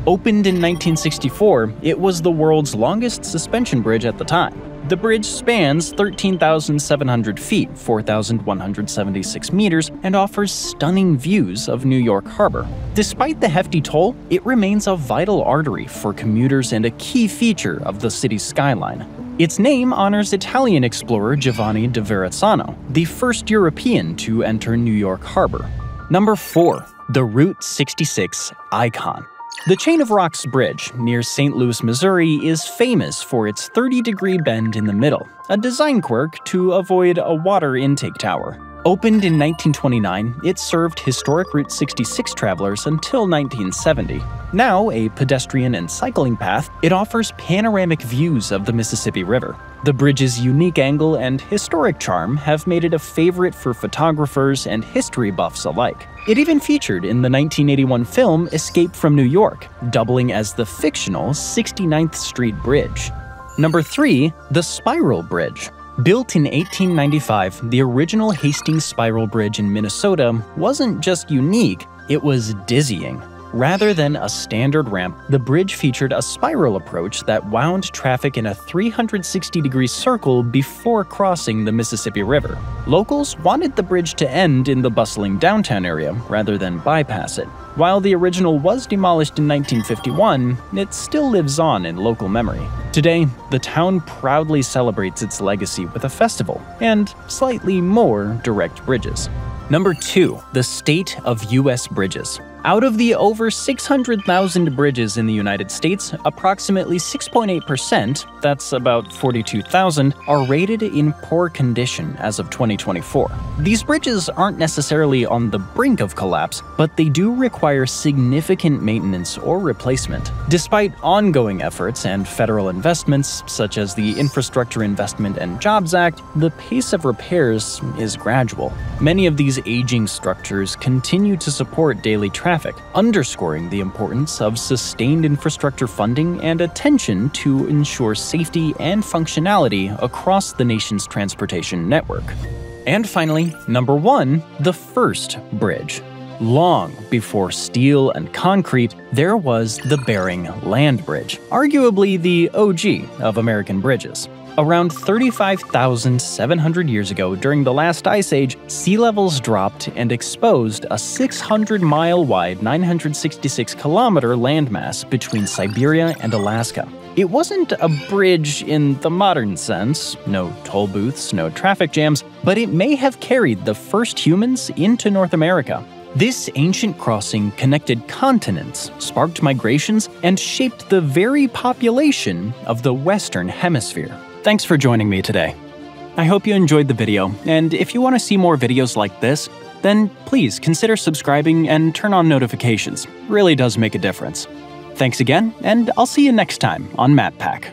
Opened in 1964, it was the world's longest suspension bridge at the time. The bridge spans 13,700 feet, 4,176 meters, and offers stunning views of New York Harbor. Despite the hefty toll, it remains a vital artery for commuters and a key feature of the city's skyline. Its name honors Italian explorer Giovanni da Verrazzano, the first European to enter New York Harbor. Number 4. The Route 66 Icon. The Chain of Rocks Bridge near St. Louis, Missouri is famous for its 30-degree bend in the middle, a design quirk to avoid a water intake tower. Opened in 1929, it served historic Route 66 travelers until 1970. Now a pedestrian and cycling path, it offers panoramic views of the Mississippi River. The bridge's unique angle and historic charm have made it a favorite for photographers and history buffs alike. It even featured in the 1981 film Escape from New York, doubling as the fictional 69th Street Bridge. Number 3. The Spiral Bridge. Built in 1895, the original Hastings Spiral Bridge in Minnesota wasn't just unique, it was dizzying. Rather than a standard ramp, the bridge featured a spiral approach that wound traffic in a 360-degree circle before crossing the Mississippi River. Locals wanted the bridge to end in the bustling downtown area rather than bypass it. While the original was demolished in 1951, it still lives on in local memory. Today, the town proudly celebrates its legacy with a festival and slightly more direct bridges. Number 2. The State of U.S. Bridges. Out of the over 600,000 bridges in the United States, approximately 6.8%, that's about 42,000, are rated in poor condition as of 2024. These bridges aren't necessarily on the brink of collapse, but they do require significant maintenance or replacement. Despite ongoing efforts and federal investments, such as the Infrastructure Investment and Jobs Act, the pace of repairs is gradual. Many of these aging structures continue to support daily traffic, underscoring the importance of sustained infrastructure funding and attention to ensure safety and functionality across the nation's transportation network. And finally, number 1, the first bridge. Long before steel and concrete, there was the Bering Land Bridge, arguably the OG of American bridges. Around 35,700 years ago, during the last ice age, sea levels dropped and exposed a 600-mile-wide, 966-kilometer landmass between Siberia and Alaska. It wasn't a bridge in the modern sense, no toll booths, no traffic jams, but it may have carried the first humans into North America. This ancient crossing connected continents, sparked migrations, and shaped the very population of the Western Hemisphere. Thanks for joining me today. I hope you enjoyed the video, and if you want to see more videos like this, then please consider subscribing and turn on notifications. It really does make a difference. Thanks again, and I'll see you next time on MapPack.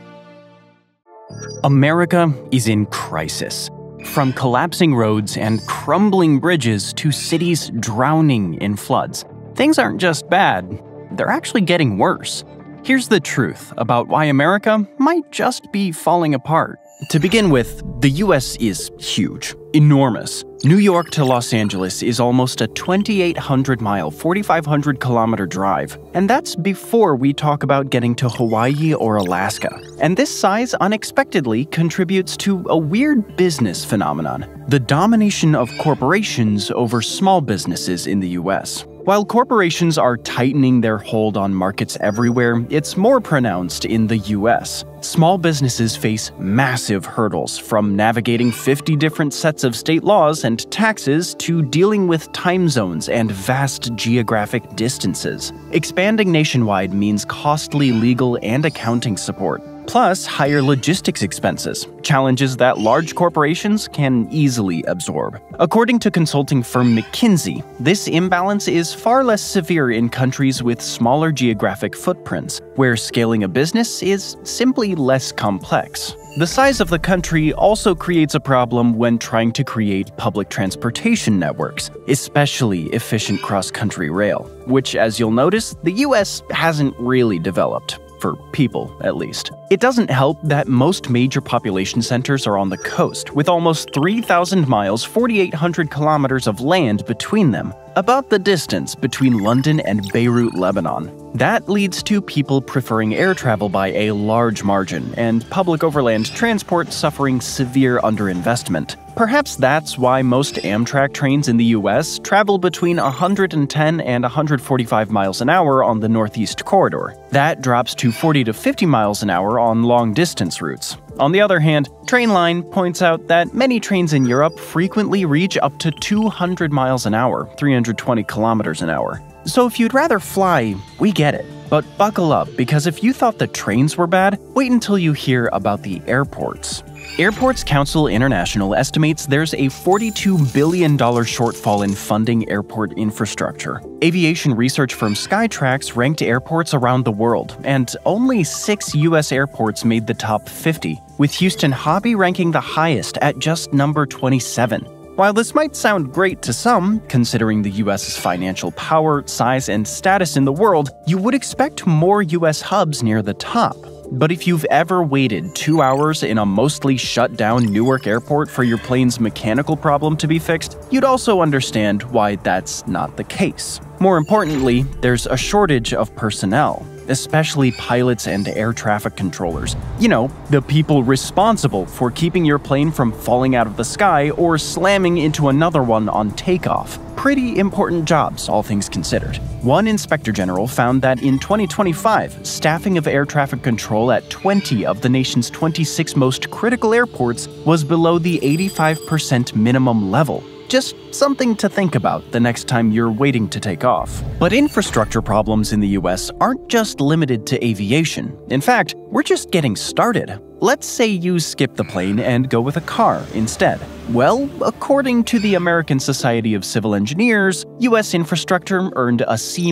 America is in crisis. From collapsing roads and crumbling bridges to cities drowning in floods, things aren't just bad, they're actually getting worse. Here's the truth about why America might just be falling apart. To begin with, the US is huge, enormous. New York to Los Angeles is almost a 2,800-mile, 4,500-kilometer drive, and that's before we talk about getting to Hawaii or Alaska. And this size unexpectedly contributes to a weird business phenomenon: the domination of corporations over small businesses in the US. While corporations are tightening their hold on markets everywhere, it's more pronounced in the US. Small businesses face massive hurdles, from navigating 50 different sets of state laws and taxes to dealing with time zones and vast geographic distances. Expanding nationwide means costly legal and accounting support, plus higher logistics expenses, challenges that large corporations can easily absorb. According to consulting firm McKinsey, this imbalance is far less severe in countries with smaller geographic footprints, where scaling a business is simply less complex. The size of the country also creates a problem when trying to create public transportation networks, especially efficient cross-country rail, which, as you'll notice, the US hasn't really developed. For people, at least. It doesn't help that most major population centers are on the coast, with almost 3,000 miles, 4,800 kilometers of land between them, about the distance between London and Beirut, Lebanon. That leads to people preferring air travel by a large margin, and public overland transport suffering severe underinvestment. Perhaps that's why most Amtrak trains in the US travel between 110 and 145 miles an hour on the Northeast Corridor. That drops to 40 to 50 miles an hour on long-distance routes. On the other hand, Trainline points out that many trains in Europe frequently reach up to 200 miles an hour, 320 kilometers an hour. So if you'd rather fly, we get it. But buckle up, because if you thought the trains were bad, wait until you hear about the airports. Airports Council International estimates there's a $42 billion shortfall in funding airport infrastructure. Aviation research firm Skytrax ranked airports around the world, and only 6 US airports made the top 50, with Houston Hobby ranking the highest at just number 27. While this might sound great to some, considering the US's financial power, size, and status in the world, you would expect more US hubs near the top. But if you've ever waited 2 hours in a mostly shut-down Newark airport for your plane's mechanical problem to be fixed, you'd also understand why that's not the case. More importantly, there's a shortage of personnel, especially pilots and air traffic controllers. You know, the people responsible for keeping your plane from falling out of the sky or slamming into another one on takeoff. Pretty important jobs, all things considered. One inspector general found that in 2025, staffing of air traffic control at 20 of the nation's 26 most critical airports was below the 85% minimum level. Just something to think about the next time you're waiting to take off. But infrastructure problems in the US aren't just limited to aviation. In fact, we're just getting started. Let's say you skip the plane and go with a car instead. Well, according to the American Society of Civil Engineers, US infrastructure earned a C-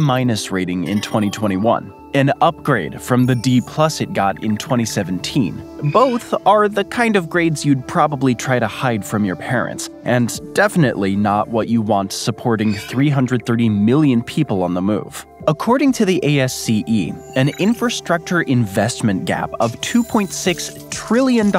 rating in 2021, an upgrade from the D+ it got in 2017. Both are the kind of grades you'd probably try to hide from your parents, and definitely not what you want supporting 330 million people on the move. According to the ASCE, an infrastructure investment gap of $2.6 trillion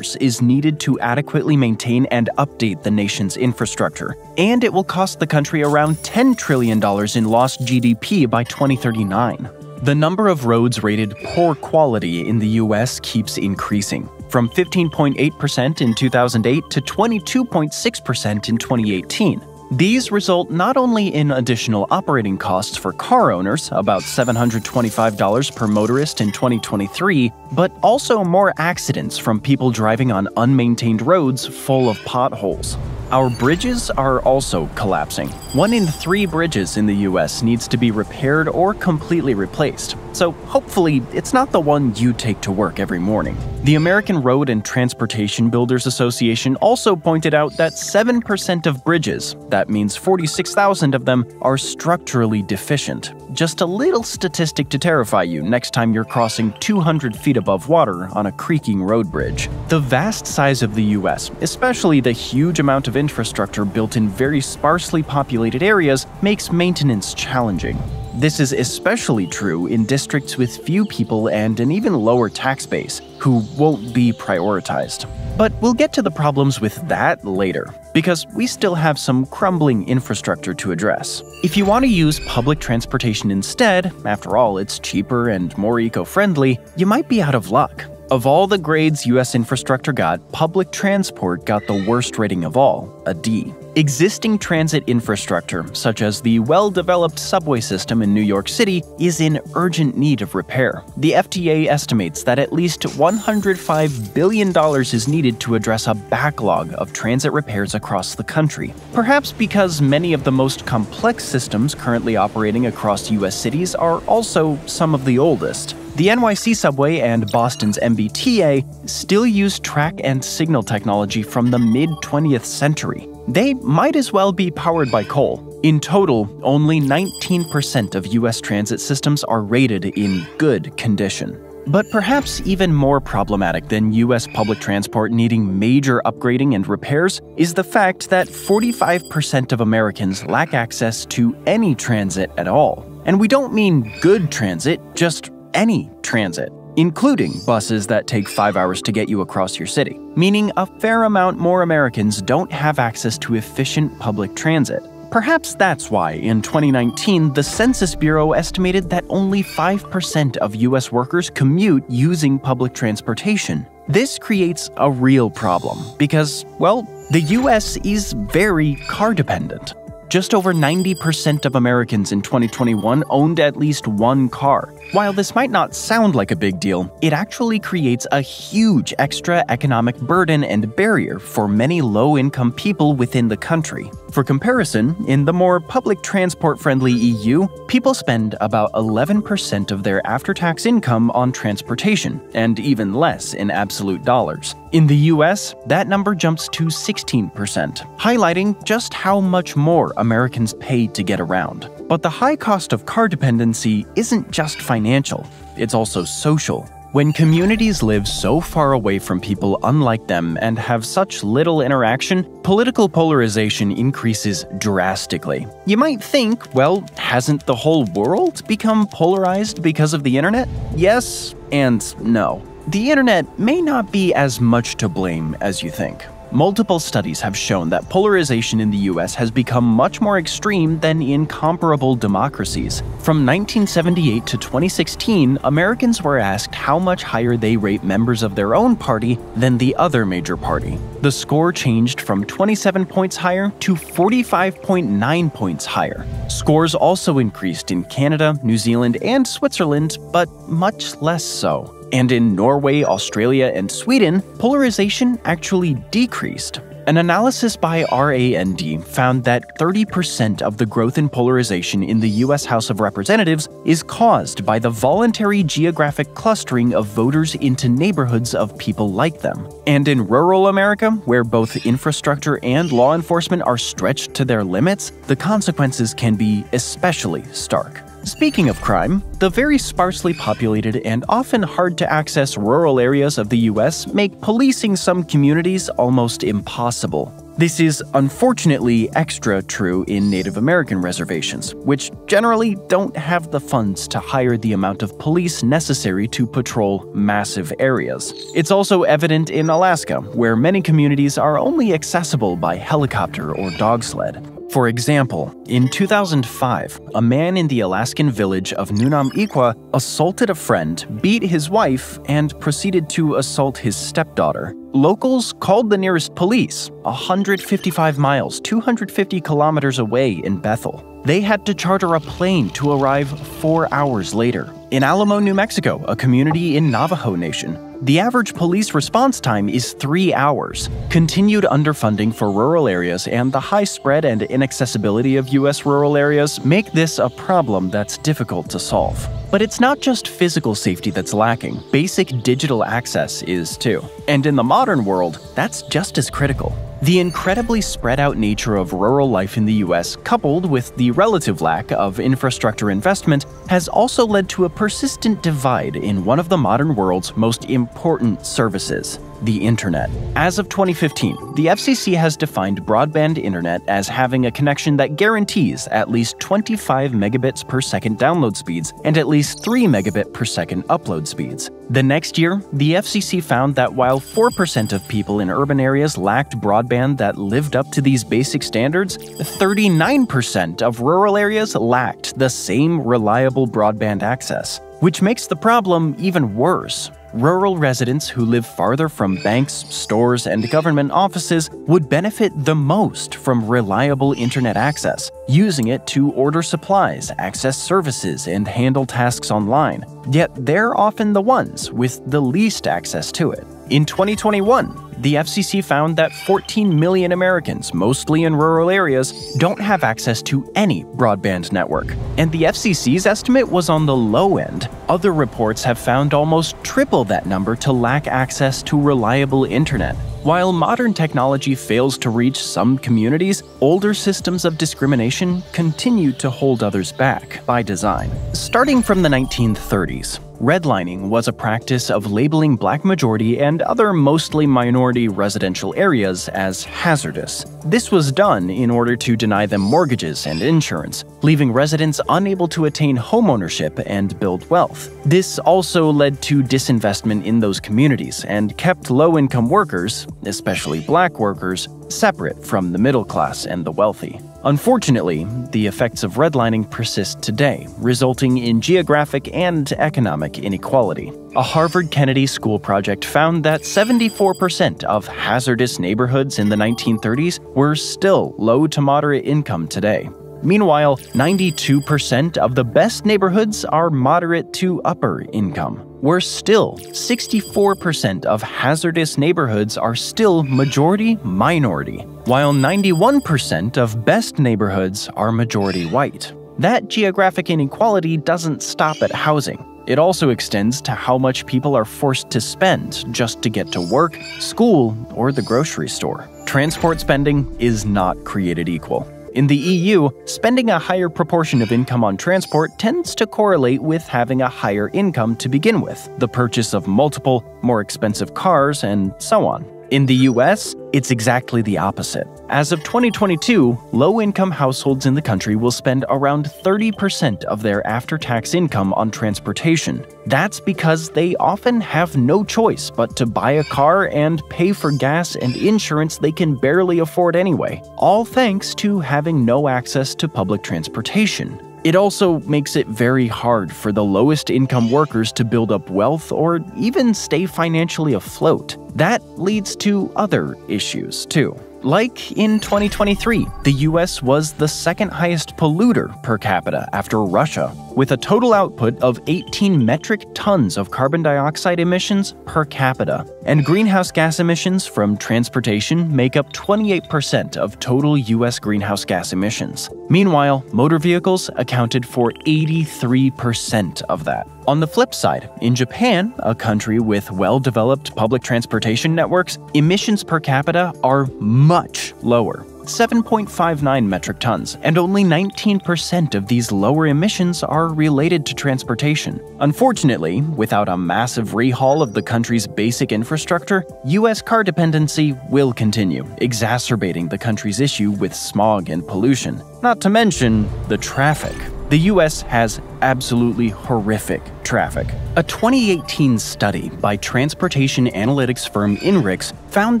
is needed to adequately maintain and update the nation's infrastructure, and it will cost the country around $10 trillion in lost GDP by 2039. The number of roads rated poor quality in the US keeps increasing, from 15.8% in 2008 to 22.6% in 2018. These result not only in additional operating costs for car owners, about $725 per motorist in 2023, but also more accidents from people driving on unmaintained roads full of potholes. Our bridges are also collapsing. 1 in 3 bridges in the US needs to be repaired or completely replaced, so hopefully it's not the one you take to work every morning. The American Road and Transportation Builders Association also pointed out that 7% of bridges, that means 46,000 of them, are structurally deficient. Just a little statistic to terrify you next time you're crossing 200 feet above water on a creaking road bridge. The vast size of the US, especially the huge amount of infrastructure built in very sparsely populated areas, makes maintenance challenging. This is especially true in districts with few people and an even lower tax base, who won't be prioritized. But we'll get to the problems with that later, because we still have some crumbling infrastructure to address. If you want to use public transportation instead, after all, it's cheaper and more eco-friendly, you might be out of luck. Of all the grades US infrastructure got, public transport got the worst rating of all, a D. Existing transit infrastructure, such as the well-developed subway system in New York City, is in urgent need of repair. The FTA estimates that at least $105 billion is needed to address a backlog of transit repairs across the country. Perhaps because many of the most complex systems currently operating across US cities are also some of the oldest. The NYC subway and Boston's MBTA still use track and signal technology from the mid-20th century. They might as well be powered by coal. In total, only 19% of US transit systems are rated in good condition. But perhaps even more problematic than US public transport needing major upgrading and repairs is the fact that 45% of Americans lack access to any transit at all. And we don't mean good transit, just any transit, including buses that take 5 hours to get you across your city, meaning a fair amount more Americans don't have access to efficient public transit. Perhaps that's why, in 2019, the Census Bureau estimated that only 5% of US workers commute using public transportation. This creates a real problem because, well, the US is very car-dependent. Just over 90% of Americans in 2021 owned at least one car. While this might not sound like a big deal, it actually creates a huge extra economic burden and barrier for many low-income people within the country. For comparison, in the more public transport-friendly EU, people spend about 11% of their after-tax income on transportation, and even less in absolute dollars. In the US, that number jumps to 16%, highlighting just how much more Americans pay to get around. But the high cost of car dependency isn't just financial, it's also social. When communities live so far away from people unlike them and have such little interaction, political polarization increases drastically. You might think, well, hasn't the whole world become polarized because of the internet? Yes and no. The internet may not be as much to blame as you think. Multiple studies have shown that polarization in the US has become much more extreme than in comparable democracies. From 1978 to 2016, Americans were asked how much higher they rate members of their own party than the other major party. The score changed from 27 points higher to 45.9 points higher. Scores also increased in Canada, New Zealand, and Switzerland, but much less so. And in Norway, Australia, and Sweden, polarization actually decreased. An analysis by RAND found that 30% of the growth in polarization in the U.S. House of Representatives is caused by the voluntary geographic clustering of voters into neighborhoods of people like them. And in rural America, where both infrastructure and law enforcement are stretched to their limits, the consequences can be especially stark. Speaking of crime, the very sparsely populated and often hard-to-access rural areas of the U.S. make policing some communities almost impossible. This is unfortunately extra true in Native American reservations, which generally don't have the funds to hire the amount of police necessary to patrol massive areas. It's also evident in Alaska, where many communities are only accessible by helicopter or dog sled. For example, in 2005, a man in the Alaskan village of Nunam-Ikwa assaulted a friend, beat his wife, and proceeded to assault his stepdaughter. Locals called the nearest police, 155 miles, 250 kilometers away in Bethel. They had to charter a plane to arrive 4 hours later. In Alamo, New Mexico, a community in Navajo Nation, the average police response time is 3 hours. Continued underfunding for rural areas and the high spread and inaccessibility of U.S. rural areas make this a problem that's difficult to solve. But it's not just physical safety that's lacking, basic digital access is too. And in the modern world, that's just as critical. The incredibly spread out nature of rural life in the US, coupled with the relative lack of infrastructure investment, has also led to a persistent divide in one of the modern world's most important services, the internet. As of 2015, the FCC has defined broadband internet as having a connection that guarantees at least 25 megabits per second download speeds and at least 3 megabit per second upload speeds. The next year, the FCC found that while 4% of people in urban areas lacked broadband that lived up to these basic standards, 39% of rural areas lacked the same reliable broadband access, which makes the problem even worse. Rural residents who live farther from banks, stores, and government offices would benefit the most from reliable internet access, using it to order supplies, access services, and handle tasks online. Yet they're often the ones with the least access to it. In 2021, the FCC found that 14 million Americans, mostly in rural areas, don't have access to any broadband network. And the FCC's estimate was on the low end. Other reports have found almost triple that number to lack access to reliable internet. While modern technology fails to reach some communities, older systems of discrimination continue to hold others back by design. Starting from the 1930s, redlining was a practice of labeling black majority and other mostly minority residential areas as hazardous. This was done in order to deny them mortgages and insurance, leaving residents unable to attain homeownership and build wealth. This also led to disinvestment in those communities and kept low-income workers, especially black workers, separate from the middle class and the wealthy. Unfortunately, the effects of redlining persist today, resulting in geographic and economic inequality. A Harvard Kennedy School project found that 74% of hazardous neighborhoods in the 1930s were still low to moderate income today. Meanwhile, 92% of the best neighborhoods are moderate to upper income. Worse still, 64% of hazardous neighborhoods are still majority-minority, while 91% of best neighborhoods are majority-white. That geographic inequality doesn't stop at housing. It also extends to how much people are forced to spend just to get to work, school, or the grocery store. Transport spending is not created equal. In the EU, spending a higher proportion of income on transport tends to correlate with having a higher income to begin with, the purchase of multiple, more expensive cars, and so on. In the US, it's exactly the opposite. As of 2022, low-income households in the country will spend around 30% of their after-tax income on transportation. That's because they often have no choice but to buy a car and pay for gas and insurance they can barely afford anyway, all thanks to having no access to public transportation. It also makes it very hard for the lowest income workers to build up wealth or even stay financially afloat. That leads to other issues, too. Like in 2023, the US was the second highest polluter per capita after Russia, with a total output of 18 metric tons of carbon dioxide emissions per capita. And greenhouse gas emissions from transportation make up 28% of total US greenhouse gas emissions. Meanwhile, motor vehicles accounted for 83% of that. On the flip side, in Japan, a country with well-developed public transportation networks, emissions per capita are much lower, 7.59 metric tons, and only 19% of these lower emissions are related to transportation. Unfortunately, without a massive rehaul of the country's basic infrastructure, US car dependency will continue, exacerbating the country's issue with smog and pollution. Not to mention the traffic. The US has absolutely horrific traffic. A 2018 study by transportation analytics firm INRIX found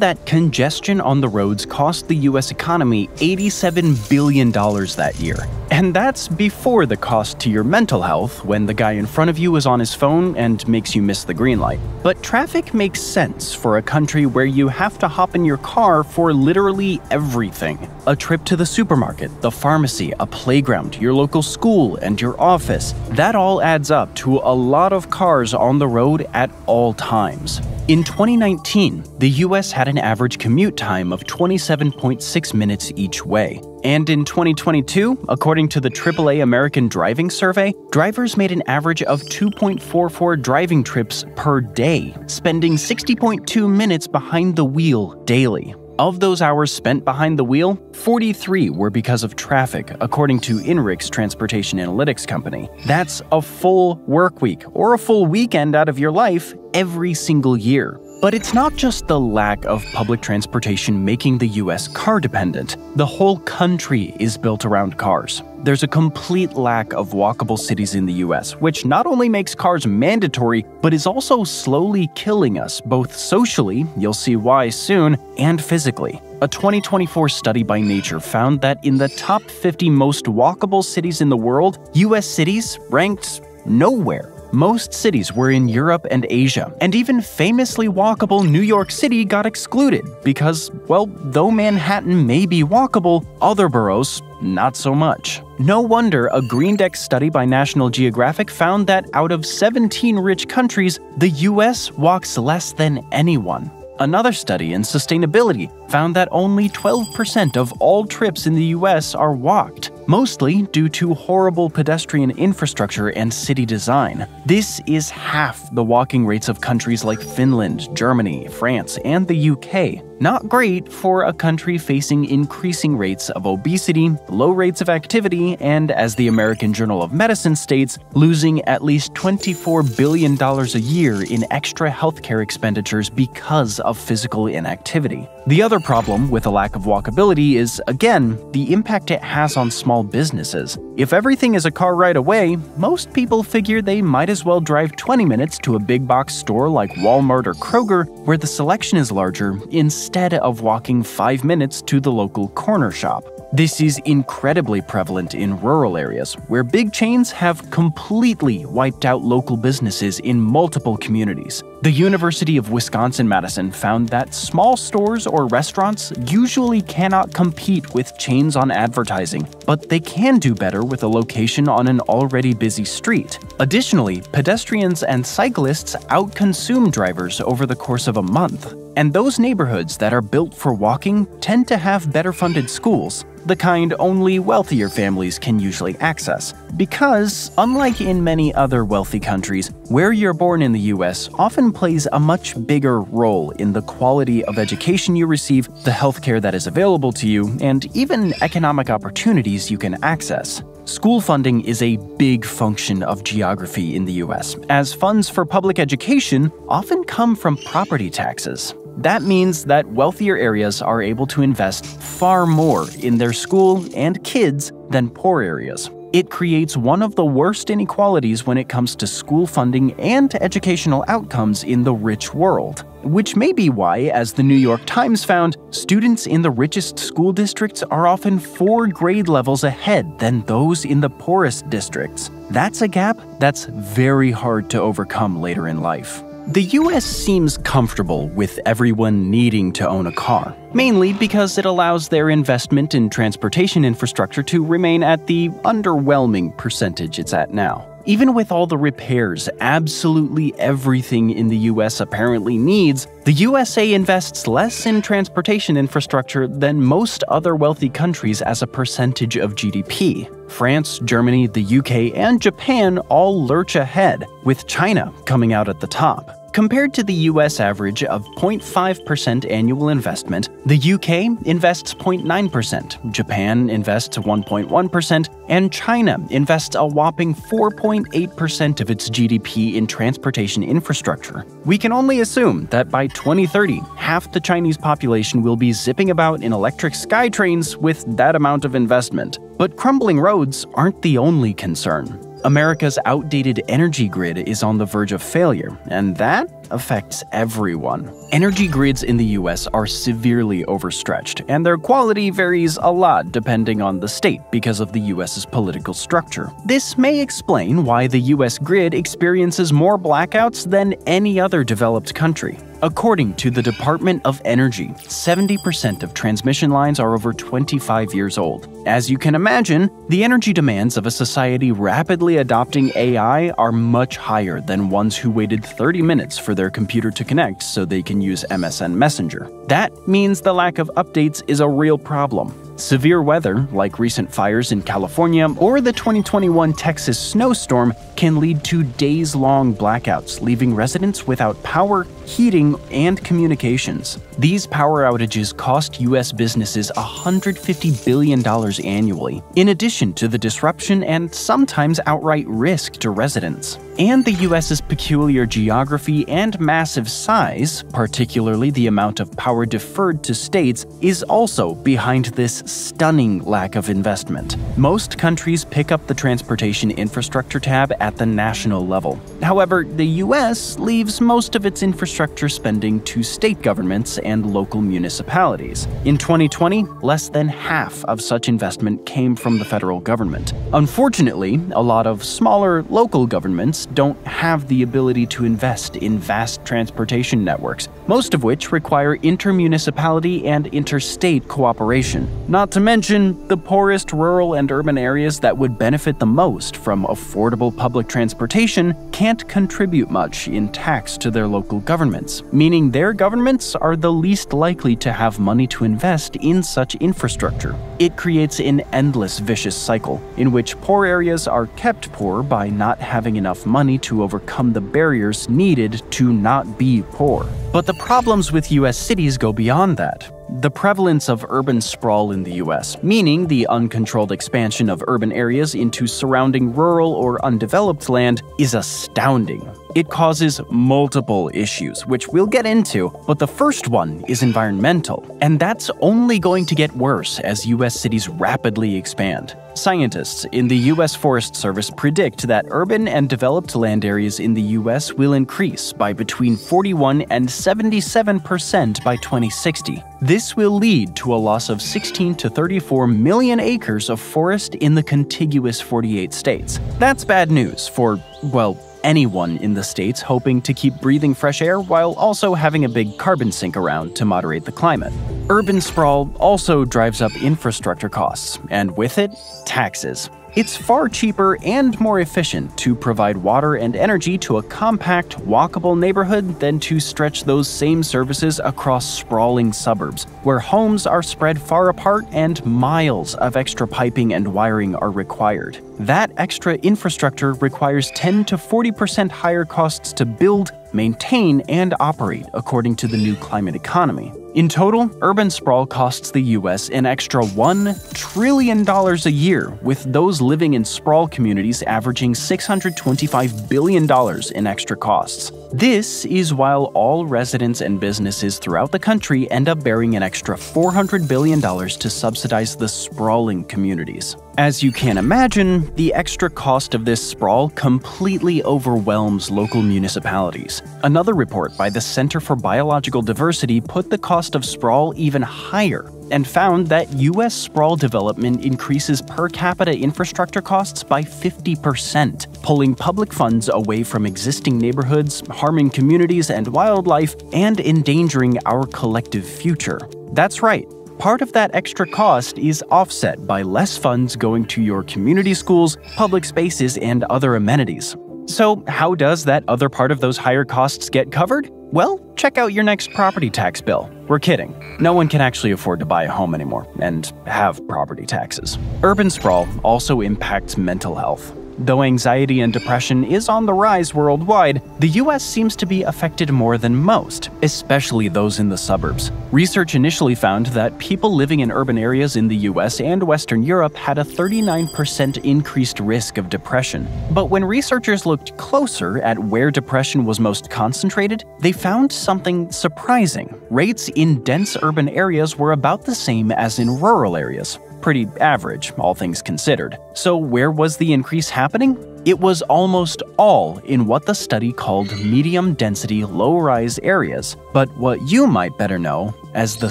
that congestion on the roads cost the US economy $87 billion that year. And that's before the cost to your mental health when the guy in front of you is on his phone and makes you miss the green light. But traffic makes sense for a country where you have to hop in your car for literally everything. A trip to the supermarket, the pharmacy, a playground, your local school, and your office. That all adds up to a lot of cars on the road at all times. In 2019, the US had an average commute time of 27.6 minutes each way. And in 2022, according to the AAA American Driving Survey, drivers made an average of 2.44 driving trips per day, spending 60.2 minutes behind the wheel daily. Of those hours spent behind the wheel, 43 were because of traffic, according to INRIX Transportation Analytics Company. That's a full work week or a full weekend out of your life every single year. But it's not just the lack of public transportation making the US car dependent. The whole country is built around cars. There's a complete lack of walkable cities in the US, which not only makes cars mandatory, but is also slowly killing us, both socially, you'll see why soon, and physically. A 2024 study by Nature found that in the top 50 most walkable cities in the world, US cities ranked nowhere. Most cities were in Europe and Asia, and even famously walkable New York City got excluded because, well, though Manhattan may be walkable, other boroughs, not so much. No wonder a Green Deck study by National Geographic found that out of 17 rich countries, the US walks less than anyone. Another study in sustainability found that only 12% of all trips in the US are walked, mostly due to horrible pedestrian infrastructure and city design. This is half the walking rates of countries like Finland, Germany, France, and the UK. Not great for a country facing increasing rates of obesity, low rates of activity, and, as the American Journal of Medicine states, losing at least $24 billion a year in extra healthcare expenditures because of physical inactivity. The other problem with a lack of walkability is, again, the impact it has on small businesses. If everything is a car ride away, most people figure they might as well drive 20 minutes to a big box store like Walmart or Kroger, where the selection is larger, instead of walking 5 minutes to the local corner shop. This is incredibly prevalent in rural areas, where big chains have completely wiped out local businesses in multiple communities. The University of Wisconsin-Madison found that small stores or restaurants usually cannot compete with chains on advertising, but they can do better with a location on an already busy street. Additionally, pedestrians and cyclists outconsume drivers over the course of a month. And those neighborhoods that are built for walking tend to have better funded schools, the kind only wealthier families can usually access. Because, unlike in many other wealthy countries, where you're born in the US often plays a much bigger role in the quality of education you receive, the healthcare that is available to you, and even economic opportunities you can access. School funding is a big function of geography in the US, as funds for public education often come from property taxes. That means that wealthier areas are able to invest far more in their school and kids than poor areas. It creates one of the worst inequalities when it comes to school funding and educational outcomes in the rich world. Which may be why, as the New York Times found, students in the richest school districts are often 4 grade levels ahead than those in the poorest districts. That's a gap that's very hard to overcome later in life. The US seems comfortable with everyone needing to own a car, mainly because it allows their investment in transportation infrastructure to remain at the underwhelming percentage it's at now. Even with all the repairs absolutely everything in the US apparently needs, the USA invests less in transportation infrastructure than most other wealthy countries as a percentage of GDP. France, Germany, the UK, and Japan all lurch ahead, with China coming out at the top. Compared to the US average of 0.5% annual investment, the UK invests 0.9%, Japan invests 1.1%, and China invests a whopping 4.8% of its GDP in transportation infrastructure. We can only assume that by 2030, half the Chinese population will be zipping about in electric SkyTrains with that amount of investment. But crumbling roads aren't the only concern. America's outdated energy grid is on the verge of failure, and that affects everyone. Energy grids in the US are severely overstretched, and their quality varies a lot depending on the state because of the US's political structure. This may explain why the US grid experiences more blackouts than any other developed country. According to the Department of Energy, 70% of transmission lines are over 25 years old. As you can imagine, the energy demands of a society rapidly adopting AI are much higher than ones who waited 30 minutes for their computer to connect so they can use MSN Messenger. That means the lack of updates is a real problem. Severe weather, like recent fires in California or the 2021 Texas snowstorm, can lead to days-long blackouts, leaving residents without power, heating, and communications. These power outages cost U.S. businesses $150 billion annually, in addition to the disruption and sometimes outright risk to residents. And the U.S.'s peculiar geography and massive size, particularly the amount of power deferred to states, is also behind this stunning lack of investment. Most countries pick up the transportation infrastructure tab at the national level. However, the U.S. leaves most of its infrastructure spending to state governments and local municipalities. In 2020, less than half of such investment came from the federal government. Unfortunately, a lot of smaller local governments don't have the ability to invest in vast transportation networks, most of which require intermunicipality and interstate cooperation. Not to mention, the poorest rural and urban areas that would benefit the most from affordable public transportation can't contribute much in tax to their local governments, meaning their governments are the least likely to have money to invest in such infrastructure. It creates an endless vicious cycle, in which poor areas are kept poor by not having enough money to overcome the barriers needed to not be poor. But the problems with US cities go beyond that. The prevalence of urban sprawl in the US, meaning the uncontrolled expansion of urban areas into surrounding rural or undeveloped land, is astounding. It causes multiple issues, which we'll get into, but the first one is environmental, and that's only going to get worse as US cities rapidly expand. Scientists in the US Forest Service predict that urban and developed land areas in the US will increase by between 41 and 77% by 2060. This will lead to a loss of 16 to 34 million acres of forest in the contiguous 48 states. That's bad news for, well, anyone in the states hoping to keep breathing fresh air while also having a big carbon sink around to moderate the climate. Urban sprawl also drives up infrastructure costs, and with it, taxes. It's far cheaper and more efficient to provide water and energy to a compact, walkable neighborhood than to stretch those same services across sprawling suburbs, where homes are spread far apart and miles of extra piping and wiring are required. That extra infrastructure requires 10 to 40% higher costs to build, maintain, and operate, according to the new climate economy. In total, urban sprawl costs the US an extra $1 trillion a year, with those living in sprawl communities averaging $625 billion in extra costs. This is while all residents and businesses throughout the country end up bearing an extra $400 billion to subsidize the sprawling communities. As you can imagine, the extra cost of this sprawl completely overwhelms local municipalities. Another report by the Center for Biological Diversity put the cost of sprawl even higher. and found that U.S. sprawl development increases per capita infrastructure costs by 50%, pulling public funds away from existing neighborhoods, harming communities and wildlife, and endangering our collective future. That's right. Part of that extra cost is offset by less funds going to your community schools, public spaces, and other amenities. So how does that other part of those higher costs get covered? Well, check out your next property tax bill. We're kidding. No one can actually afford to buy a home anymore and have property taxes. Urban sprawl also impacts mental health. Though anxiety and depression is on the rise worldwide, the US seems to be affected more than most, especially those in the suburbs. Research initially found that people living in urban areas in the US and Western Europe had a 39% increased risk of depression. But when researchers looked closer at where depression was most concentrated, they found something surprising. Rates in dense urban areas were about the same as in rural areas. Pretty average, all things considered. So where was the increase happening? It was almost all in what the study called medium-density, low-rise areas, but what you might better know as the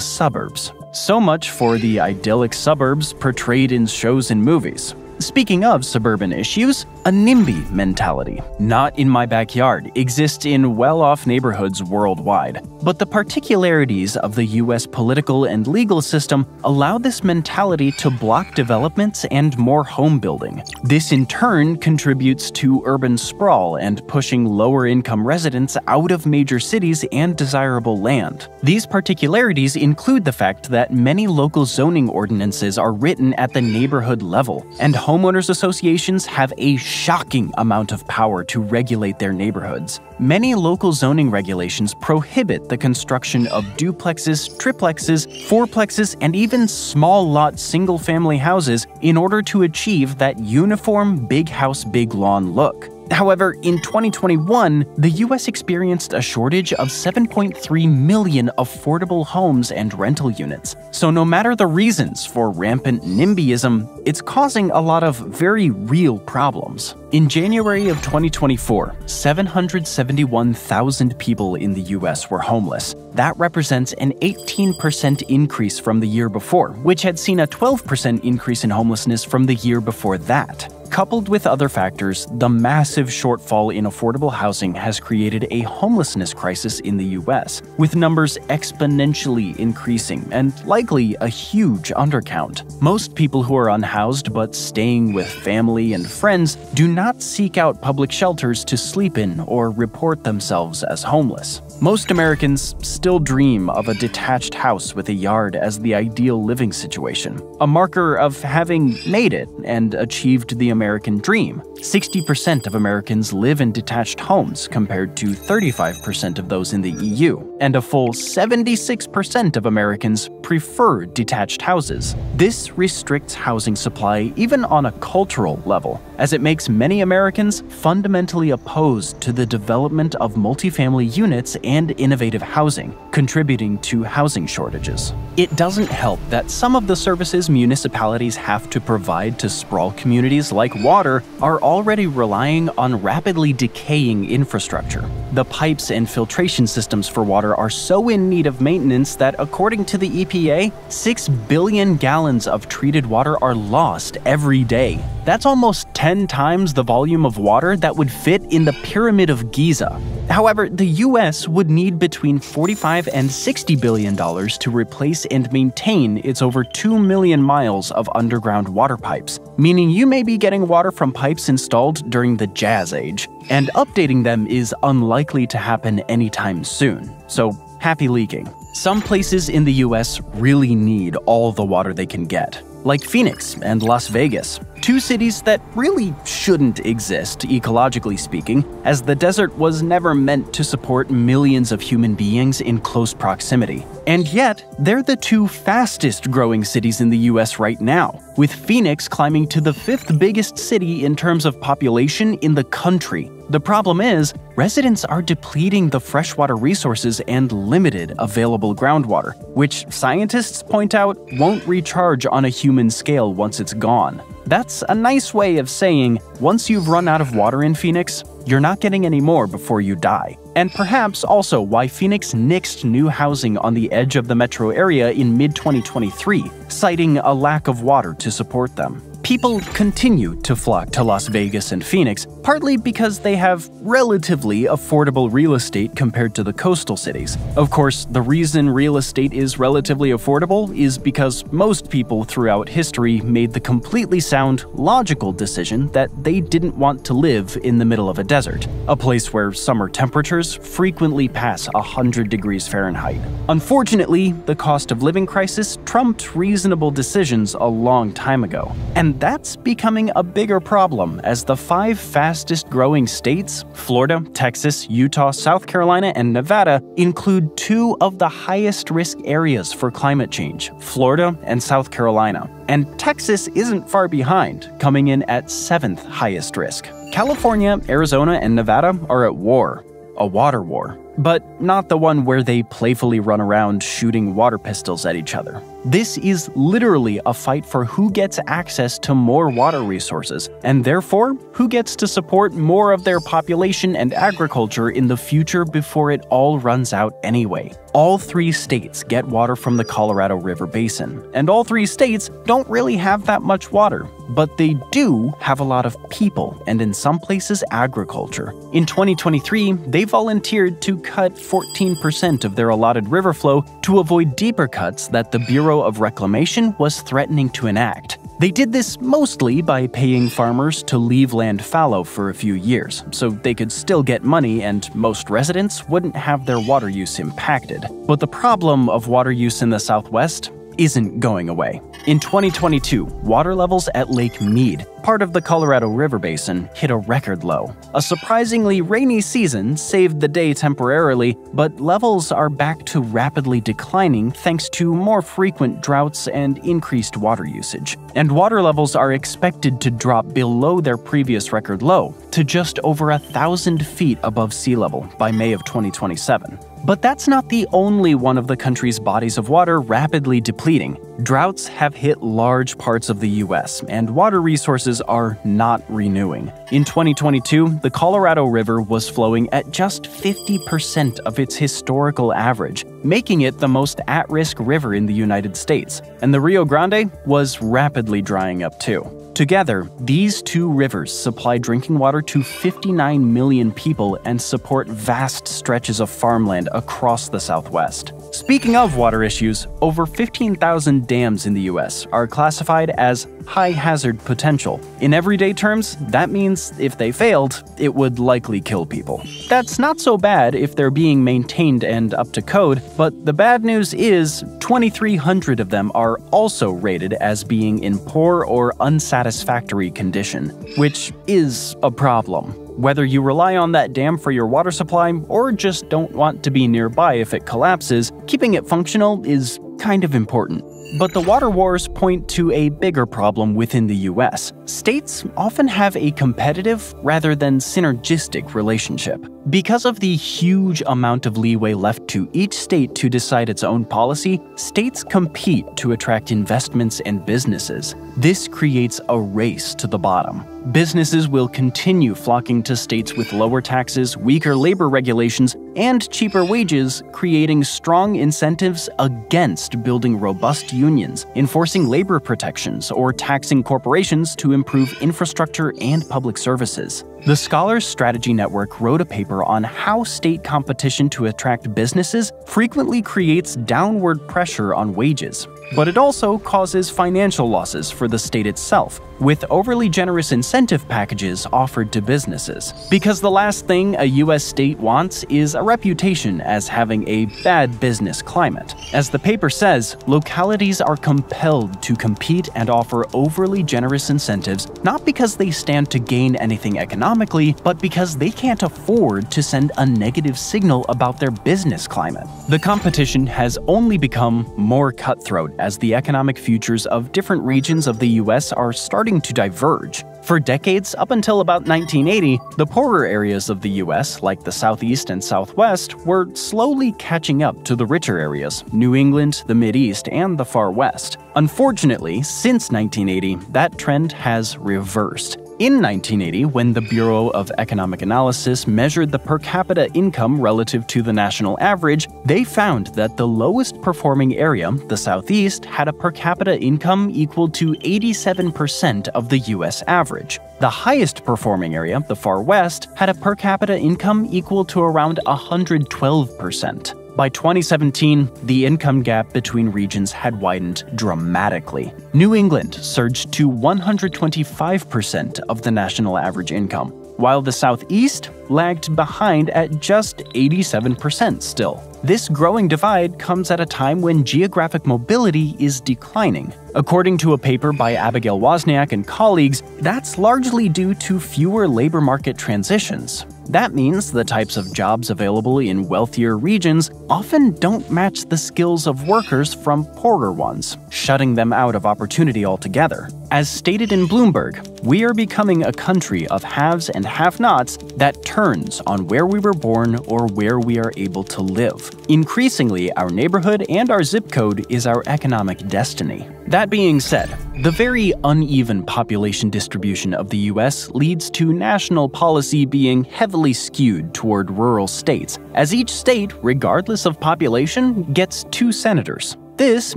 suburbs. So much for the idyllic suburbs portrayed in shows and movies. Speaking of suburban issues, a NIMBY mentality, not in my backyard, exists in well-off neighborhoods worldwide. But the particularities of the US political and legal system allow this mentality to block developments and more home building. This in turn contributes to urban sprawl and pushing lower-income residents out of major cities and desirable land. These particularities include the fact that many local zoning ordinances are written at the neighborhood level, and homeowners associations have a shocking amount of power to regulate their neighborhoods. Many local zoning regulations prohibit the construction of duplexes, triplexes, fourplexes, and even small lot single-family houses in order to achieve that uniform big house, big lawn look. However, in 2021, the US experienced a shortage of 7.3 million affordable homes and rental units. So no matter the reasons for rampant NIMBYism, it's causing a lot of very real problems. In January of 2024, 771,000 people in the US were homeless. That represents an 18% increase from the year before, which had seen a 12% increase in homelessness from the year before that. Coupled with other factors, the massive shortfall in affordable housing has created a homelessness crisis in the US, with numbers exponentially increasing and likely a huge undercount. Most people who are unhoused but staying with family and friends do not seek out public shelters to sleep in or report themselves as homeless. Most Americans still dream of a detached house with a yard as the ideal living situation, a marker of having made it and achieved the American dream. 60% of Americans live in detached homes compared to 35% of those in the EU, and a full 76% of Americans prefer detached houses. This restricts housing supply even on a cultural level, as it makes many Americans fundamentally opposed to the development of multifamily units and innovative housing, contributing to housing shortages. It doesn't help that some of the services municipalities have to provide to sprawl communities like water are already relying on rapidly decaying infrastructure. The pipes and filtration systems for water are so in need of maintenance that, according to the EPA, 6 billion gallons of treated water are lost every day. That's almost 10 times the volume of water that would fit in the Pyramid of Giza. However, the US would need between $45 and $60 billion to replace and maintain its over 2 million miles of underground water pipes, meaning you may be getting water from pipes installed during the Jazz Age, and updating them is unlikely to happen anytime soon. So, happy leaking. Some places in the US really need all the water they can get, like Phoenix and Las Vegas, two cities that really shouldn't exist, ecologically speaking, as the desert was never meant to support millions of human beings in close proximity. And yet, they're the two fastest growing cities in the US right now, with Phoenix climbing to the 5th biggest city in terms of population in the country. The problem is, residents are depleting the freshwater resources and limited available groundwater, which scientists point out won't recharge on a human scale once it's gone. That's a nice way of saying, once you've run out of water in Phoenix, you're not getting any more before you die. And perhaps also why Phoenix nixed new housing on the edge of the metro area in mid-2023, citing a lack of water to support them. People continue to flock to Las Vegas and Phoenix, partly because they have relatively affordable real estate compared to the coastal cities. Of course, the reason real estate is relatively affordable is because most people throughout history made the completely sound, logical decision that they didn't want to live in the middle of a desert, a place where summer temperatures frequently pass 100 degrees Fahrenheit. Unfortunately, the cost of living crisis trumped reasonable decisions a long time ago. And that's becoming a bigger problem as the 5 fastest growing states, Florida, Texas, Utah, South Carolina, and Nevada, include 2 of the highest risk areas for climate change, Florida and South Carolina. And Texas isn't far behind, coming in at 7th highest risk. California, Arizona, and Nevada are at war, a water war. But not the one where they playfully run around shooting water pistols at each other. This is literally a fight for who gets access to more water resources, and therefore, who gets to support more of their population and agriculture in the future before it all runs out anyway. All 3 states get water from the Colorado River Basin, and all 3 states don't really have that much water, but they do have a lot of people, and in some places agriculture. In 2023, they volunteered to cut 14% of their allotted river flow to avoid deeper cuts that the Bureau of Reclamation was threatening to enact. They did this mostly by paying farmers to leave land fallow for a few years, so they could still get money and most residents wouldn't have their water use impacted. But the problem of water use in the Southwest isn't going away. In 2022, water levels at Lake Mead, part of the Colorado River Basin, hit a record low. A surprisingly rainy season saved the day temporarily, but levels are back to rapidly declining thanks to more frequent droughts and increased water usage. And water levels are expected to drop below their previous record low, to just over 1,000 feet above sea level by May of 2027. But that's not the only one of the country's bodies of water rapidly depleting. Droughts have hit large parts of the US, and water resources are not renewing. In 2022, the Colorado River was flowing at just 50% of its historical average, making it the most at-risk river in the United States. And the Rio Grande was rapidly drying up too. Together, these 2 rivers supply drinking water to 59 million people and support vast stretches of farmland across the Southwest. Speaking of water issues, over 15,000 dams in the US are classified as high hazard potential. In everyday terms, that means if they failed, it would likely kill people. That's not so bad if they're being maintained and up to code, but the bad news is 2,300 of them are also rated as being in poor or unsatisfactory condition, which is a problem. Whether you rely on that dam for your water supply or just don't want to be nearby if it collapses, keeping it functional is kind of important. But the water wars point to a bigger problem within the US. States often have a competitive rather than synergistic relationship. Because of the huge amount of leeway left to each state to decide its own policy, states compete to attract investments and businesses. This creates a race to the bottom. Businesses will continue flocking to states with lower taxes, weaker labor regulations, and cheaper wages, creating strong incentives against building robust unions, enforcing labor protections, or taxing corporations to improve infrastructure and public services. The Scholars Strategy Network wrote a paper on how state competition to attract businesses frequently creates downward pressure on wages, but it also causes financial losses for the state itself, with overly generous incentive packages offered to businesses. Because the last thing a US state wants is a reputation as having a bad business climate. As the paper says, localities are compelled to compete and offer overly generous incentives, not because they stand to gain anything economically, but because they can't afford to send a negative signal about their business climate. The competition has only become more cutthroat as the economic futures of different regions of the US are starting to diverge. For decades, up until about 1980, the poorer areas of the US, like the Southeast and Southwest, were slowly catching up to the richer areas, New England, the Mideast, and the Far West. Unfortunately, since 1980, that trend has reversed. In 1980, when the Bureau of Economic Analysis measured the per capita income relative to the national average, they found that the lowest performing area, the Southeast, had a per capita income equal to 87% of the US average. The highest performing area, the Far West, had a per capita income equal to around 112%. By 2017, the income gap between regions had widened dramatically. New England surged to 125% of the national average income, while the Southeast lagged behind at just 87% still. This growing divide comes at a time when geographic mobility is declining. According to a paper by Abigail Wozniak and colleagues, that's largely due to fewer labor market transitions. That means the types of jobs available in wealthier regions often don't match the skills of workers from poorer ones, shutting them out of opportunity altogether. As stated in Bloomberg, we are becoming a country of haves and have-nots that turns on where we were born or where we are able to live. Increasingly, our neighborhood and our zip code is our economic destiny. That being said, the very uneven population distribution of the US leads to national policy being heavily skewed toward rural states, as each state, regardless of population, gets 2 senators. This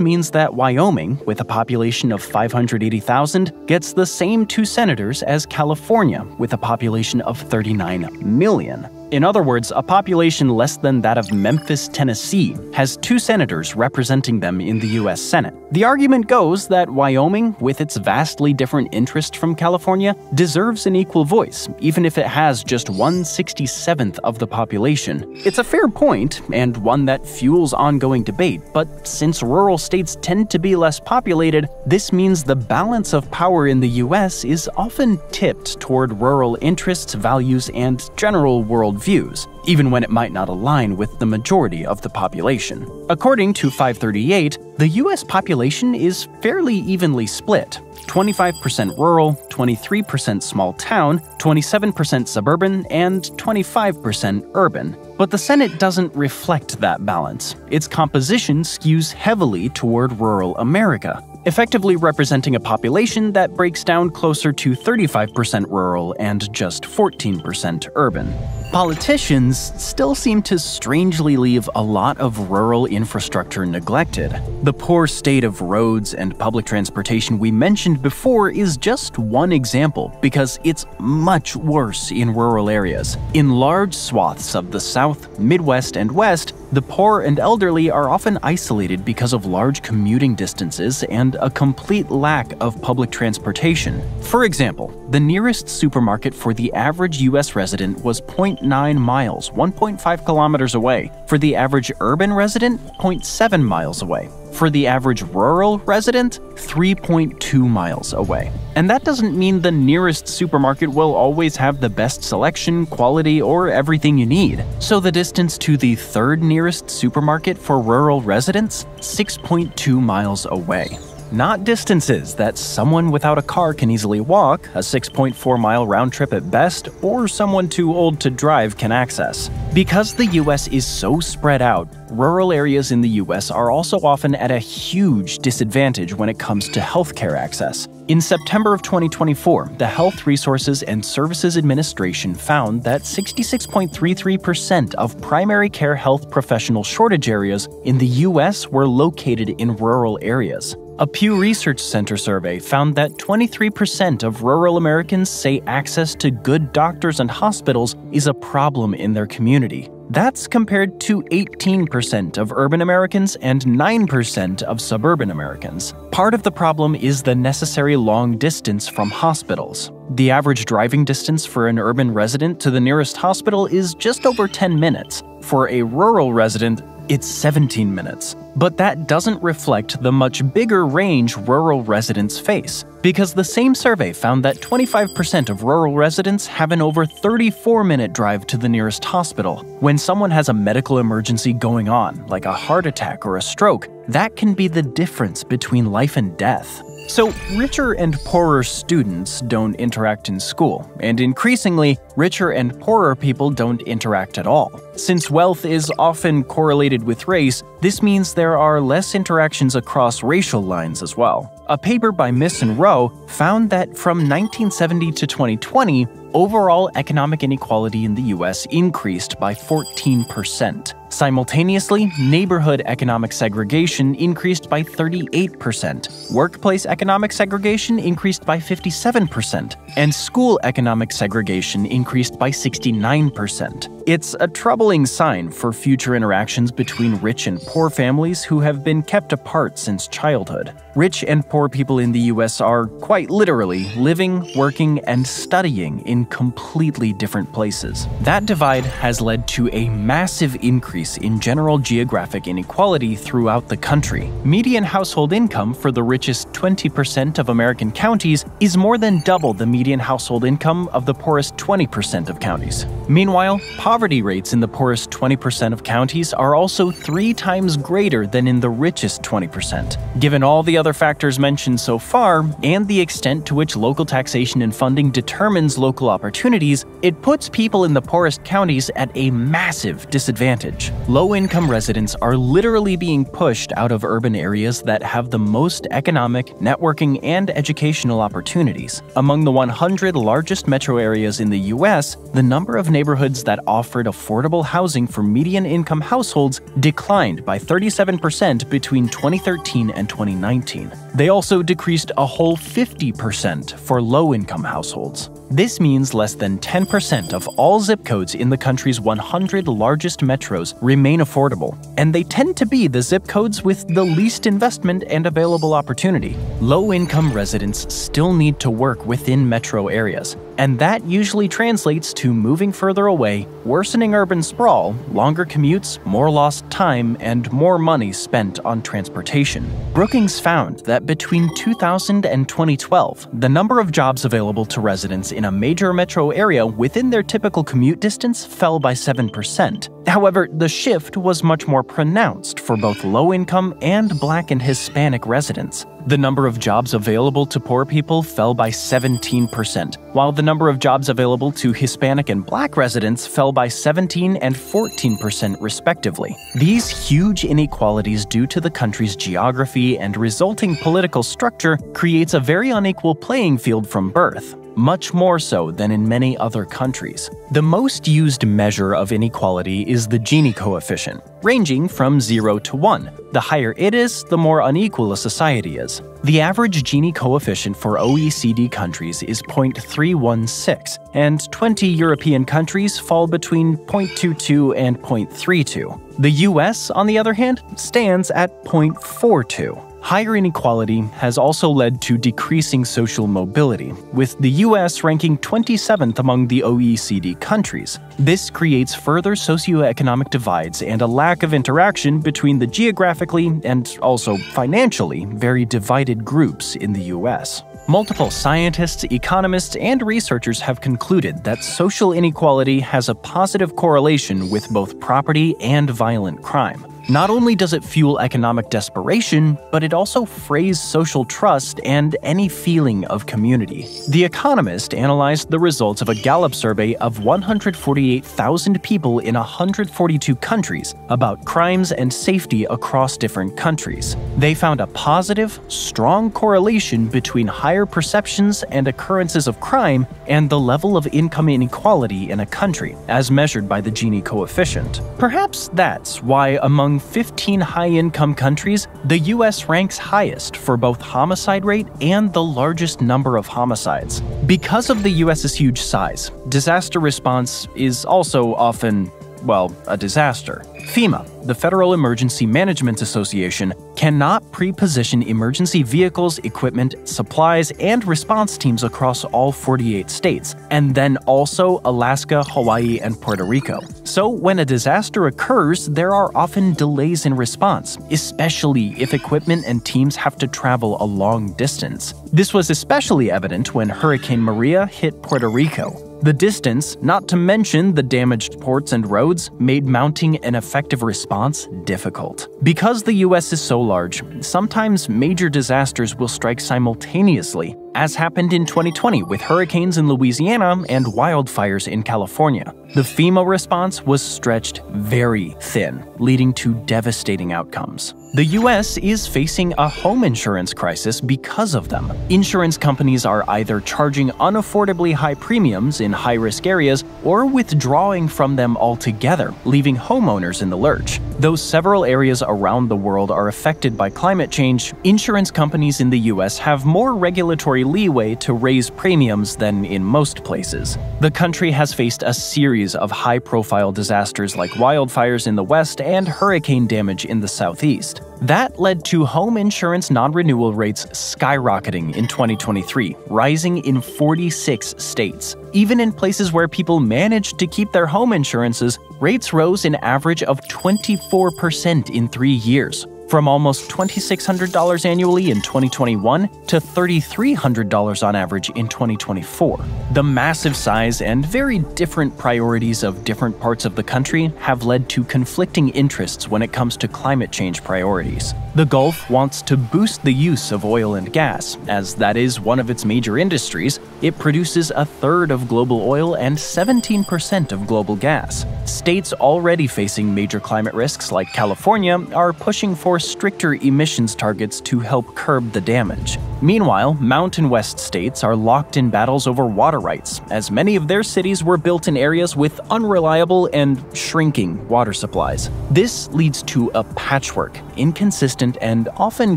means that Wyoming, with a population of 580,000, gets the same 2 senators as California, with a population of 39 million. In other words, a population less than that of Memphis, Tennessee, has 2 senators representing them in the US Senate. The argument goes that Wyoming, with its vastly different interest from California, deserves an equal voice, even if it has just 1/67th of the population. It's a fair point, and one that fuels ongoing debate, but since rural states tend to be less populated, this means the balance of power in the US is often tipped toward rural interests, values, and general world views, even when it might not align with the majority of the population. According to 538, the US population is fairly evenly split. 25% rural, 23% small town, 27% suburban, and 25% urban. But the Senate doesn't reflect that balance. Its composition skews heavily toward rural America, effectively representing a population that breaks down closer to 35% rural and just 14% urban. Politicians still seem to strangely leave a lot of rural infrastructure neglected. The poor state of roads and public transportation we mentioned before is just one example, because it's much worse in rural areas. In large swaths of the South, Midwest, and West, the poor and elderly are often isolated because of large commuting distances and a complete lack of public transportation. For example, the nearest supermarket for the average US resident was 0.9 miles, 1.5 kilometers away. For the average urban resident, 0.7 miles away. For the average rural resident, 3.2 miles away. And that doesn't mean the nearest supermarket will always have the best selection, quality, or everything you need. So the distance to the third nearest supermarket for rural residents, 6.2 miles away. Not distances that someone without a car can easily walk, a 6.4-mile round trip at best, or someone too old to drive can access. Because the US is so spread out, rural areas in the US are also often at a huge disadvantage when it comes to healthcare access. In September of 2024, the Health Resources and Services Administration found that 66.33% of primary care health professional shortage areas in the US were located in rural areas. A Pew Research Center survey found that 23% of rural Americans say access to good doctors and hospitals is a problem in their community. That's compared to 18% of urban Americans and 9% of suburban Americans. Part of the problem is the necessary long distance from hospitals. The average driving distance for an urban resident to the nearest hospital is just over 10 minutes. For a rural resident, it's 17 minutes. But that doesn't reflect the much bigger range rural residents face, because the same survey found that 25% of rural residents have an over 34-minute drive to the nearest hospital. When someone has a medical emergency going on, like a heart attack or a stroke, that can be the difference between life and death. So, richer and poorer students don't interact in school, and increasingly, richer and poorer people don't interact at all. Since wealth is often correlated with race, this means there are less interactions across racial lines as well. A paper by Miss and Rowe found that from 1970 to 2020, overall economic inequality in the US increased by 14%. Simultaneously, neighborhood economic segregation increased by 38%, workplace economic segregation increased by 57%, and school economic segregation increased by 69%. It's a troubling sign for future interactions between rich and poor families who have been kept apart since childhood. Rich and poor people in the US are, quite literally, living, working, and studying in completely different places. That divide has led to a massive increase in general geographic inequality throughout the country. Median household income for the richest 20% of American counties is more than double the median household income of the poorest 20% of counties. Meanwhile, poverty rates in the poorest 20% of counties are also 3 times greater than in the richest 20%. Given all the other factors mentioned so far, and the extent to which local taxation and funding determines local opportunities, it puts people in the poorest counties at a massive disadvantage. Low-income residents are literally being pushed out of urban areas that have the most economic, networking, and educational opportunities. Among the 100 largest metro areas in the US, the number of neighborhoods that offered affordable housing for median-income households declined by 37% between 2013 and 2019. They also decreased a whole 50% for low-income households. This means less than 10% of all zip codes in the country's 100 largest metros remain affordable, and they tend to be the zip codes with the least investment and available opportunity. Low-income residents still need to work within metro areas, and that usually translates to moving further away, worsening urban sprawl, longer commutes, more lost time, and more money spent on transportation. Brookings found that between 2000 and 2012, the number of jobs available to residents in a major metro area within their typical commute distance fell by 7%. However, the shift was much more pronounced for both low-income and Black and Hispanic residents. The number of jobs available to poor people fell by 17%, while the number of jobs available to Hispanic and Black residents fell by 17% and 14% respectively. These huge inequalities due to the country's geography and resulting political structure creates a very unequal playing field from birth, much more so than in many other countries. The most used measure of inequality is the Gini coefficient, ranging from 0 to 1. The higher it is, the more unequal a society is. The average Gini coefficient for OECD countries is 0.316, and 20 European countries fall between 0.22 and 0.32. The US, on the other hand, stands at 0.42. Higher inequality has also led to decreasing social mobility, with the US ranking 27th among the OECD countries. This creates further socioeconomic divides and a lack of interaction between the geographically and also financially very divided groups in the US. Multiple scientists, economists, and researchers have concluded that social inequality has a positive correlation with both property and violent crime. Not only does it fuel economic desperation, but it also frays social trust and any feeling of community. The Economist analyzed the results of a Gallup survey of 148,000 people in 142 countries about crimes and safety across different countries. They found a positive, strong correlation between higher perceptions and occurrences of crime and the level of income inequality in a country, as measured by the Gini coefficient. Perhaps that's why among 15 high-income countries, the US ranks highest for both homicide rate and the largest number of homicides. Because of the US's huge size, disaster response is also often, well, a disaster. FEMA, the Federal Emergency Management Association, cannot pre-position emergency vehicles, equipment, supplies, and response teams across all 48 states, and then also Alaska, Hawaii, and Puerto Rico. So when a disaster occurs, there are often delays in response, especially if equipment and teams have to travel a long distance. This was especially evident when Hurricane Maria hit Puerto Rico. The distance, not to mention the damaged ports and roads, made mounting an effective response difficult. Because the US is so large, sometimes major disasters will strike simultaneously as happened in 2020 with hurricanes in Louisiana and wildfires in California. The FEMA response was stretched very thin, leading to devastating outcomes. The US is facing a home insurance crisis because of them. Insurance companies are either charging unaffordably high premiums in high-risk areas or withdrawing from them altogether, leaving homeowners in the lurch. Though several areas around the world are affected by climate change, insurance companies in the US have more regulatory leeway to raise premiums than in most places. The country has faced a series of high-profile disasters like wildfires in the west and hurricane damage in the southeast. That led to home insurance non-renewal rates skyrocketing in 2023, rising in 46 states. Even in places where people managed to keep their home insurances, rates rose an average of 24% in 3 years, from almost $2,600 annually in 2021 to $3,300 on average in 2024. The massive size and very different priorities of different parts of the country have led to conflicting interests when it comes to climate change priorities. The Gulf wants to boost the use of oil and gas, as that is one of its major industries. It produces a third of global oil and 17% of global gas. States already facing major climate risks like California are pushing for stricter emissions targets to help curb the damage. Meanwhile, Mountain West states are locked in battles over water rights, as many of their cities were built in areas with unreliable and shrinking water supplies. This leads to a patchwork, inconsistent, and often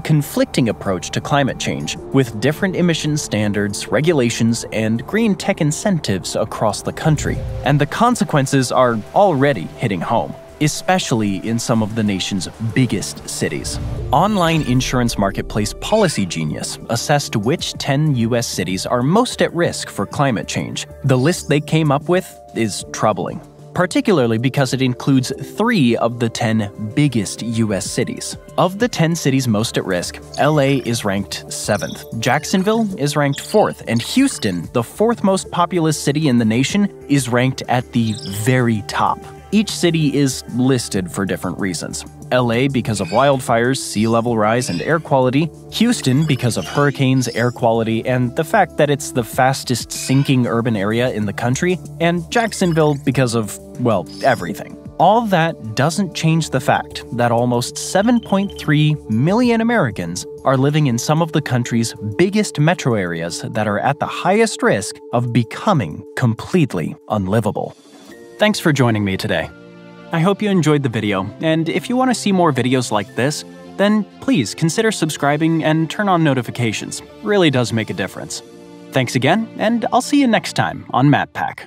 conflicting approach to climate change, with different emission standards, regulations, and green tech incentives across the country. And the consequences are already hitting home, especially in some of the nation's biggest cities. Online insurance marketplace Policy Genius assessed which 10 US cities are most at risk for climate change. The list they came up with is troubling, particularly because it includes 3 of the 10 biggest US cities. Of the 10 cities most at risk, LA is ranked 7th, Jacksonville is ranked 4th, and Houston, the 4th most populous city in the nation, is ranked at the very top. Each city is listed for different reasons. LA because of wildfires, sea level rise, and air quality. Houston because of hurricanes, air quality, and the fact that it's the fastest sinking urban area in the country. And Jacksonville because of, well, everything. All that doesn't change the fact that almost 7.3 million Americans are living in some of the country's biggest metro areas that are at the highest risk of becoming completely unlivable. Thanks for joining me today. I hope you enjoyed the video, and if you want to see more videos like this, then please consider subscribing and turn on notifications. It really does make a difference. Thanks again, and I'll see you next time on MatPack.